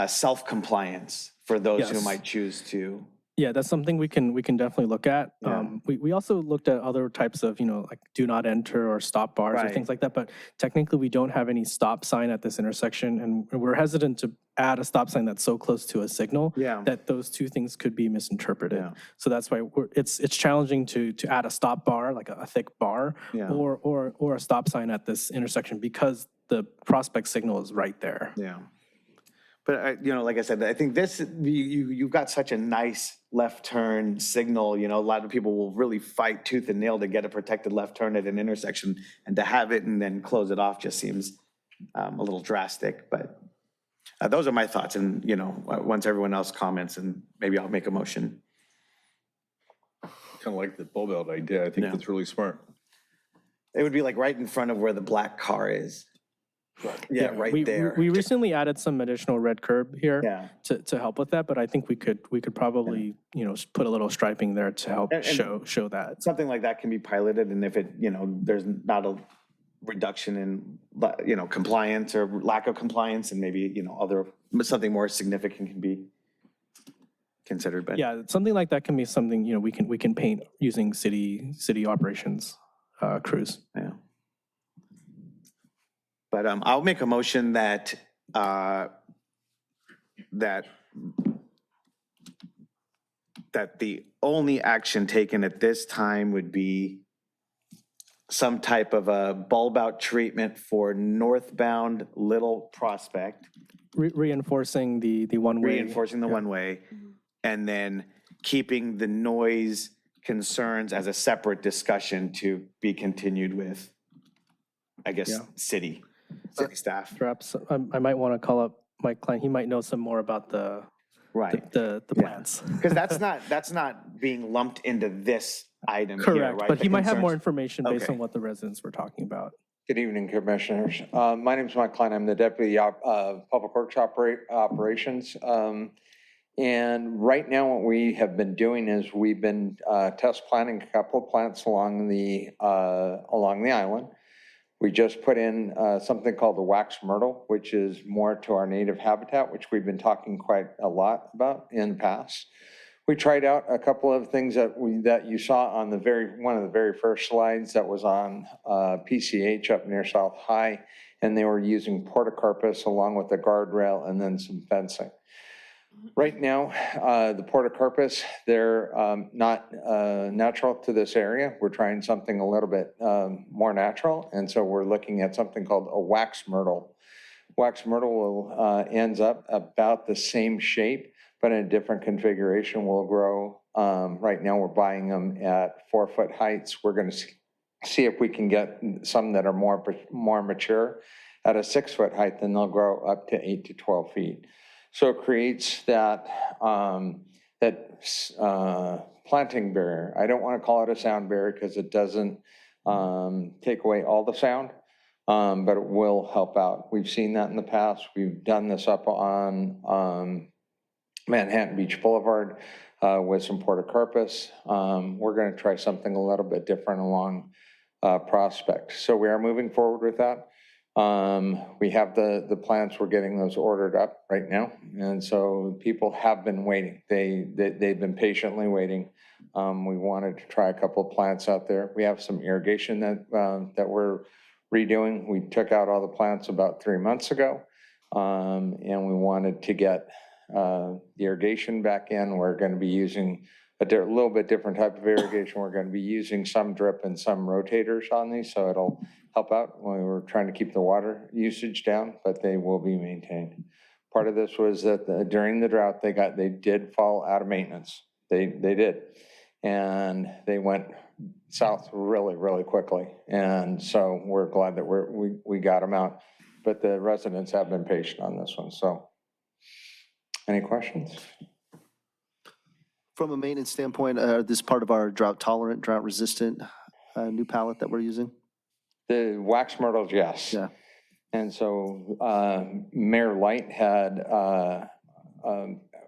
self-compliance for those who Yes. might choose to. Yeah, that's something we can definitely look at. We also looked at other types of, like do not enter or stop bars or things like that, but technically we don't have any stop sign at this intersection, and we're hesitant to add a stop sign that's so close to a signal that those two things could be misinterpreted. So that's why it's challenging to add a stop bar, like a thick bar, or a stop sign at this intersection because the Prospect signal is right there. Yeah. But, like I said, I think you've got such a nice left turn signal, a lot of people will really fight tooth and nail to get a protected left turn at an intersection, and to have it and then close it off just seems a little drastic, but those are my thoughts. And, once everyone else comments, and maybe I'll make a motion. Kind of like the bulb out idea. I think that's really smart. It would be like right in front of where the black car is. Yeah, right there. We recently added some additional red curb here to help with that, but I think we could probably, put a little striping there to help show that. Something like that can be piloted, and if it, there's not a reduction in, compliance or lack of compliance, and maybe, something more significant can be considered. But yeah, something like that can be something, we can paint using city operations crews. Yeah. But I'll make a motion that that the only action taken at this time would be some type of a bulb out treatment for northbound Little Prospect. Reinforcing the one-way. Reinforcing the one-way, and then keeping the noise concerns as a separate discussion to be continued with, I guess, city staff. Perhaps I might want to call up Mike Klein. He might know some more about the plans. Because that's not being lumped into this item here, Correct, right? but he The might have more concerns- information based Okay. on what the residents were talking about. Good evening, Commissioners. My name is Mike Klein. I'm the Deputy Public Works Operations. And right now, what we have been doing is we've been test planting a couple of plants along the island. We just put in something called the wax myrtle, which is more to our native habitat, which we've been talking quite a lot about in the past. We tried out a couple of things that you saw on one of the very first slides that was on PCH up near South High, and they were using portocarpus along with a guardrail and then some fencing. Right now, the portocarpus, they're not natural to this area. We're trying something a little bit more natural, and so we're looking at something called a wax myrtle. Wax myrtle ends up about the same shape, but in a different configuration. Will grow. Right now, we're buying them at 4-foot heights. We're going to see if we can get some that are more mature at a 6-foot height, then they'll grow up to 8 to 12 feet. So it creates that planting barrier. I don't want to call it a sound barrier because it doesn't take away all the sound, but it will help out. We've seen that in the past. We've done this up on Manhattan Beach Boulevard with some portocarpus. We're going to try something a little bit different along Prospect. So we are moving forward with that. We have the plants, we're getting those ordered up right now. And so people have been waiting. They've been patiently waiting. We wanted to try a couple of plants out there. We have some irrigation that we're redoing. We took out all the plants about 3 months ago. And we wanted to get the irrigation back in. We're going to be using a little bit different type of irrigation. We're going to be using some drip and some rotators on these, so it'll help out when we're trying to keep the water usage down, but they will be maintained. Part of this was that during the drought, they did fall out of maintenance. They did. And they went south really, really quickly. And so we're glad that we got them out. But the residents have been patient on this one. So any questions? From a maintenance standpoint, this part of our drought tolerant, drought resistant new pallet that we're using? The wax myrtles, yes. Yeah. And so Mayor Light had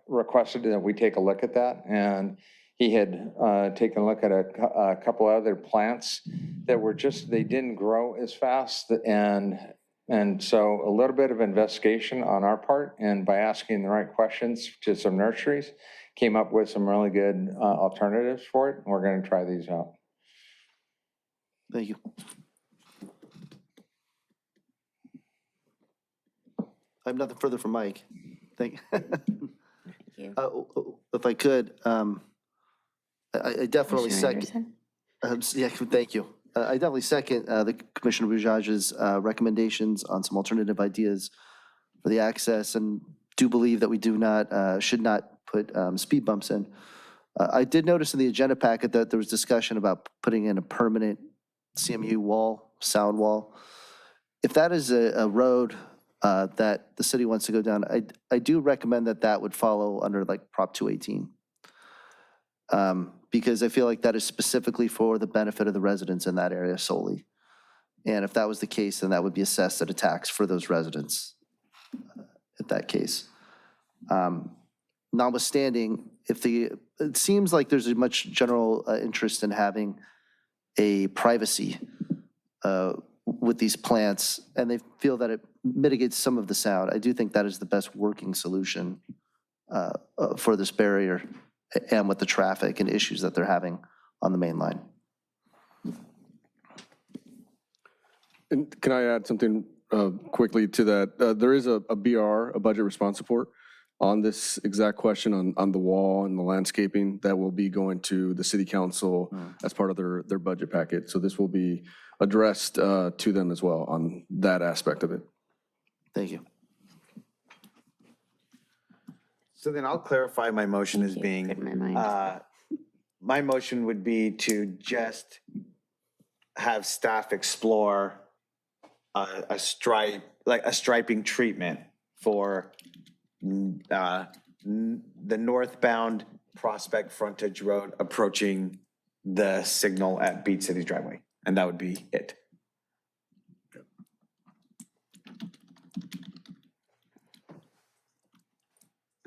requested that we take a look at that. And he had taken a look at a couple other plants that were they didn't grow as fast. And so a little bit of investigation on our part, and by asking the right questions to some nurseries, came up with some really good alternatives for it. And we're going to try these out. Thank you. I have nothing further from Mike. Thank you. If I could, I definitely Commissioner second. Anderson? Yeah, thank you. I definitely second the Commissioner Bajaj's recommendations on some alternative ideas for the access, and do believe that we should not put speed bumps in. I did notice in the agenda packet that there was discussion about putting in a permanent CMU wall, sound wall. If that is a road that the city wants to go down, I do recommend that would follow under like Prop 218. Because I feel like that is specifically for the benefit of the residents in that area solely. And if that was the case, then that would be assessed at a tax for those residents at that case. Notwithstanding, it seems like there's a much general interest in having a privacy with these plants, and they feel that it mitigates some of the sound. I do think that is the best working solution for this barrier and with the traffic and issues that they're having on the main line. And can I add something quickly to that? There is a BR, a budget response report, on this exact question on the wall and the landscaping that will be going to the city council as part of their budget packet. So this will be addressed to them as well on that aspect of it. Thank you. So then I'll clarify my motion as being, Read my mind. my motion would be to just have staff explore a striping treatment for the northbound Prospect Frontage Road approaching the signal at Beach City's driveway. And that would be it.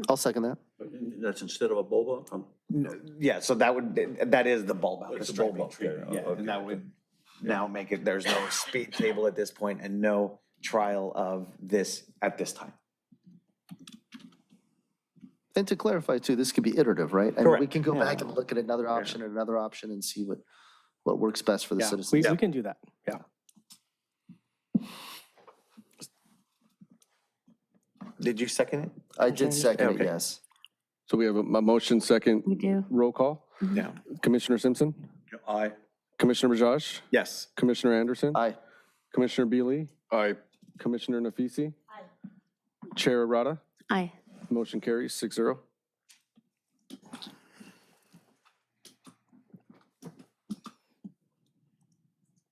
I'll second that. That's instead of a bulb out? Yeah, so that is the bulb out. It's the a bulb striping out, treatment, yeah, yeah. And that would now make it, there's no speed table at this point and no trial of this at this time. And to clarify too, this could be iterative, right? And we Correct. can go Yeah. back and look at another option and another option and see what works best for the Yeah, citizens. we can do that, yeah. Did you second it? I did second it, Okay. yes. So we have a motion second. We do. Roll call. Yeah. Commissioner Simpson, Aye. Commissioner Bajaj, Yes. Commissioner Anderson, Aye. Commissioner Bealy. Aye. Commissioner Nafisi. Aye. Chair Arata. Aye. Motion carries 6-0.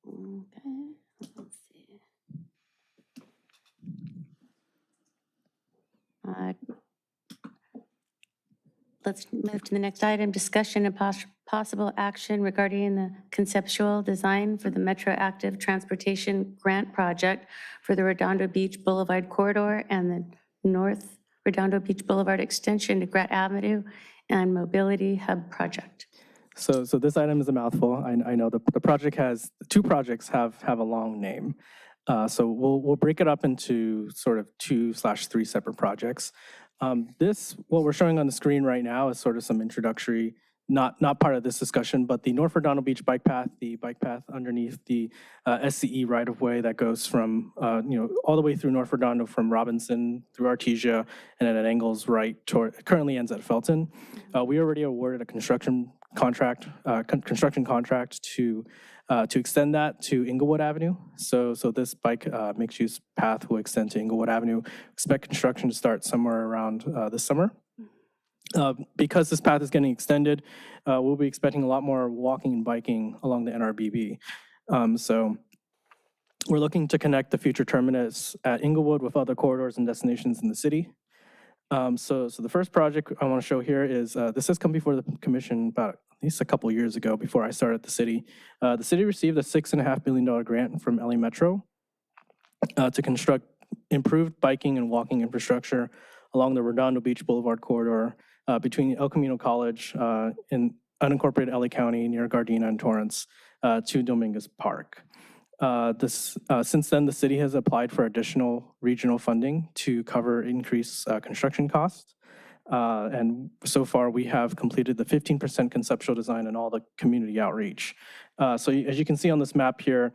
Okay, let's see. Let's move to the next item, discussion and possible action regarding the conceptual design for the Metro Active Transportation Grant Project for the Redondo Beach Boulevard corridor and the North Redondo Beach Boulevard extension to Grant Avenue and Mobility Hub Project. So this item is a mouthful. I know the project has, two projects have a long name. So we'll break it up into sort of 2/3 separate projects. What we're showing on the screen right now is sort of some introductory, not part of this discussion, but the North Redondo Beach bike path, the bike path underneath the SCE right-of-way that goes from, all the way through North Redondo from Robinson through Artesia, and then it angles right toward, it currently ends at Felton. We already awarded a construction contract to extend that to Inglewood Avenue. So this bike mixed-use path will extend to Inglewood Avenue. Expect construction to start somewhere around this summer. Because this path is getting extended, we'll be expecting a lot more walking and biking along the NRBB. So we're looking to connect the future terminus at Inglewood with other corridors and destinations in the city. So the first project I want to show here is, this has come before the commission about at least a couple years ago before I started the city. The city received a $6.5 million grant from LA Metro to construct improved biking and walking infrastructure along the Redondo Beach Boulevard corridor between El Camino College in unincorporated LA County near Gardena and Torrance to Dominguez Park. Since then, the city has applied for additional regional funding to cover increased construction costs. And so far, we have completed the 15% conceptual design and all the community outreach. So as you can see on this map here,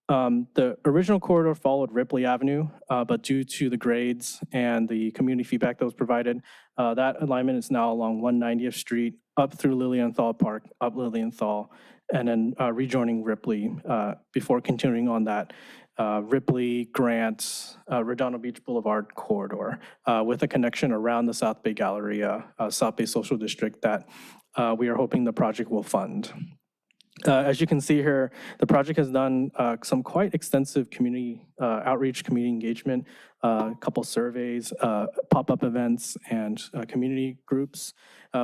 the original corridor followed Ripley Avenue, but due to the grades and the community feedback that was provided, that alignment is now along 190th Street, up through Lilienthal Park, up Lilienthal, and then rejoining Ripley before continuing on that Ripley, Grant, Redondo Beach Boulevard corridor with a connection around the South Bay Galleria, South Bay Social District that we are hoping the project will fund. As you can see here, the project has done some quite extensive community outreach, community engagement, a couple surveys, pop-up events, and community groups.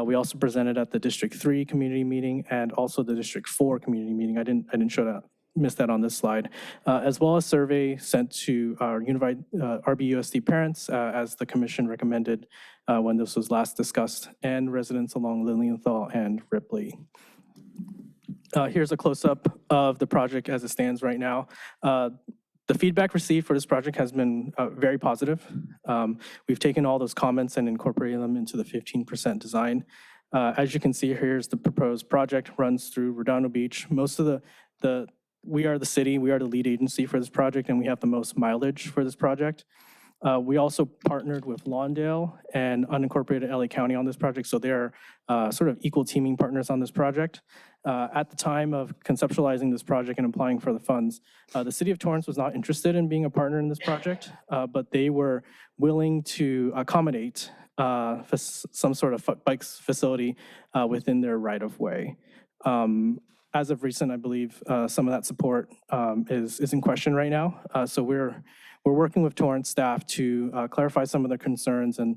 We also presented at the District 3 community meeting and also the District 4 community meeting. I didn't show that, missed that on this slide, as well as survey sent to our unified RBUSD parents, as the commission recommended when this was last discussed, and residents along Lilienthal and Ripley. Here's a close-up of the project as it stands right now. The feedback received for this project has been very positive. We've taken all those comments and incorporated them into the 15% design. As you can see, here's the proposed project, runs through Redondo Beach. Most of we are the city, we are the lead agency for this project, and we have the most mileage for this project. We also partnered with Lawndale and unincorporated LA County on this project, so they're sort of equal teaming partners on this project. At the time of conceptualizing this project and applying for the funds, the city of Torrance was not interested in being a partner in this project, but they were willing to accommodate some sort of bikes facility within their right-of-way. As of recent, I believe some of that support is in question right now. So we're working with Torrance staff to clarify some of their concerns and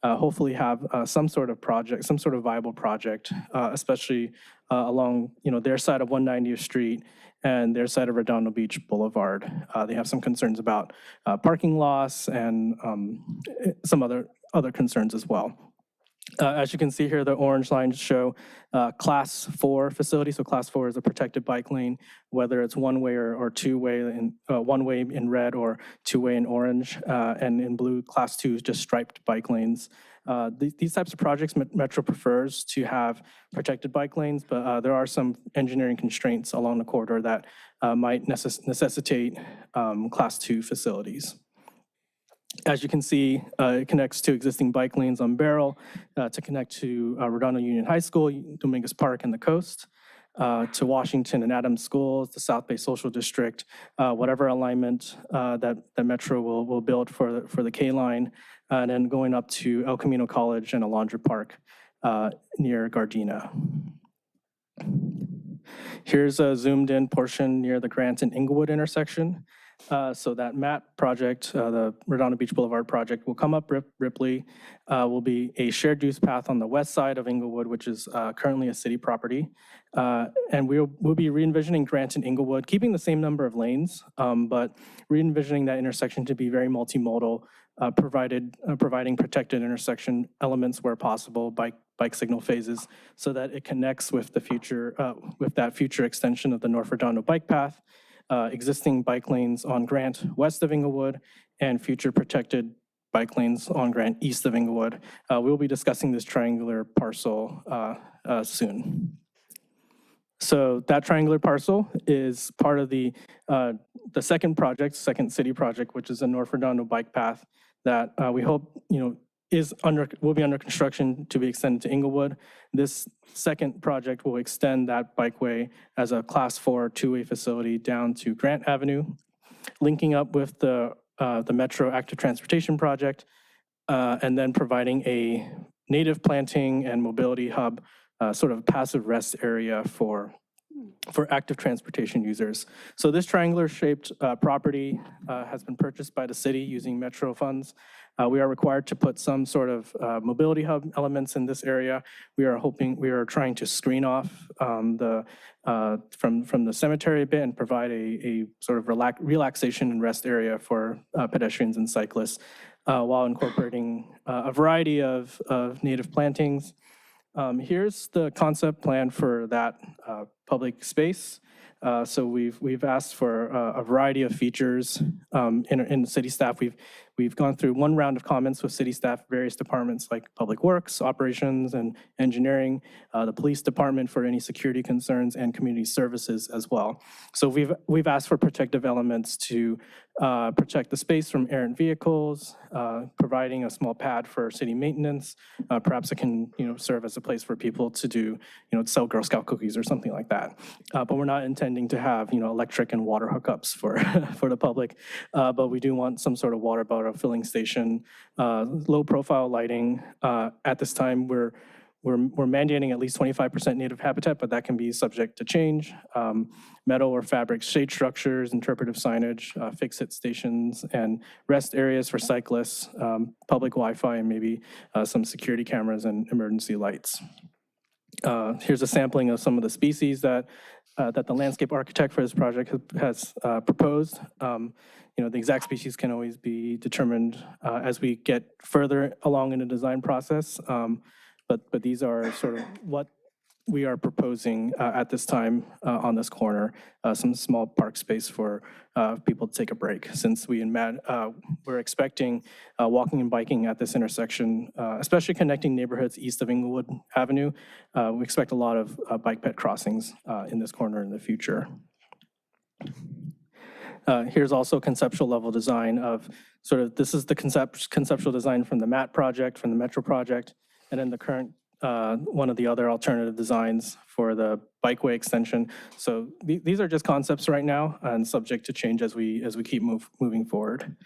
hopefully have some sort of project, some sort of viable project, especially along their side of 190th Street and their side of Redondo Beach Boulevard. They have some concerns about parking loss and some other concerns as well. As you can see here, the orange lines show Class 4 facility. So Class 4 is a protected bike lane, whether it's one-way or two-way, one-way in red or two-way in orange, and in blue, Class 2 is just striped bike lanes. These types of projects, Metro prefers to have protected bike lanes, but there are some engineering constraints along the corridor that might necessitate Class 2 facilities. As you can see, it connects to existing bike lanes on Barrel, to connect to Redondo Union High School, Dominguez Park, and the coast, to Washington and Adams Schools, the South Bay Social District, whatever alignment that Metro will build for the K line, and then going up to El Camino College and Alondra Park near Gardena. Here's a zoomed in portion near the Grant and Inglewood intersection. So that MAT project, the Redondo Beach Boulevard project, will come up Ripley, will be a shared use path on the west side of Inglewood, which is currently a city property. And we'll be re-envisioning Grant and Inglewood, keeping the same number of lanes, but re-envisioning that intersection to be very multimodal, providing protected intersection elements where possible, bike signal phases, so that it connects with the future, with that future extension of the North Redondo bike path, existing bike lanes on Grant west of Inglewood, and future protected bike lanes on Grant east of Inglewood. We'll be discussing this triangular parcel soon. So that triangular parcel is part of the second project, second city project, which is the North Redondo bike path that we hope will be under construction to be extended to Inglewood. This second project will extend that bikeway as a Class 4 two-way facility down to Grant Avenue, linking up with the Metro Active Transportation Project, and then providing a native planting and mobility hub, sort of passive rest area for active transportation users. So this triangular shaped property has been purchased by the city using Metro funds. We are required to put some sort of mobility hub elements in this area. We are trying to screen off from the cemetery a bit and provide a sort of relaxation and rest area for pedestrians and cyclists while incorporating a variety of native plantings. Here's the concept plan for that public space. So we've asked for a variety of features in the city staff. We've gone through one round of comments with city staff, various departments like Public Works, Operations, and Engineering, the Police Department for any security concerns, and Community Services as well. So we've asked for protective elements to protect the space from errant vehicles, providing a small pad for city maintenance. Perhaps it can, serve as a place for people to do, sell Girl Scout cookies or something like that. But we're not intending to have, electric and water hookups for, for the public. But we do want some sort of water bottle filling station, low profile lighting. At this time, we're mandating at least 25% native habitat, but that can be subject to change. Metal or fabric shade structures, interpretive signage, fix-it stations, and rest areas for cyclists, public Wi-Fi, and maybe some security cameras and emergency lights. Here's a sampling of some of the species that the landscape architect for this project has proposed. The exact species can always be determined as we get further along in the design process. But these are sort of what we are proposing at this time on this corner, some small park space for people to take a break, since we're expecting walking and biking at this intersection, especially connecting neighborhoods east of Inglewood Avenue. We expect a lot of bike ped crossings in this corner in the future. Here's also conceptual level design of this is the conceptual design from the MAT project, from the Metro project, and then the current one of the other alternative designs for the bikeway extension. So these are just concepts right now and subject to change as we keep moving forward.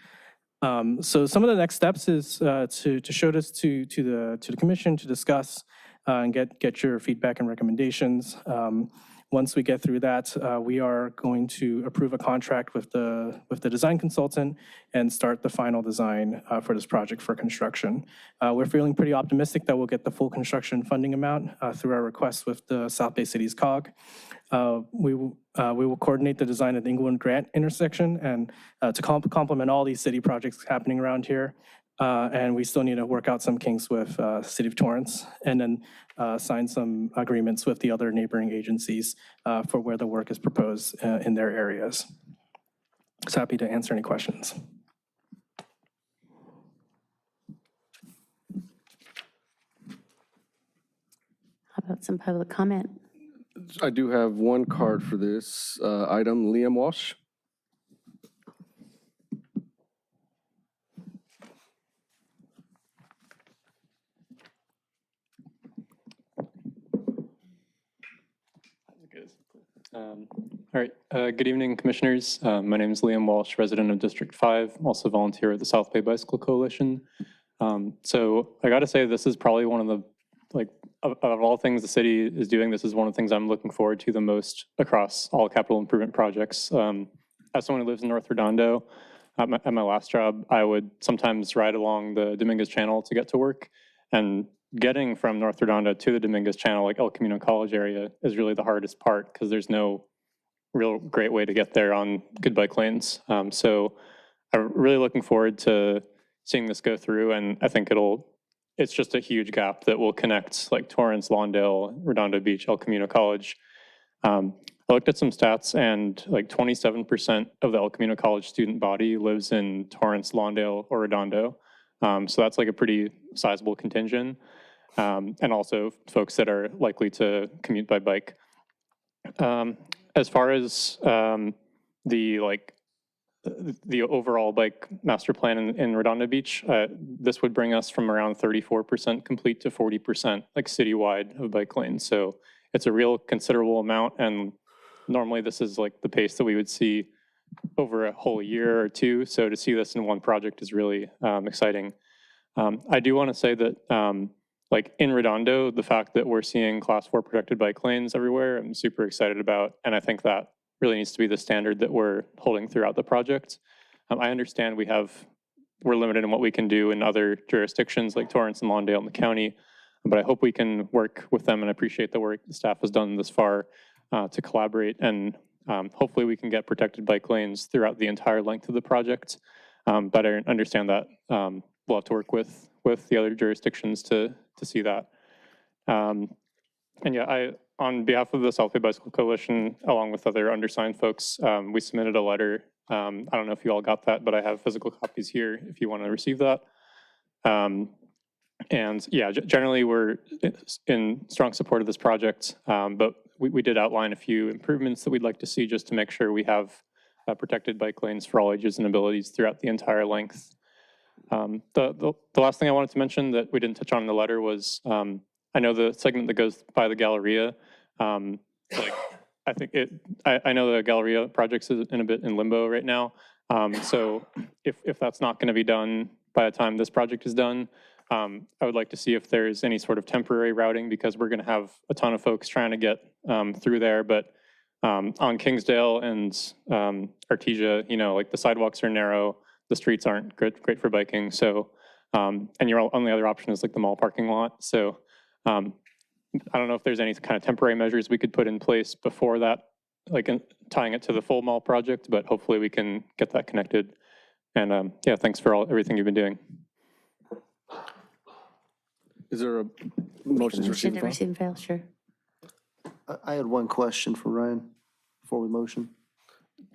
So some of the next steps is to show this to the commission to discuss and get your feedback and recommendations. Once we get through that, we are going to approve a contract with the design consultant and start the final design for this project for construction. We're feeling pretty optimistic that we'll get the full construction funding amount through our request with the South Bay City's COG. We will coordinate the design of the Inglewood Grant intersection and to complement all these city projects happening around here. And we still need to work out some kinks with City of Torrance, and then sign some agreements with the other neighboring agencies for where the work is proposed in their areas. So happy to answer any questions. How about some public comment? I do have one card for this item. Liam Walsh. All right, good evening, commissioners. My name is Liam Walsh, resident of District 5, also volunteer at the South Bay Bicycle Coalition. So I gotta say, this is probably one of the, of all things the city is doing, this is one of the things I'm looking forward to the most across all capital improvement projects. As someone who lives in North Redondo, at my last job, I would sometimes ride along the Dominguez Channel to get to work, and getting from North Redondo to the Dominguez Channel, like El Camino College area, is really the hardest part because there's no real great way to get there on good bike lanes. So I'm really looking forward to seeing this go through, and I think it's just a huge gap that will connect like Torrance, Lawndale, Redondo Beach, El Camino College. I looked at some stats, and like 27% of the El Camino College student body lives in Torrance, Lawndale, or Redondo. So that's like a pretty sizable contingent. And also folks that are likely to commute by bike. As far as the overall bike master plan in Redondo Beach, this would bring us from around 34% complete to 40% like citywide of bike lanes. So it's a real considerable amount, and normally this is like the pace that we would see over a whole year or two. So to see this in one project is really exciting. I do want to say that like in Redondo, the fact that we're seeing class 4 protected bike lanes everywhere, I'm super excited about. And I think that really needs to be the standard that we're holding throughout the project. I understand we're limited in what we can do in other jurisdictions like Torrance and Lawndale in the county, but I hope we can work with them and appreciate the work the staff has done this far to collaborate, and hopefully we can get protected bike lanes throughout the entire length of the project. But I understand that we'll have to work with the other jurisdictions to see that. And yeah, on behalf of the South Bay Bicycle Coalition, along with other undersigned folks, we submitted a letter I don't know if you all got that, but I have physical copies here if you want to receive that. And yeah, generally we're in strong support of this project, but we did outline a few improvements that we'd like to see just to make sure we have protected bike lanes for all ages and abilities throughout the entire length. The last thing I wanted to mention that we didn't touch on in the letter was, I know the segment that goes by the Galleria, like I think I know the Galleria project's in a bit in limbo right now. So if that's not going to be done by the time this project is done, I would like to see if there's any sort of temporary routing, because we're going to have a ton of folks trying to get through there. But on Kingsdale and Artesia, like the sidewalks are narrow, the streets aren't great for biking. So, and your only other option is like the mall parking lot. So I don't know if there's any kind of temporary measures we could put in place before that, like tying it to the full mall project, but hopefully we can get that connected. And yeah, thanks for everything you've been doing. Is there a motion to receive Motion to and file? receive and file, sure. I had one question for Ryan before we motion.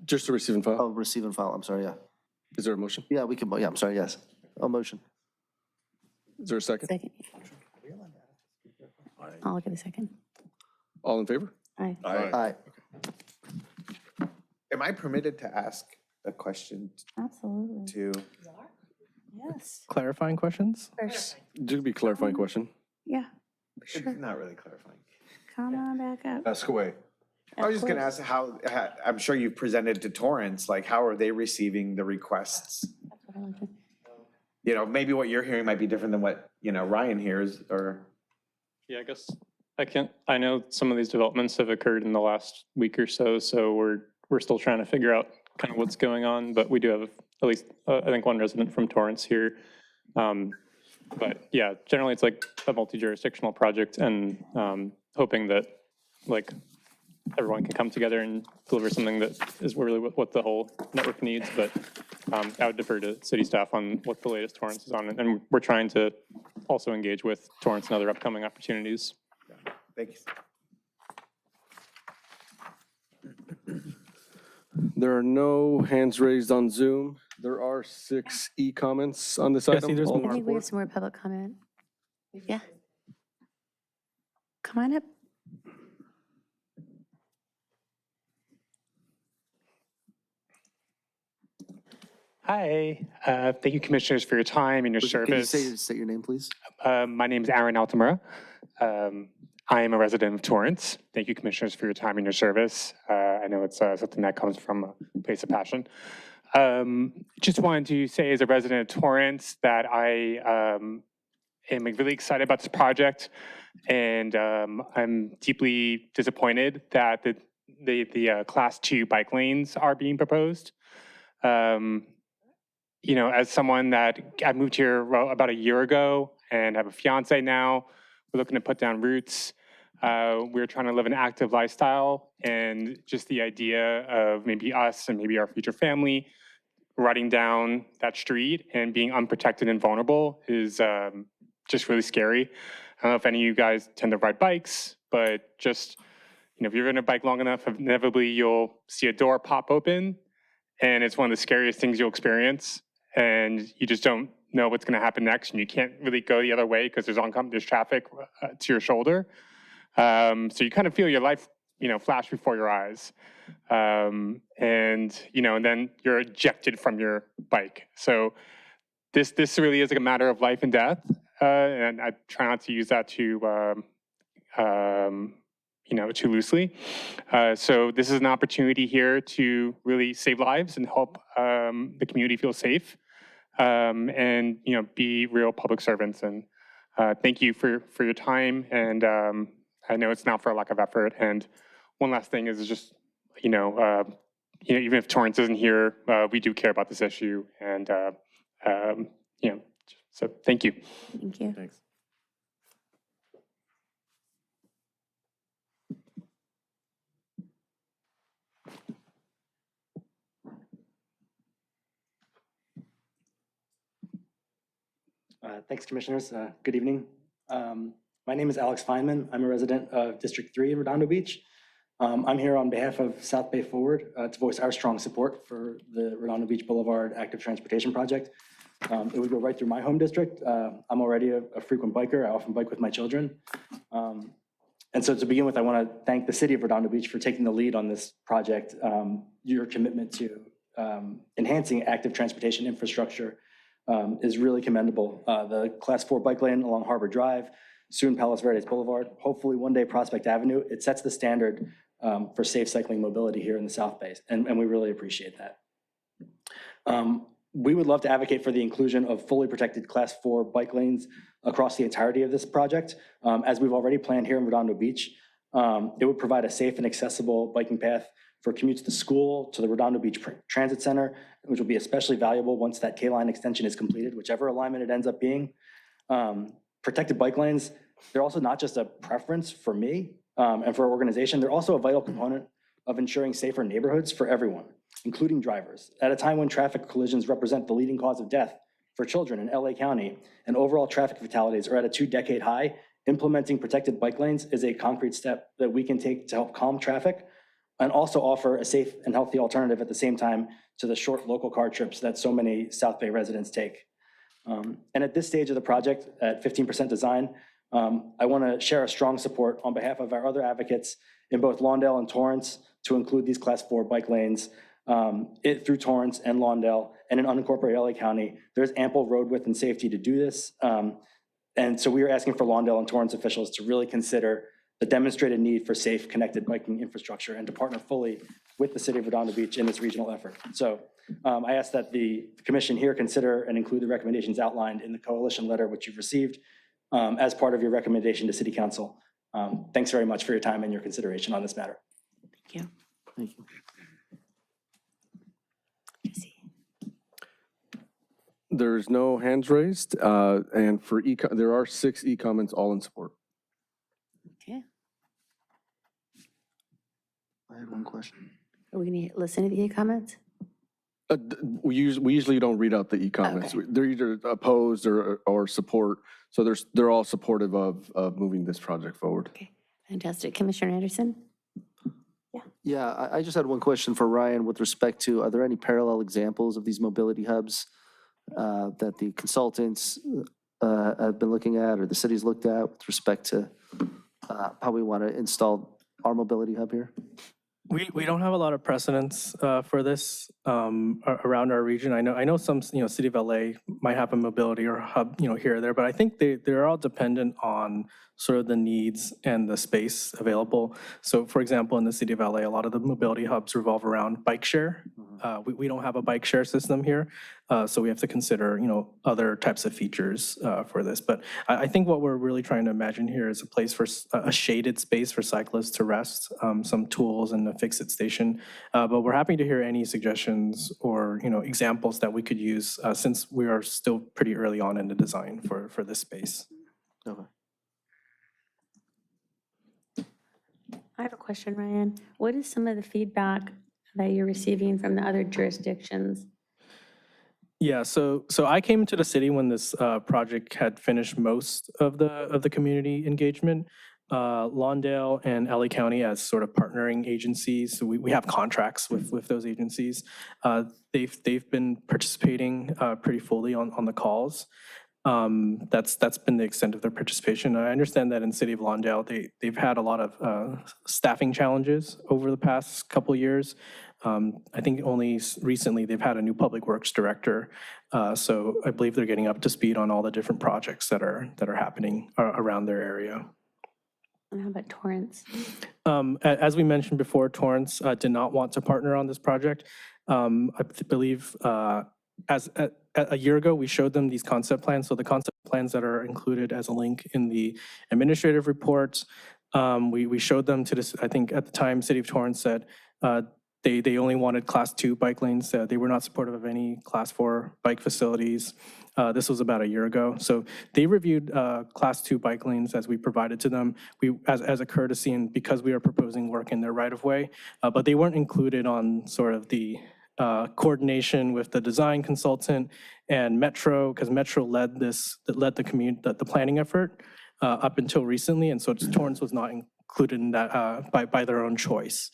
Just to receive and file? Oh, receive and file, I'm sorry, yeah. Is there a motion? Yeah, we can, yeah, I'm sorry, yes. A motion. Is there a second? Second. I'll give a second. All in favor? Aye. Aye. Am I permitted to ask a question Absolutely. to? Yes. Clarifying questions? Do be clarifying question. Yeah, sure. Not really clarifying. Come on back up. Ask away. I was just gonna ask how, I'm sure you've presented to Torrance, like how are they receiving the requests? Maybe what you're hearing might be different than what, Ryan hears, or. Yeah, I guess I know some of these developments have occurred in the last week or so, so we're still trying to figure out kind of what's going on, but we do have at least, I think, one resident from Torrance here. But yeah, generally it's like a multi-jurisdictional project, and hoping that like everyone can come together and deliver something that is really what the whole network needs. But I would defer to city staff on what the latest Torrance is on, and we're trying to also engage with Torrance and other upcoming opportunities. Thank you. There are no hands raised on Zoom. There are 6 e-comments on this Yeah, item. see, there's All more. I think we have some more public comment. Yeah. Come on up. Hi, thank you, commissioners, for your time and your Can you service. say your name, please? My name is Aaron Altamura. I am a resident of Torrance. Thank you, commissioners, for your time and your service. I know it's something that comes from a place of passion. Just wanted to say, as a resident of Torrance, that I am really excited about this project, and I'm deeply disappointed that the Class 2 bike lanes are being proposed. As someone that I moved here about a year ago and have a fiance now, we're looking to put down roots. We're trying to live an active lifestyle, and just the idea of maybe us and maybe our future family riding down that street and being unprotected and vulnerable is just really scary. I don't know if any of you guys tend to ride bikes, but just, if you're gonna bike long enough, inevitably you'll see a door pop open, and it's one of the scariest things you'll experience, and you just don't know what's gonna happen next, and you can't really go the other way because there's traffic to your shoulder. So you kind of feel your life, flash before your eyes. And then you're ejected from your bike. So this really is like a matter of life and death. And I try not to use that too loosely. So this is an opportunity here to really save lives and help the community feel safe, and be real public servants. And thank you for your time. And I know it's not for a lack of effort. And one last thing is just, even if Torrance isn't here, we do care about this issue. And so thank you. Thank you. Thanks. Thanks, commissioners. Good evening. My name is Alex Feynman. I'm a resident of District 3 in Redondo Beach. I'm here on behalf of South Bay Forward to voice our strong support for the Redondo Beach Boulevard Active Transportation Project. It would go right through my home district. I'm already a frequent biker. I often bike with my children. And so to begin with, I want to thank the city of Redondo Beach for taking the lead on this project. Your commitment to enhancing active transportation infrastructure is really commendable. The Class 4 bike lane along Harbor Drive, soon Palos Verdes Boulevard, hopefully one day Prospect Avenue, it sets the standard for safe cycling mobility here in the South Bay, and we really appreciate that. We would love to advocate for the inclusion of fully protected Class 4 bike lanes across the entirety of this project. As we've already planned here in Redondo Beach, it would provide a safe and accessible biking path for commutes to school, to the Redondo Beach Transit Center, which will be especially valuable once that K-line extension is completed, whichever alignment it ends up being. Protected bike lanes, they're also not just a preference for me and for our organization, they're also a vital component of ensuring safer neighborhoods for everyone, including drivers. At a time when traffic collisions represent the leading cause of death for children in LA County and overall traffic fatalities are at a 2-decade high, implementing protected bike lanes is a concrete step that we can take to help calm traffic and also offer a safe and healthy alternative at the same time to the short local car trips that so many South Bay residents take. And at this stage of the project, at 15% design, I want to share a strong support on behalf of our other advocates in both Lawndale and Torrance to include these Class 4 bike lanes through Torrance and Lawndale and in unincorporated LA County. There's ample road width and safety to do this. And so we are asking for Lawndale and Torrance officials to really consider the demonstrated need for safe, connected biking infrastructure and to partner fully with the city of Redondo Beach in this regional effort. So I ask that the commission here consider and include the recommendations outlined in the coalition letter which you've received as part of your recommendation to City Council. Thanks very much for your time and your consideration on this matter. Thank you. Thank you. There's no hands raised, and for there are 6 e-comments all in support. Okay. I had one question. Are we going to listen to the comments? We usually don't read out the e-comments. Okay. They're either opposed or support, so they're all supportive of moving this project forward. Okay, fantastic. Commissioner Anderson? Yeah, I just had one question for Ryan with respect to, are there any parallel examples of these mobility hubs that the consultants have been looking at or the city's looked at with respect to how we want to install our mobility hub here? We don't have a lot of precedents for this around our region. I know some, City of LA might have a mobility or hub, here or there, but I think they're all dependent on sort of the needs and the space available. So for example, in the City of LA, a lot of the mobility hubs revolve around bike share. We don't have a bike share system here, so we have to consider, other types of features for this. But I think what we're really trying to imagine here is a place for a shaded space for cyclists to rest, some tools and a fix-it station. But we're happy to hear any suggestions or, examples that we could use since we are still pretty early on in the design for this space. Okay. I have a question, Ryan. What is some of the feedback that you're receiving from the other jurisdictions? Yeah, so I came to the city when this project had finished most of the community engagement. Lawndale and LA County as sort of partnering agencies. So we have contracts with those agencies. They've been participating pretty fully on the calls. That's been the extent of their participation. I understand that in City of Lawndale, they've had a lot of staffing challenges over the past couple of years. I think only recently they've had a new public works director. So I believe they're getting up to speed on all the different projects that are happening around their area. And how about Torrance? As we mentioned before, Torrance did not want to partner on this project. I believe a year ago, we showed them these concept plans. So the concept plans that are included as a link in the administrative reports, we showed them to this. I think at the time, City of Torrance said they only wanted Class 2 bike lanes. They were not supportive of any Class 4 bike facilities. This was about a year ago. So they reviewed Class 2 bike lanes as we provided to them as a courtesy and because we are proposing work in their right-of-way. But they weren't included on sort of the coordination with the design consultant and Metro, because Metro led the planning effort up until recently, and so Torrance was not included in that by their own choice.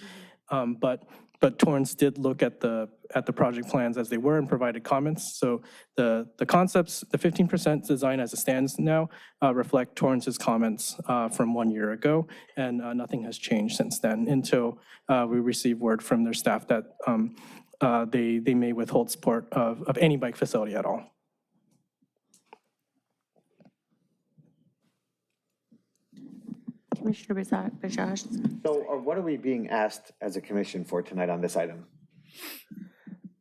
But Torrance did look at the project plans as they were and provided comments. So the concepts, the 15% design as it stands now reflect Torrance's comments from 1 year ago, and nothing has changed since then until we receive word from their staff that they may withhold support of any bike facility at all. Commissioner Bajaj. So what are we being asked as a commission for tonight on this item?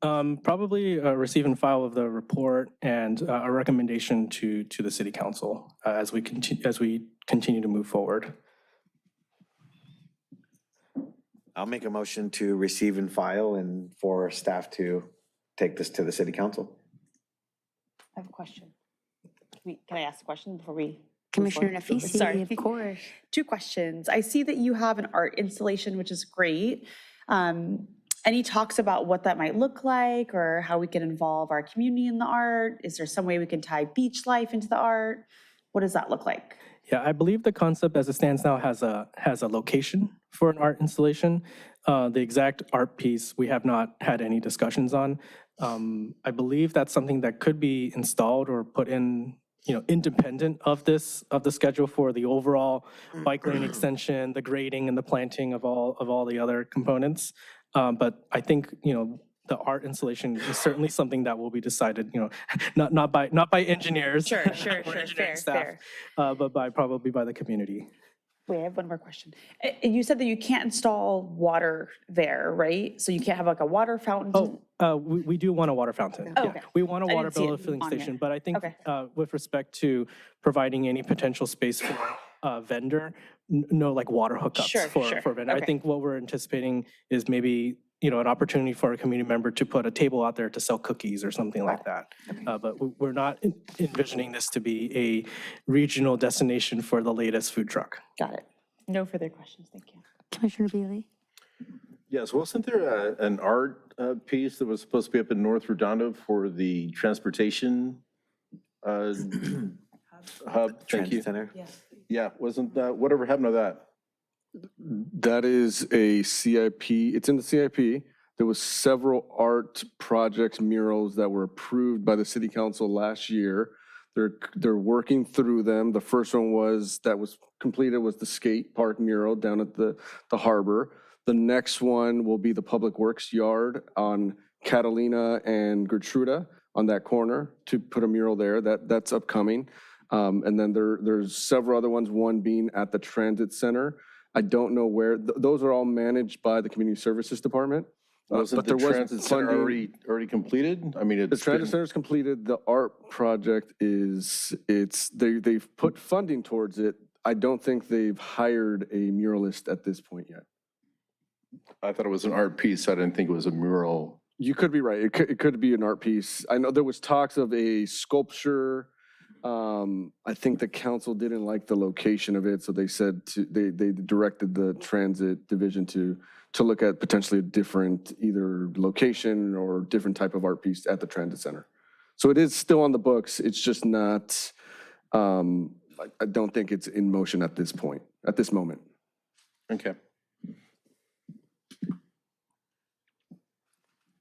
Probably receive and file of the report and a recommendation to the city council as we continue to move forward. I'll make a motion to receive and file and for staff to take this to the city council. I have a question. Can I ask a question before we? Commissioner move forward? Nafisi, Sorry. of course. 2 questions. I see that you have an art installation, which is great. Any talks about what that might look like or how we can involve our community in the art? Is there some way we can tie beach life into the art? What does that look like? Yeah, I believe the concept as it stands now has a location for an art installation. The exact art piece we have not had any discussions on. I believe that's something that could be installed or put in, independent of the schedule for the overall bike lane extension, the grading and the planting of all the other components. But I think, the art installation is certainly something that will be decided, not by engineers. Sure, engineering staff, but probably by the community. Wait, I have one more question. You said that you can't install water there, right? So you can't have like a water fountain? We do want a water fountain. Oh, Yeah. okay. We want a I water didn't see bill it filling on here. station, but I think Okay. with respect to providing any potential space for a vendor, no like water hookups Sure, for sure. a vendor. I Okay. think what we're anticipating is maybe, an opportunity for a community member to put a table out there to sell cookies or something like that. But we're not envisioning this to be a regional destination for the latest food truck. Got it. No further questions. Thank you. Commissioner Bealy. Yes, wasn't there an art piece that was supposed to be up in North Redondo for the transportation hub? Thank you. Transit Center? Yeah, wasn't whatever happened to that? That is a CIP. It's in the CIP. There was several art projects, murals that were approved by the city council last year. They're working through them. The first one was completed was the skate park mural down at the harbor. The next one will be the Public Works yard on Catalina and Gertruda on that corner to put a mural there. That's upcoming. And then there's several other ones, one being at the Transit Center. I don't know where, those are all managed by the Community Services Department. Wasn't the transit center already completed? I mean, The transit center is completed. The art project they've put funding towards it. I don't think they've hired a muralist at this point yet. I thought it was an art piece. I didn't think it was a mural. You could be right. It could be an art piece. I know there was talks of a sculpture. I think the council didn't like the location of it, so they said they directed the transit division to look at potentially a different either location or different type of art piece at the transit center. So it is still on the books. It's just not. I don't think it's in motion at this point, at this moment. Okay.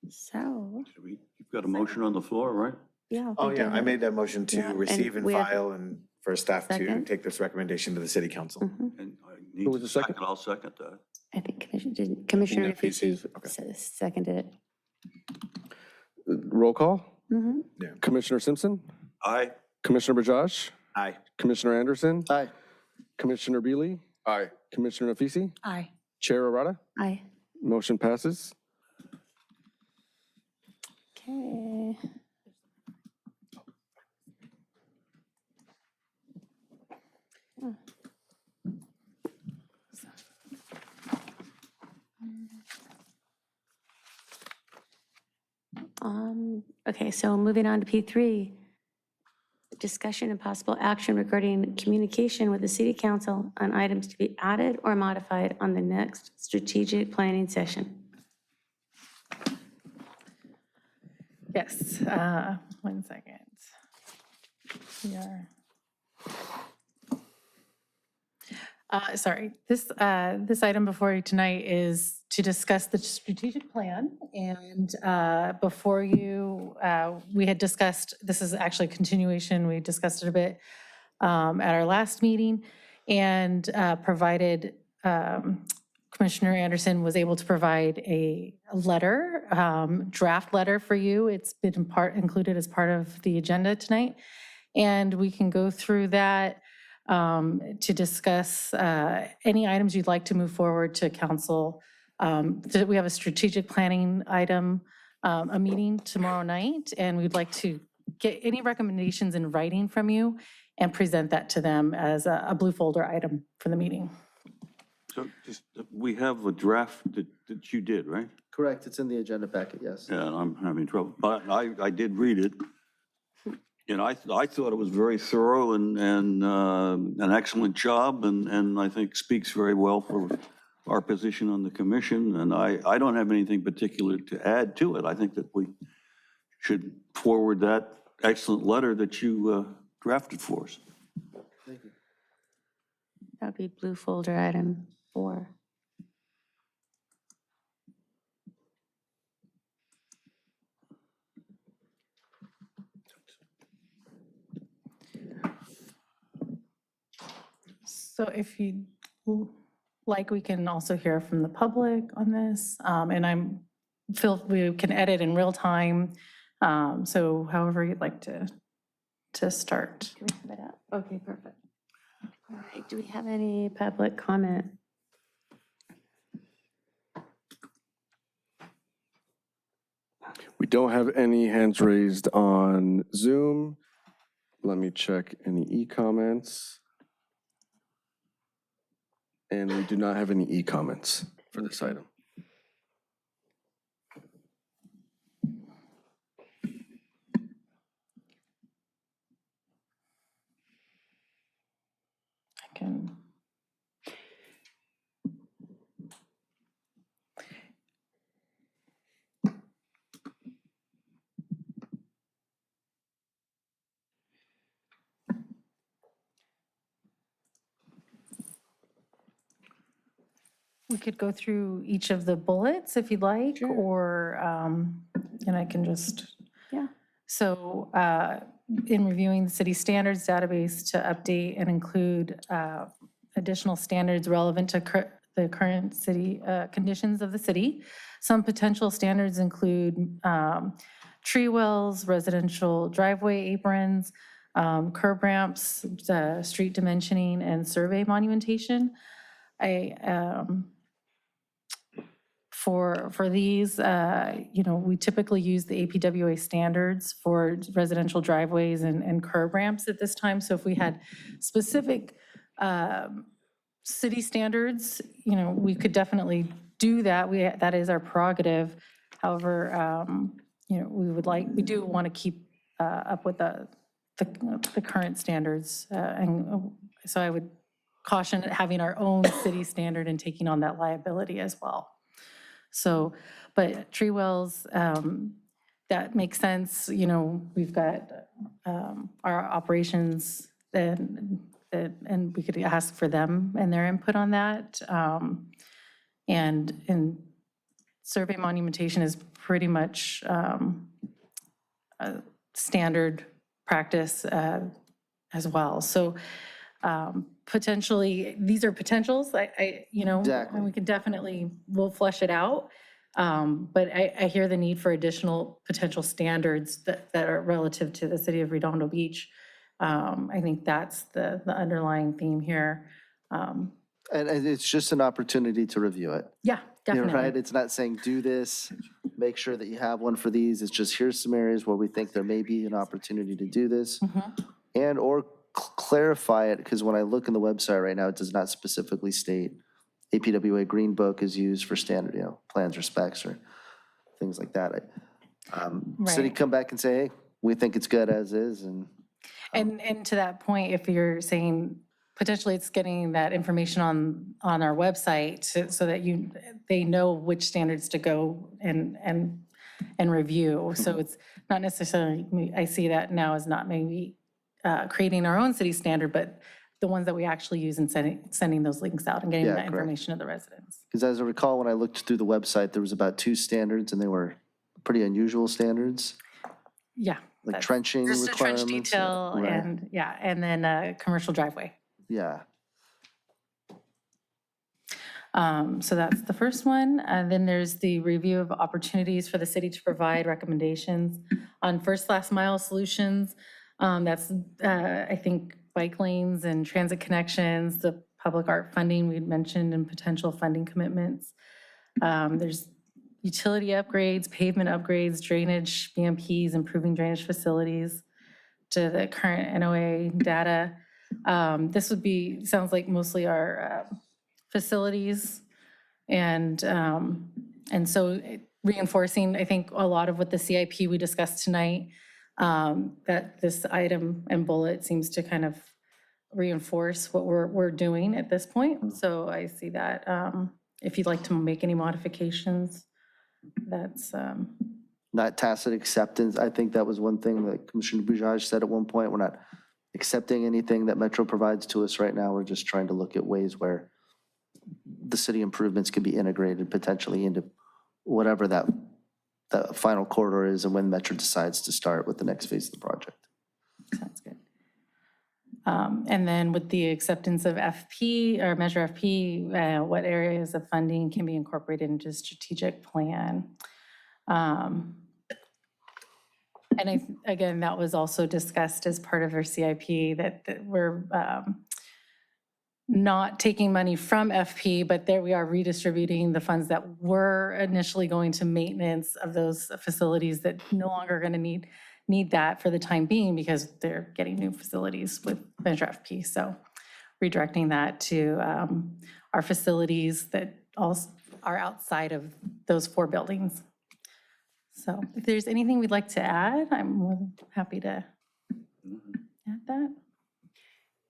So, You've got a motion on the floor, right? yeah. Oh, we yeah, did I it. made that motion to Yeah, and receive and we have- file and for staff to Second. take this recommendation to the city council. And I need Who was a the second? I'll second that. I think Commissioner Nafisi, Nafisi seconded it. Roll call. Mm-hmm. Commissioner Simpson, Aye. Commissioner Bajaj, Aye. Commissioner Anderson, Aye. Commissioner Bealy, Aye. Commissioner Nafisi, Aye. Chair Arata. Aye. Motion passes. Okay. Okay, so moving on to P3. Discussion and possible action regarding communication with the city council on items to be added or modified on the next strategic planning session. Yes, 1 second. Yeah. Sorry, this item before you tonight is to discuss the strategic plan. And before you, we had discussed, this is actually a continuation, we discussed it a bit at our last meeting, and provided, Commissioner Anderson was able to provide a letter, draft letter for you. It's been included as part of the agenda tonight. And we can go through that to discuss any items you'd like to move forward to council. We have a strategic planning item, a meeting tomorrow night, and we'd like to get any recommendations in writing from you and present that to them as a blue folder item for the meeting. So just, we have a draft that you did, right? Correct, it's in the agenda packet, yes. Yeah, and I'm having trouble, but I did read it. And I thought it was very thorough and an excellent job, and I think speaks very well for our position on the commission. And I don't have anything particular to add to it. I think that we should forward that excellent letter that you drafted for us. Thank you. That'd be blue folder item 4. So if you like, we can also hear from the public on this. And we can edit in real time. So however you'd like to start. Do we have it up? Okay, perfect. All right, do we have any public comment? We don't have any hands raised on Zoom. Let me check any e-comments. And we do not have any e-comments for this item. I can. We could go through each of the bullets if you'd like, or, and I can just. Yeah. So in reviewing the city standards database to update and include additional standards relevant to the current city conditions of the city. Some potential standards include tree wells, residential driveway aprons, curb ramps, street dimensioning, and survey monumentation. For these, we typically use the APWA standards for residential driveways and curb ramps at this time. So if we had specific city standards, we could definitely do that. That is our prerogative. However, we do want to keep up with the current standards. And so I would caution having our own city standard and taking on that liability as well. So, but tree wells, that makes sense. We've got our operations and we could ask for them and their input on that. And survey monumentation is pretty much a standard practice as well. So potentially, these are potentials, Exactly. and we can definitely, we'll flesh it out. But I hear the need for additional potential standards that are relative to the city of Redondo Beach. I think that's the underlying theme here. And it's just an opportunity to review it. Yeah, definitely. Right? It's not saying do this, make sure that you have one for these. It's just here's some areas where we think there may be an opportunity to do this. And or clarify it, because when I look in the website right now, it does not specifically state APWA Green Book is used for standard, plans or specs or things like that. City come back and say, hey, we think it's good as is. And to that point, if you're saying potentially it's getting that information on our website so that they know which standards to go and review. So it's not necessarily, I see that now as not maybe creating our own city standard, but the ones that we actually use and sending those links out and getting Yeah, that correct. information to the residents. Because as I recall, when I looked through the website, there was about 2 standards, and they were pretty unusual standards, Yeah. like that's- trenching There's the trench requirements. detail Right. and, yeah, and then a commercial driveway. Yeah. So that's the first one. And then there's the review of opportunities for the city to provide recommendations on first last mile solutions. That's, I think, bike lanes and transit connections, the public art funding we'd mentioned, and potential funding commitments. There's utility upgrades, pavement upgrades, drainage, BMPs, improving drainage facilities to the current NOA data. This would be, sounds like mostly our facilities. And so reinforcing, I think, a lot of what the CIP we discussed tonight, that this item and bullet seems to kind of reinforce what we're doing at this point. So I see that if you'd like to make any modifications, that's, Not tacit acceptance. I think that was one thing that Commissioner Bujaj said at one point. We're not accepting anything that Metro provides to us right now. We're just trying to look at ways where the city improvements can be integrated potentially into whatever that final corridor is and when Metro decides to start with the next phase of the project. sounds good. And then with the acceptance of FP or Measure FP, what areas of funding can be incorporated into strategic plan? And again, that was also discussed as part of our CIP that we're not taking money from FP, but there we are redistributing the funds that were initially going to maintenance of those facilities that no longer are going to need that for the time being because they're getting new facilities with Measure FP. So redirecting that to our facilities that also are outside of those 4 buildings. So if there's anything we'd like to add, I'm more than happy to add that.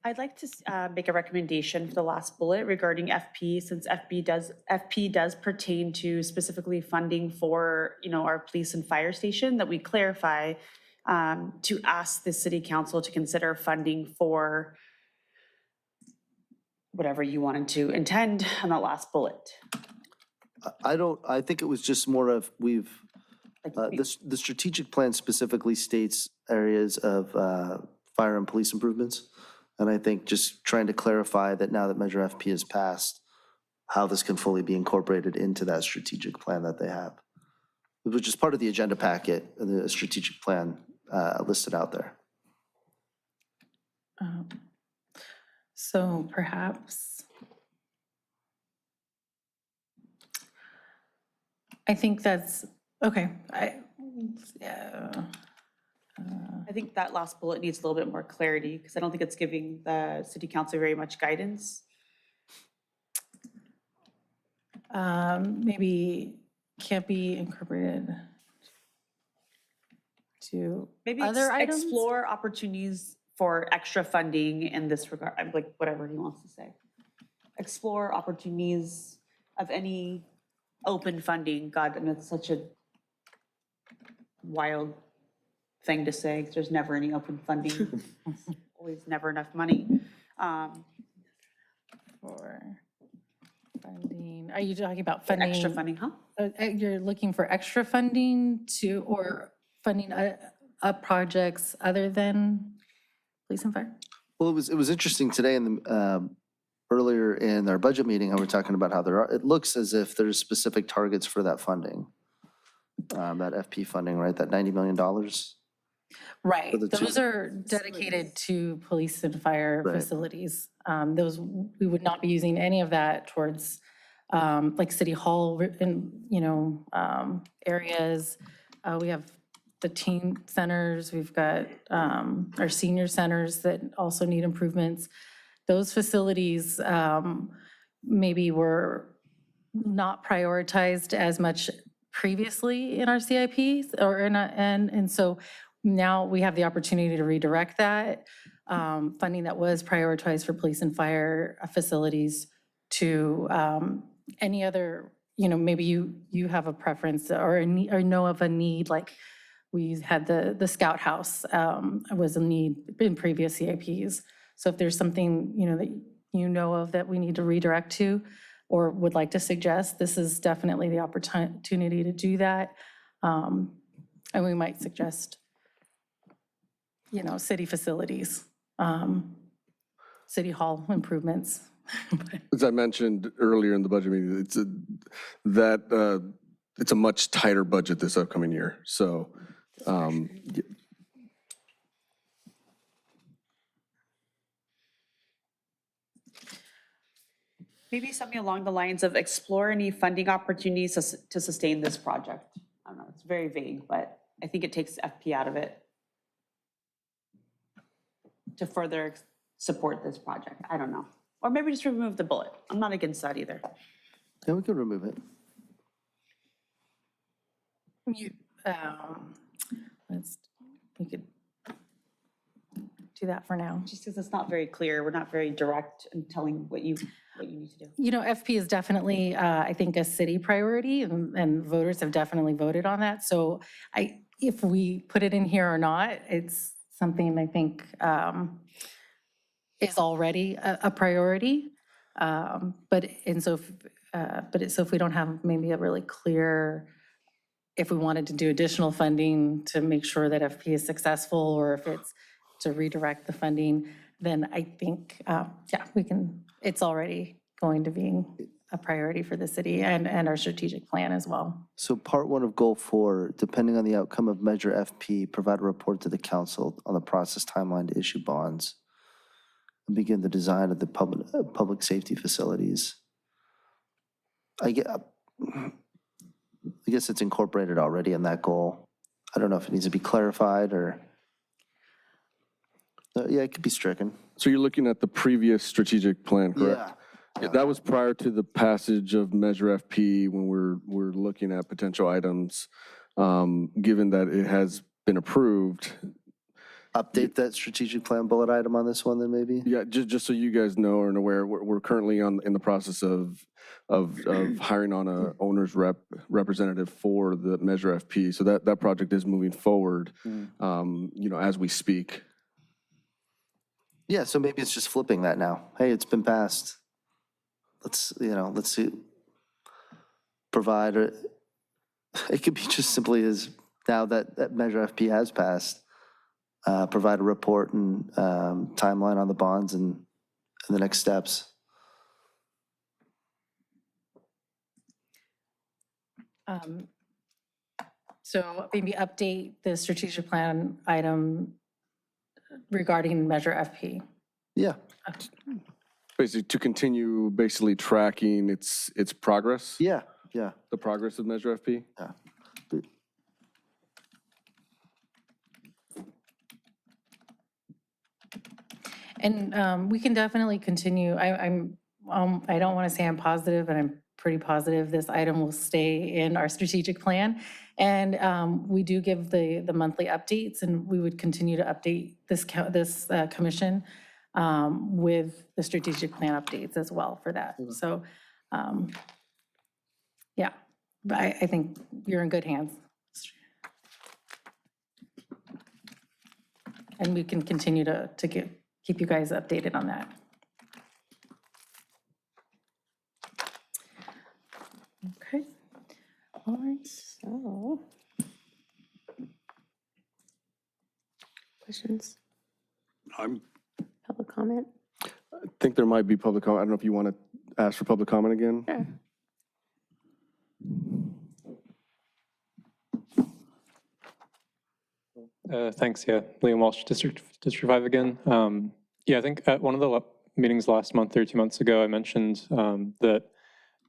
I'd like to make a recommendation for the last bullet regarding FP, since FP does pertain to specifically funding for, our police and fire station, that we clarify to ask the city council to consider funding for whatever you wanted to intend on that last bullet. I think it was just more of the strategic plan specifically states areas of fire and police improvements. And I think just trying to clarify that now that Measure FP is passed, how this can fully be incorporated into that strategic plan that they have, which is part of the agenda packet, the strategic plan listed out there. So perhaps, I think that's, okay. I think that last bullet needs a little bit more clarity because I don't think it's giving the city council very much guidance. Maybe can't be incorporated to Maybe other items? explore opportunities for extra funding in this regard, like whatever he wants to say. Explore opportunities of any open funding. God, and it's such a wild thing to say, 'cause there's never any open funding. Always never enough money. For funding, are you talking about funding? Extra funding, huh? You're looking for extra funding or funding projects other than police and fire? Well, it was interesting today in the, earlier in our budget meeting, we were talking about how it looks as if there's specific targets for that funding, that FP funding, right? That $90 million. Right, the those two- are dedicated to police and fire facilities. Those, we would not be using any of that towards like City Hall in, areas. We have the teen centers, we've got our senior centers that also need improvements. Those facilities maybe were not prioritized as much previously in our CIPs and so now we have the opportunity to redirect that funding that was prioritized for police and fire facilities to any other, maybe you have a preference or know of a need, like we had the Scout House was a need in previous CIPs. So if there's something, that you know of that we need to redirect to or would like to suggest, this is definitely the opportunity to do that. And we might suggest, city facilities, city hall improvements. As I mentioned earlier in the budget meeting, it's a much tighter budget this upcoming year. So Maybe something along the lines of explore any funding opportunities to sustain this project. I don't know, it's very vague, but I think it takes FP out of it to further support this project. I don't know. Or maybe just remove the bullet. I'm not against that either. Yeah, we could remove it. We could do that for now. Just because it's not very clear, we're not very direct in telling what you need to do. FP is definitely, I think, a city priority, and voters have definitely voted on that. So if we put it in here or not, it's something I think is already a priority. But if we don't have maybe a really clear, if we wanted to do additional funding to make sure that FP is successful, or if it's to redirect the funding, then I think, we can, it's already going to be a priority for the city and our strategic plan as well. So part 1 of goal 4, depending on the outcome of Measure FP, provide a report to the council on the process timeline to issue bonds and begin the design of the public safety facilities. I guess it's incorporated already in that goal. I don't know if it needs to be clarified or, yeah, it could be stricken. So you're looking at the previous strategic plan, correct? Yeah, that was prior to the passage of Measure FP, when we're looking at potential items. Given that it has been approved. Update that strategic plan bullet item on this one then maybe? Yeah, just so you guys know or are aware, we're currently in the process of hiring on a owner's representative for the Measure FP. So that project is moving forward, as we speak. Yeah, so maybe it's just flipping that now. Hey, it's been passed. Let's see, provide, it could be just simply as now that Measure FP has passed, provide a report and timeline on the bonds and the next steps. So maybe update the strategic plan item regarding Measure FP. Yeah. Basically, to continue tracking its progress. Yeah. The progress of Measure FP. Yeah. And we can definitely continue. I don't want to say I'm positive, but I'm pretty positive this item will stay in our strategic plan. And we do give the monthly updates, and we would continue to update this commission with the strategic plan updates as well for that. So, yeah, but I think you're in good hands. And we can continue to keep you guys updated on that. Okay. All right, so. Questions? Public comment? I think there might be public comment. I don't know if you want to ask for public comment again. Sure. Thanks, Liam Walsh, District 5 again. I think at one of the meetings last month or 2 months ago, I mentioned that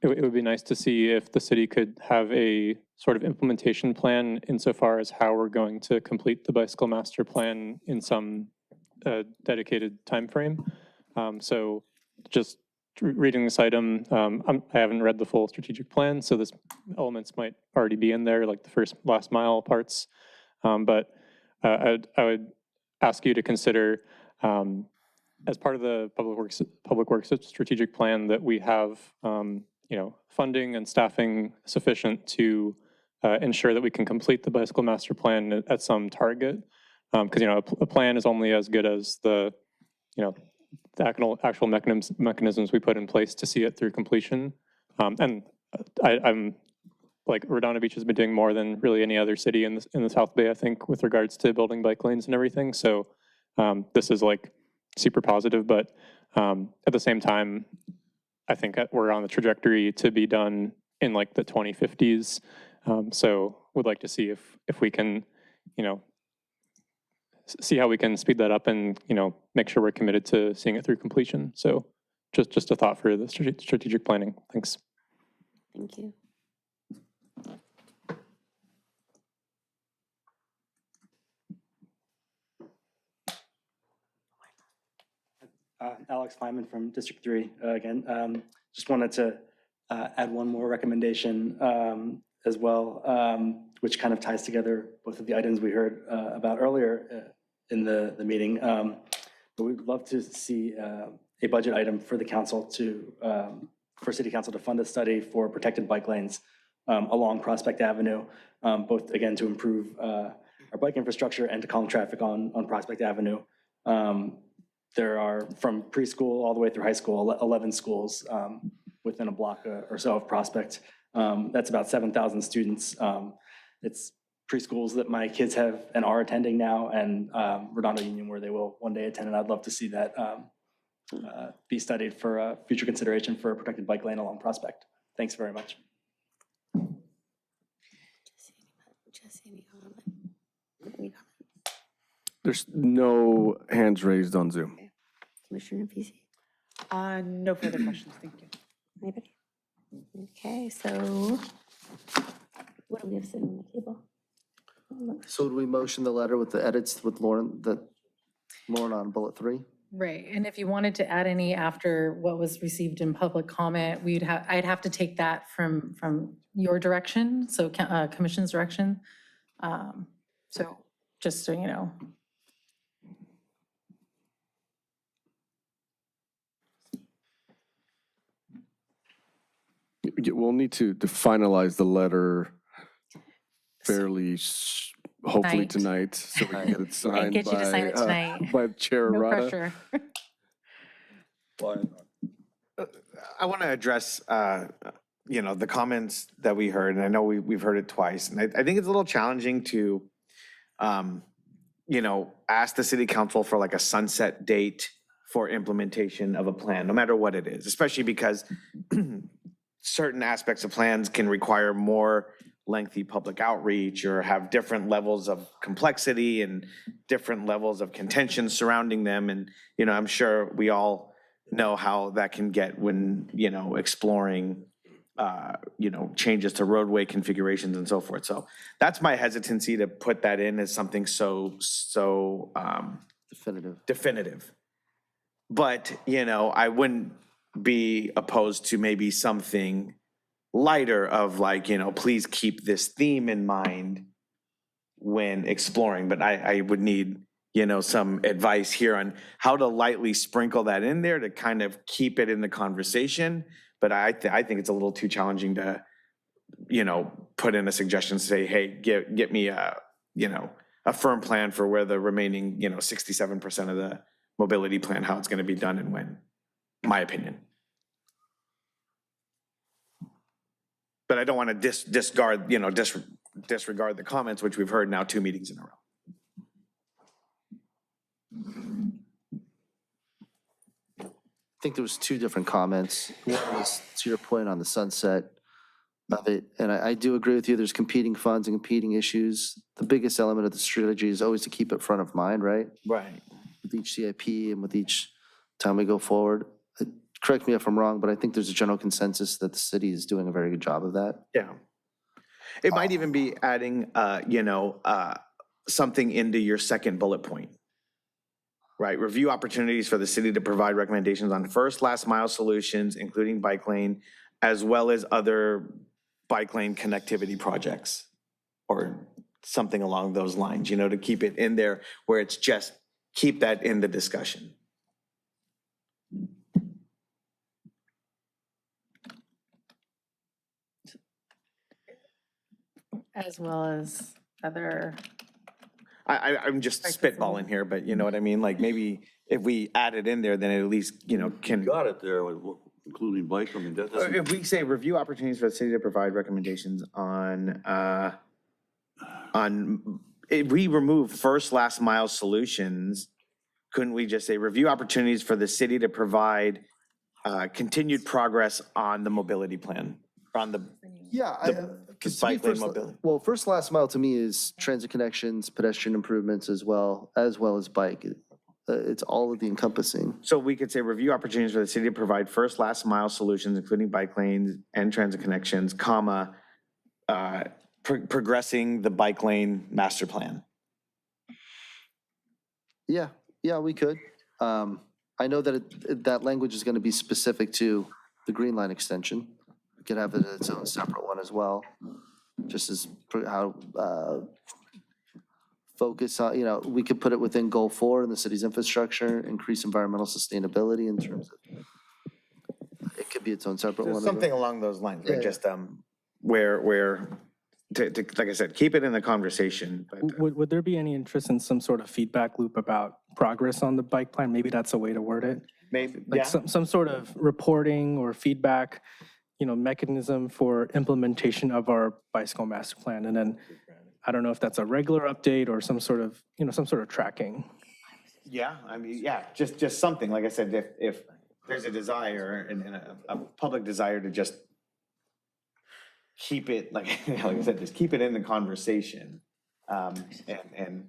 it would be nice to see if the city could have a sort of implementation plan insofar as how we're going to complete the bicycle master plan in some dedicated time frame. So just reading this item, I haven't read the full strategic plan, so this elements might already be in there, like the last mile parts. But I would ask you to consider, as part of the public works strategic plan, that we have funding and staffing sufficient to ensure that we can complete the bicycle master plan at some target. Because a plan is only as good as the the actual mechanisms we put in place to see it through completion. And I'm like Redondo Beach has been doing more than really any other city in the South Bay, I think, with regards to building bike lanes and everything. So this is like super positive, but at the same time, I think we're on the trajectory to be done in like the 2050s. So would like to see if we can, see how we can speed that up and, make sure we're committed to seeing it through completion. So just a thought for the strategic planning. Thanks. Thank you. Alex Feynman from District 3 again. Just wanted to add one more recommendation as well, which kind of ties together both of the items we heard about earlier in the meeting. But we'd love to see a budget item for the council for City Council to fund a study for protected bike lanes along Prospect Avenue, both again to improve our bike infrastructure and to calm traffic on Prospect Avenue. There are from preschool all the way through high school, 11 schools within a block or so of Prospect. That's about 7,000 students. It's preschools that my kids have and are attending now, and Redondo Union where they will one day attend. And I'd love to see that be studied for future consideration for a protected bike lane along Prospect. Thanks very much. There's no hands raised on Zoom. Commissioner Nafisi? No further questions, thank you. Anybody? Okay, so what do we have sitting on the table? So would we motion the letter with the edits with Lauren on bullet 3? Right, and if you wanted to add any after what was received in public comment, I'd have to take that from your direction, so commission's direction. So just so you know. We'll need to finalize the letter fairly, hopefully tonight, so we can get it signed get you to sign it tonight. by Chair No Arata. pressure. I want to address, the comments that we heard, and I know we've heard it twice, and I think it's a little challenging to, ask the city council for like a sunset date for implementation of a plan, no matter what it is, especially because certain aspects of plans can require more lengthy public outreach or have different levels of complexity and different levels of contention surrounding them. And, I'm sure we all know how that can get when, exploring, changes to roadway configurations and so forth. So that's my hesitancy to put that in as something so definitive. But, I wouldn't be opposed to maybe something lighter of like, please keep this theme in mind when exploring. But I would need, some advice here on how to lightly sprinkle that in there to kind of keep it in the conversation. But I think it's a little too challenging to, put in a suggestion, say, hey, get me a firm plan for where the remaining, 67% of the mobility plan, how it's going to be done and when, my opinion. But I don't want to disregard the comments, which we've heard now 2 meetings in a row. I think there was 2 different comments. One was to your point on the sunset of it, and I do agree with you. There's competing funds and competing issues. The biggest element of the strategy is always to keep it front of mind, right? Right. With each CIP and with each time we go forward. Correct me if I'm wrong, but I think there's a general consensus that the city is doing a very good job of that. Yeah. It might even be adding, something into your second bullet point. Right, review opportunities for the city to provide recommendations on first, last mile solutions, including bike lane, as well as other bike lane connectivity projects or something along those lines, to keep it in there where it's just keep that in the discussion. As well as other I'm just spitballing here, but you know what I mean? Like maybe if we add it in there, then it at least, can. Got it there, including bike, I mean, that doesn't. If we say review opportunities for the city to provide recommendations if we remove first, last mile solutions, couldn't we just say review opportunities for the city to provide continued progress on the mobility plan, on the Yeah. the bike lane mobility? Well, first last mile to me is transit connections, pedestrian improvements as well as bike. It's all of the encompassing. So we could say review opportunities for the city to provide first, last mile solutions, including bike lanes and transit connections, comma, progressing the bike lane master plan. Yeah, we could. I know that that language is going to be specific to the Green Line extension. We could have it its own separate one as well, just as how focus on, we could put it within Goal 4 in the city's infrastructure, increase environmental sustainability in terms of, it could be its own separate one. Something along those lines, right? Yeah. Just where to, like I said, keep it in the conversation. But Would there be any interest in some sort of feedback loop about progress on the bike plan? Maybe that's a way to word it. maybe, Like yeah. some sort of reporting or feedback, mechanism for implementation of our bicycle master plan. And then I don't know if that's a regular update or some sort of tracking. Yeah, I mean, yeah, just something, like I said, if there's a desire and a public desire to just keep it, like I said, just keep it in the conversation. And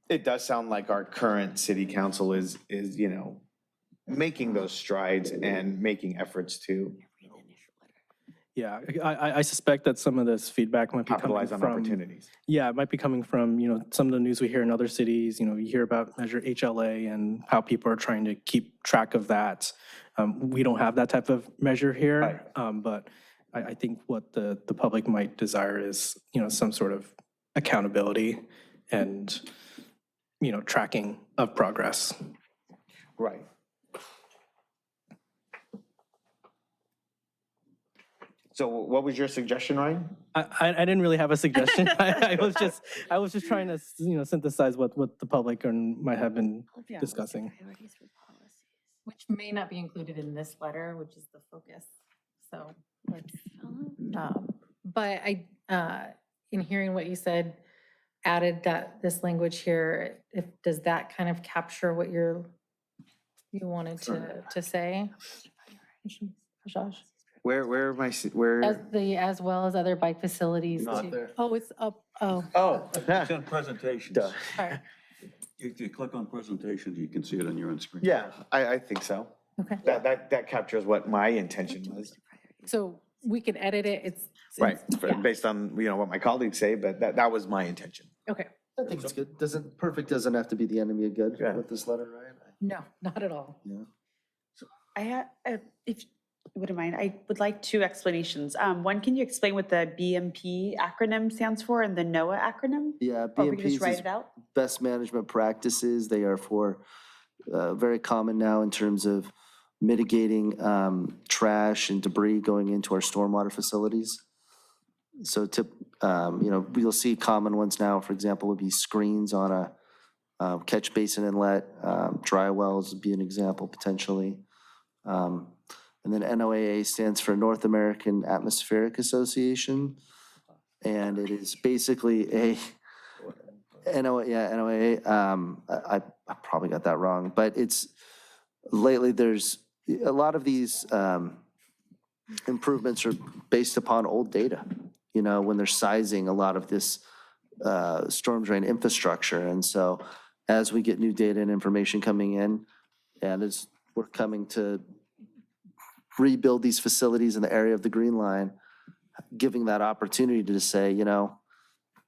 it does sound like our current city council is, making those strides and making efforts to Yeah, I suspect that some of this feedback might be coming capitalize on from, opportunities. yeah, it might be coming from, some of the news we hear in other cities. You hear about Measure HLA and how people are trying to keep track of that. We don't have that type of measure here, but I think what the public might desire is, some sort of accountability and, tracking of progress. Right. So what was your suggestion, Ryan? I didn't really have a suggestion. I was just trying to, synthesize what the public might have been discussing. Which may not be included in this letter, which is the focus. So let's, but in hearing what you said, added this language here, does that kind of capture what you wanted to say? Josh? Where am I, As well as other bike facilities. Not too. there. Oh, it's up, oh. It's in presentations. Sorry. If you click on presentations, you can see it on your own screen. yeah, I think so. Okay. That captures what my intention was. So we can edit it, Right, yeah. based on, what my colleagues say, but that was my intention. Okay, I think it's good. Perfect doesn't have to be the enemy of good with this letter, right? no, not at all. Yeah. I had, if you wouldn't mind, I would like two explanations. One, can you explain what the BMP acronym stands for and the NOAA acronym? Yeah, Or we can just BMPs write is it out? best management practices. They are for, very common now in terms of mitigating trash and debris going into our stormwater facilities. So we'll see common ones now, for example, would be screens on a catch basin inlet, dry wells would be an example potentially. And then NOAA stands for North American Atmospheric Association. And it is basically a NOAA. I probably got that wrong, but lately there's a lot of these improvements are based upon old data, when they're sizing a lot of this storm drain infrastructure. And so as we get new data and information coming in, and as we're coming to rebuild these facilities in the area of the Green Line, giving that opportunity to say,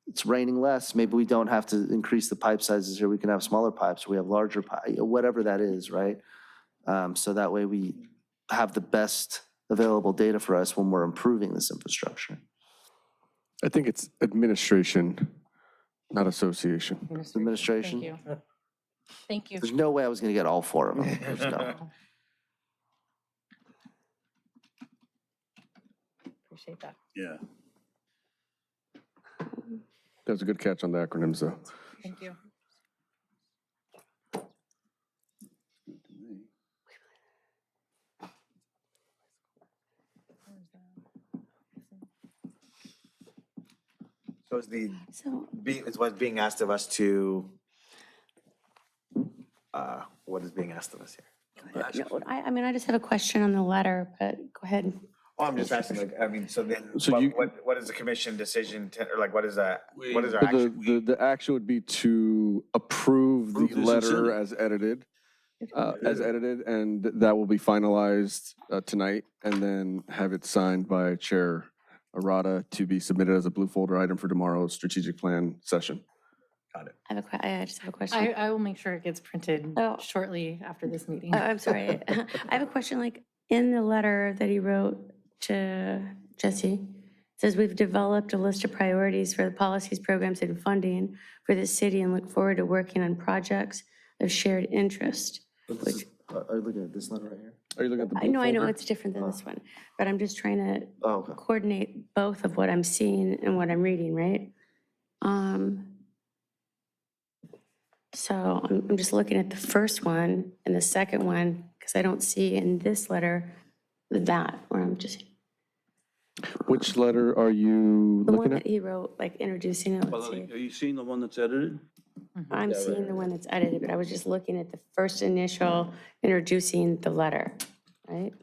it's raining less, maybe we don't have to increase the pipe sizes here, we can have smaller pipes, we have larger pipes, whatever that is, right? So that way we have the best available data for us when we're improving this infrastructure. I think it's administration, not association. Administration? Thank you. Thank you. There's no way I was going to get all four of them. There's no. Appreciate that. Yeah. That's a good catch on the acronyms, though. Thank you. So is the, So, is what's being asked of us to, what is being asked of us here? no, I mean, I just have a question on the letter, but go ahead. Oh, I'm just asking, like, I mean, so then, So you- what is the commission decision to, or like, what is that? What is our So action? the action would be to approve the Approve this and send letter it. as edited, and that will be finalized tonight, and then have it signed by Chair Arata to be submitted as a blue folder item for tomorrow's strategic plan session. Got it. I just have a question. I will make sure it gets printed Oh. shortly after this meeting. Oh, I'm sorry. I have a question, like, in the letter that he wrote to Jesse, it says, "We've developed a list of priorities for the policies, programs, and funding for the city and look forward to working on projects of shared interest." Which, Are you looking at this letter right here? Are you looking at the blue I know folder? it's different than this one, but I'm just trying to Oh, okay. coordinate both of what I'm seeing and what I'm reading, right? So I'm just looking at the first one and the second one, because I don't see in this letter that, where I'm just, Which letter are you the one looking that at? he wrote, like introducing it, let's see. Are you seeing the one that's edited? I'm seeing the one that's edited, but I was just looking at the first initial introducing the letter, right?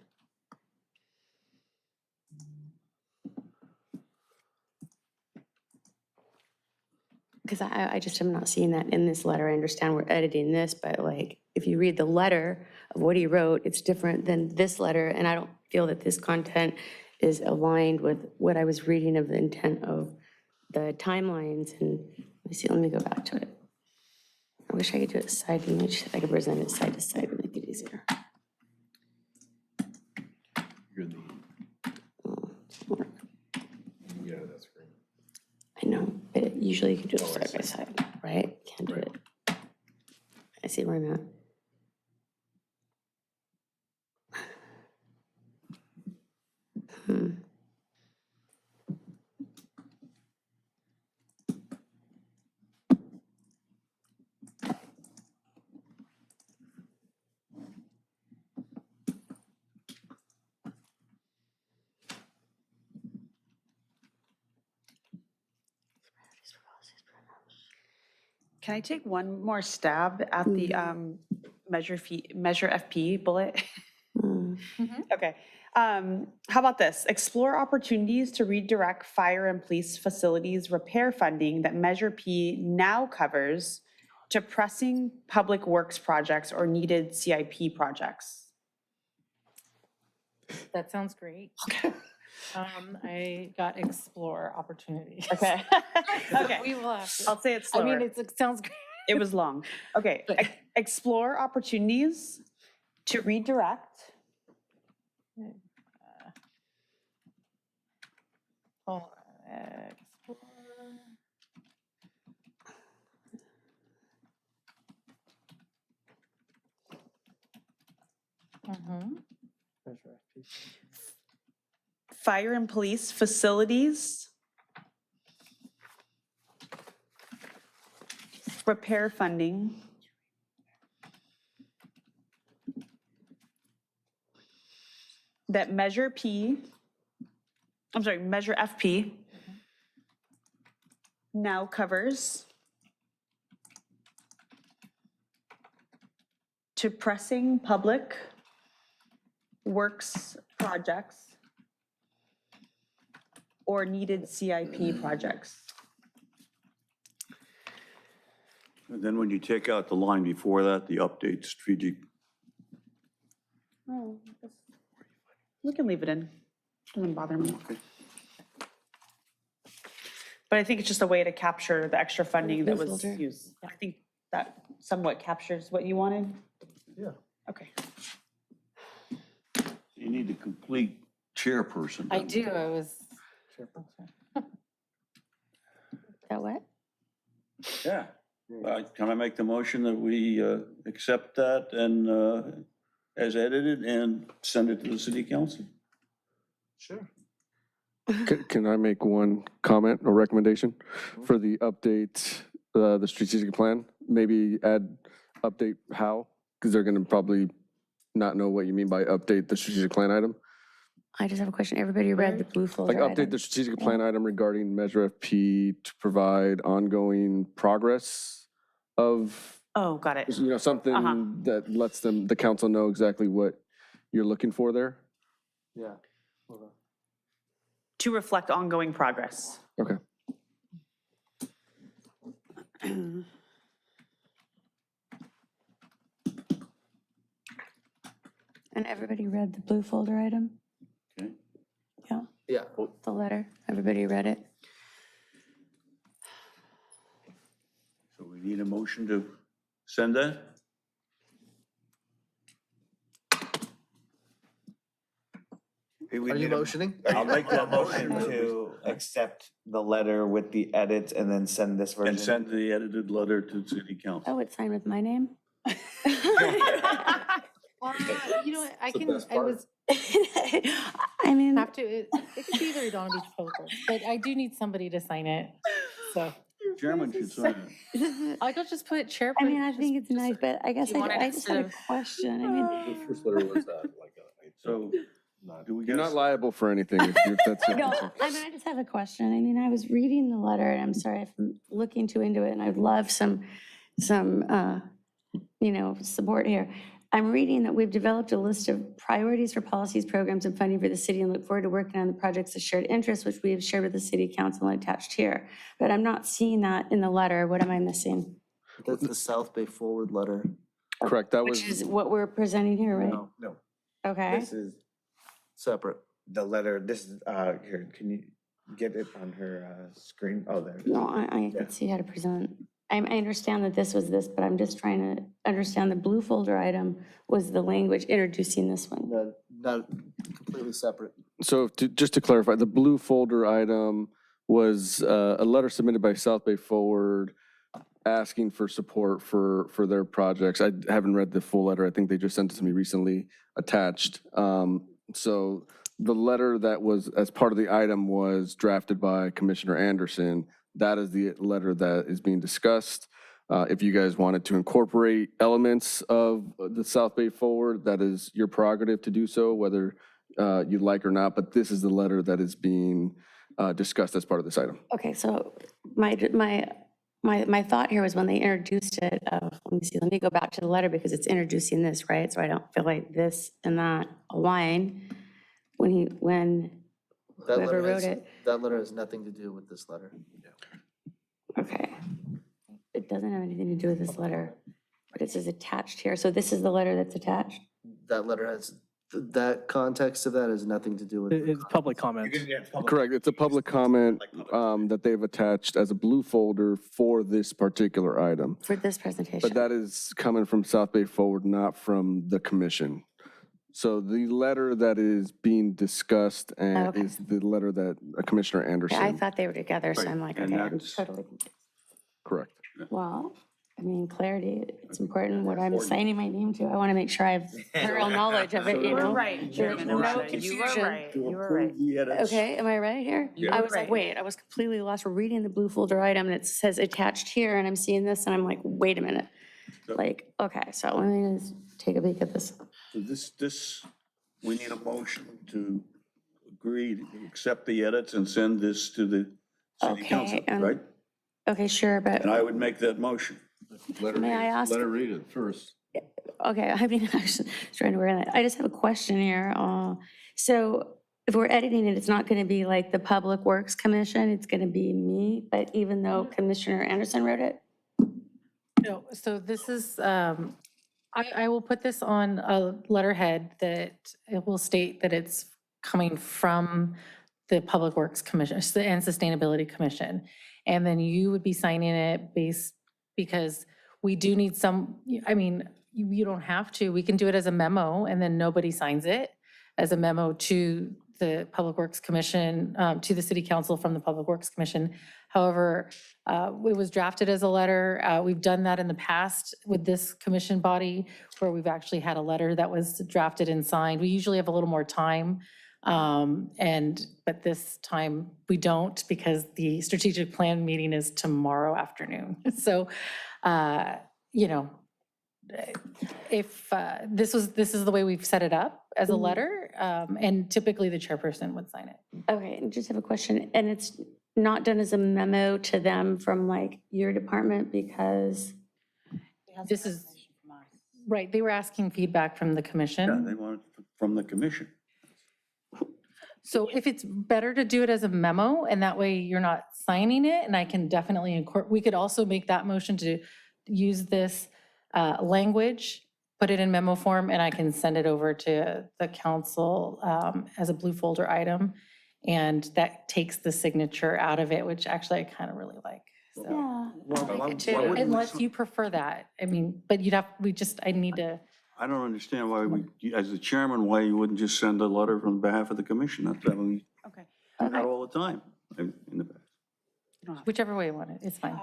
Because I just am not seeing that in this letter. I understand we're editing this, but like, if you read the letter of what he wrote, it's different than this letter, and I don't feel that this content is aligned with what I was reading of the intent of the timelines. And let me see, let me go back to it. I wish I could do it side image. I could present it side to side and make it easier. I know, but usually you can do it side by side, right? Can't do it. I see where I'm at. Can I take one more stab at the Measure FP bullet? Okay. How about this? Explore opportunities to redirect fire and police facilities repair funding that Measure P now covers to pressing public works projects or needed CIP projects. That sounds great. I got explore opportunities. Okay. Okay. We will have to. I'll say it slower. I mean, it sounds great. It was long. Okay. Explore opportunities to redirect Hold on. Explore. fire and police facilities repair funding that Measure FP now covers to pressing public works projects or needed CIP projects. And then when you take out the line before that, the update strategic, Oh, we can leave it in. Doesn't bother me. But I think it's just a way to capture the extra funding that was Placeholder. used. I think that somewhat captures what you wanted. Yeah. Okay. you need a complete chairperson. I do, I was. That what? Yeah. Can I make the motion that we accept that and as edited and send it to the city council? Sure. Can I make one comment or recommendation for the update the strategic plan? Maybe update how? Because they're going to probably not know what you mean by update the strategic plan item. I just have a question. Everybody read the blue folder Like update item? the strategic plan item regarding Measure FP to provide ongoing progress of, Oh, got it. something that lets the council know exactly what you're looking for there? Yeah. To reflect ongoing progress. Okay. And everybody read the blue folder item? Okay. Yeah, Yeah. the letter. Everybody read it? So we need a motion to send that? Are you motioning? I'll make that motion to accept the letter with the edits and then send this version. And send the edited letter to city council. Oh, it's signed with my name? You know what, I was, I mean, have to, it could be the Redondo Beach Public Works, but I do need somebody to sign it, so. Chairman should sign it. I'll just put chair. I mean, I think it's nice, but I guess Do you want it I just had a instead of- question. I mean, The first letter was like So, do we You're get? not liable for anything if that's your no, concern. I mean, I just have a question. I mean, I was reading the letter, and I'm sorry if I'm looking too into it, and I'd love some support here. I'm reading that we've developed a list of priorities for policies, programs, and funding for the city and look forward to working on the projects of shared interest, which we have shared with the city council and attached here. But I'm not seeing that in the letter. What am I missing? That's the South Bay Forward letter. Correct, that was. Which is what we're presenting here, right? No, Okay. this is Separate. the letter. This is, here, can you get it on her screen? Oh, there. No, I Yeah. can see how to present. I understand that this was this, but I'm just trying to understand the blue folder item was the language introducing this one. No, not completely separate. So just to clarify, the blue folder item was a letter submitted by South Bay Forward asking for support for their projects. I haven't read the full letter. I think they just sent it to me recently attached. So the letter that was as part of the item was drafted by Commissioner Anderson. That is the letter that is being discussed. If you guys wanted to incorporate elements of the South Bay Forward, that is your prerogative to do so, whether you'd like or not. But this is the letter that is being discussed as part of this item. Okay, so my thought here was when they introduced it, let me go back to the letter because it's introducing this, right? So I don't feel like this and that align when whoever wrote it. That letter has nothing to do with this letter. Okay. It doesn't have anything to do with this letter, but it says attached here. So this is the letter that's attached? That letter has, that context of that has nothing to do with. It's public comment. Correct. It's a public comment that they've attached as a blue folder for this particular item. For this presentation? But that is coming from South Bay Forward, not from the commission. So the letter that is being discussed and Okay. is the letter that Commissioner Anderson. Yeah, I thought they were together, so Right, I'm like, and okay, I'm that's- totally confused. Correct. Well, I mean, clarity, it's important what I'm signing my name to. I want to make sure I have thorough knowledge of it, you know? right, There's Chairman no O'Shea. You were confusion. right. You were right. Okay, am I right here? You I were was like, right. wait, I was completely lost. We're reading the blue folder item and it says attached here and I'm seeing this and I'm like, wait a minute. Like, okay, so let me just take a peek at this. So this, we need a motion to agree, to accept the edits and send this to the city council, Okay, right? Okay, sure, but And I would make that motion. may I ask? Let her read it first. Okay, I mean, I was trying to work on that. I just have a question here. So if we're editing it, it's not going to be like the Public Works Commission, it's going to be me, but even though Commissioner Anderson wrote it? No, so this is, I will put this on a letterhead that it will state that it's coming from the Public Works Commission and Sustainability Commission. And then you would be signing it because we do need some, I mean, you don't have to, we can do it as a memo and then nobody signs it as a memo to the Public Works Commission, to the City Council from the Public Works Commission. However, it was drafted as a letter. We've done that in the past with this commission body where we've actually had a letter that was drafted and signed. We usually have a little more time But this time we don't because the strategic plan meeting is tomorrow afternoon. So, you know, if this is the way we've set it up as a letter, and typically the chairperson would sign it. Okay, and just have a question, and it's not done as a memo to them from like your department because This is, right, they were asking feedback from the Yeah, commission. they want it from the commission. So if it's better to do it as a memo, and that way you're not signing it, and I can definitely incorporate, we could also make that motion to use this language, put it in memo form, and I can send it over to the council as a blue folder item. And that takes the signature out of it, which actually I kind of really like. So, yeah, Well, I why- like it too. why wouldn't we unless sign- you prefer that. I mean, but I need to, I don't understand why as the chairman, why you wouldn't just send a letter on behalf of the commission. That's what we Okay. do that all the time in the past. whichever way you want it, it's fine.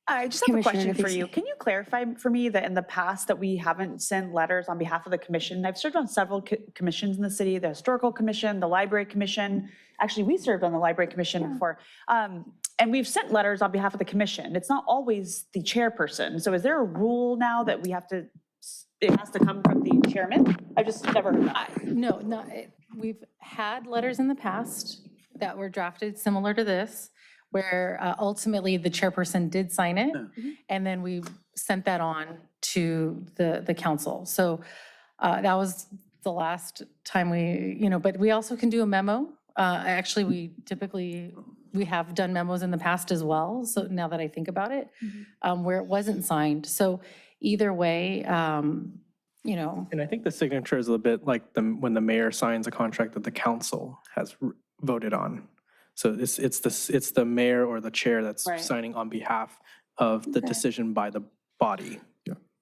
I just have a Commissioner question for Nafisi. you. Can you clarify for me that in the past that we haven't sent letters on behalf of the commission? I've served on several commissions in the city, the Historical Commission, the Library Commission. Actually, we served on the Library Commission before. And we've sent letters on behalf of the commission. It's not always the chairperson. So is there a rule now that we have to, it has to come from the chairman? I've just never heard that. No, we've had letters in the past that were drafted similar to this, where ultimately the chairperson did sign it, and then we sent that on to the council. So that was the last time but we also can do a memo. Actually, we have done memos in the past as well, so now that I think about it, where it wasn't signed. So either way, And I think the signature is a bit like when the mayor signs a contract that the council has voted on. So it's the mayor or the chair that's Right. signing on behalf of the decision by the body.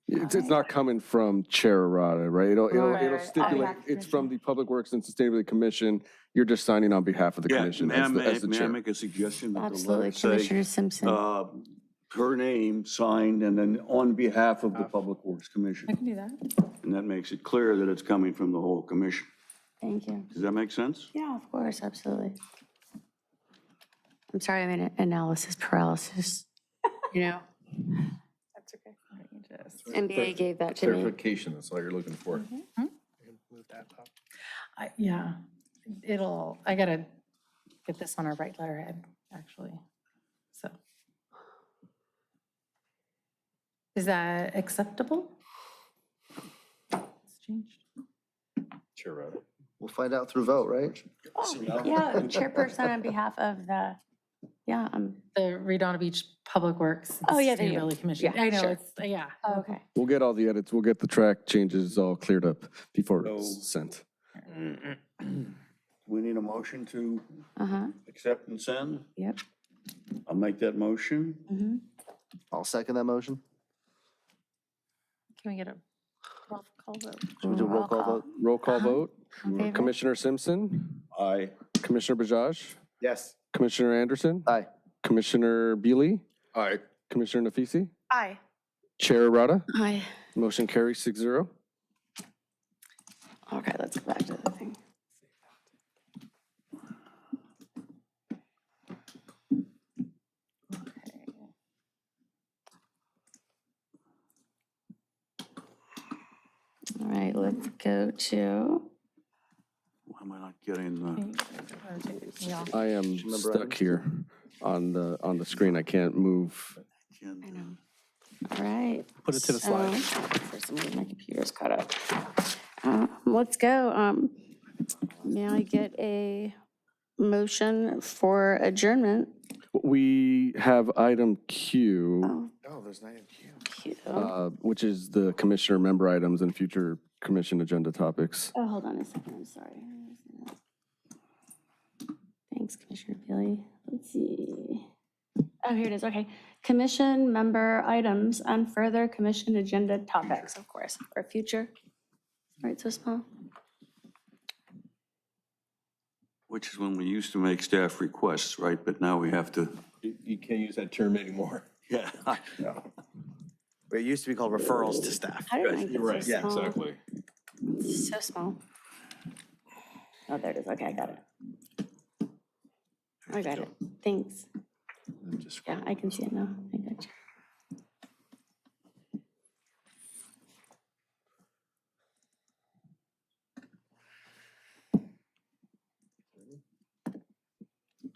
It's not coming from Chair Arata, right? It'll Right. stipulate, it's from the Public Works and Sustainability Commission. You're just signing on behalf of the Yeah, commission may I as the may I chair. make a suggestion? That the Absolutely, letter say, Commissioner Simpson. her name signed and then on behalf of the Public Works Commission. I can do that. And that makes it clear that it's coming from the whole commission. Thank you. Does that make sense? Yeah, of course, absolutely. I'm sorry, I'm in analysis paralysis, That's okay. NBA gave that to me. Clarification, that's all you're looking for. Move that up. Yeah, I gotta get this on our right letterhead, actually, so. Is that acceptable? It's changed. Chair Rhoda. We'll find out through vote, right? Yeah, chairperson on behalf of the, The Redondo Beach Public Works. Oh, yeah, there you go. Sustainability Commission. Yeah, I know, sure. it's, yeah. Oh, okay. We'll get all the edits, we'll get the track changes all cleared up before it's sent. We need a motion to Uh-huh, accept and send. yep. I'll make that motion. Mhm. I'll second that motion. Can we get a roll call vote? Should we do a roll call vote? Roll call vote. In favor? Commissioner Simpson, Aye. Commissioner Bajaj, Yes. Commissioner Anderson, Aye. Commissioner Beely, Aye. Commissioner Nafisi, Aye. Chair Arata. Aye. Motion carries 6-0. Okay, let's go back to the thing. All right, let's go to, Why am I not getting the? Yeah. I am stuck here on the screen. I can't move. I know. All right. Put it to the slide. For some reason, my computer's caught up. Let's go. May I get a motion for adjournment? We have item Q, Oh, there's not even cute. which is the commissioner member items and future commission agenda topics. Oh, hold on a second, I'm sorry. Thanks, Commissioner Bailey. Let's see. Oh, here it is, okay. Commission member items and further commission agenda topics, of course, or future. Right, so small. Which is when we used to make staff requests, right? But now we have to. You can't use that term anymore. Yeah. It used to be called referrals to staff. I didn't think You're it's right, so small. exactly. It's so small. Oh, there it is. Okay, I got it. I got it. Thanks. Yeah, I can see it now. I got you.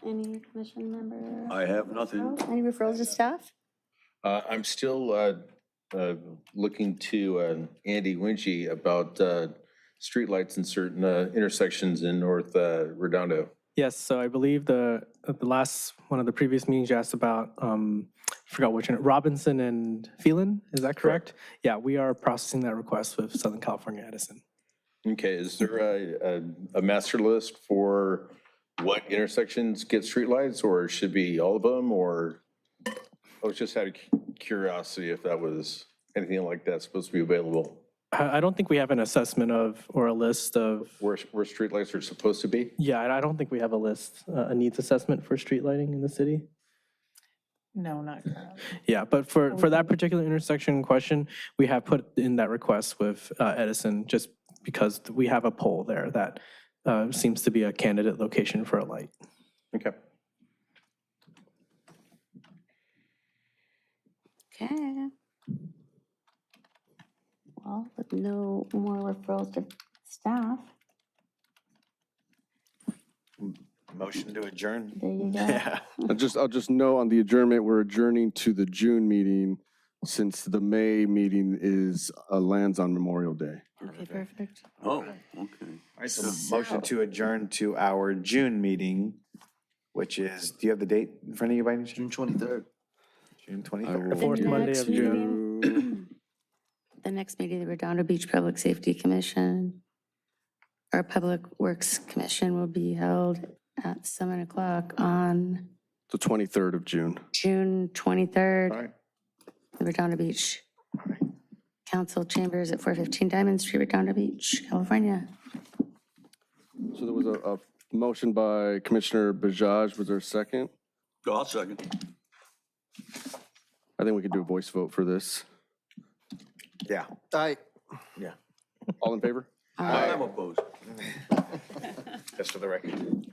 Any commission member? I have nothing. Any referrals to staff? I'm still looking to Andy Winchie about streetlights in certain intersections in North Redondo. Yes, so I believe the last, one of the previous meetings you asked about, I forgot which one, Robinson and Phelan, is that correct? Yeah, we are processing that request with Southern California Edison. Okay, is there a master list for what intersections get streetlights, or should be all of them, or? I was just out of curiosity if that was, anything like that supposed to be available. I don't think we have an assessment of, or a list of. Where streetlights are supposed to be? Yeah, I don't think we have a list, a needs assessment for street lighting in the city. No, not currently. Yeah, but for that particular intersection question, we have put in that request with Edison, just because we have a pole there that seems to be a candidate location for a light. Okay. Okay. Well, with no more referrals to staff, Motion to adjourn. there you go. I'll just note on the adjournment, we're adjourning to the June meeting since the May meeting is lands on Memorial Day. Okay, perfect. Oh, okay. All right, so motion to adjourn to our June meeting, which is, do you have the date in front of you by any chance? June 23rd. June The 23rd. Fourth Monday next of June. meeting- The next meeting, the Redondo Beach Public Safety Commission, our Public Works Commission will be held at 7 o'clock on The 23rd of June. June 23rd. All right. The Redondo Beach Council Chambers at 415 Diamond Street, Redondo Beach, California. So there was a motion by Commissioner Bajaj. Was there a second? Go, I'll second. I think we could do a voice vote for this. Yeah. Aye. Yeah. All in favor? I'm opposed. Just for the record.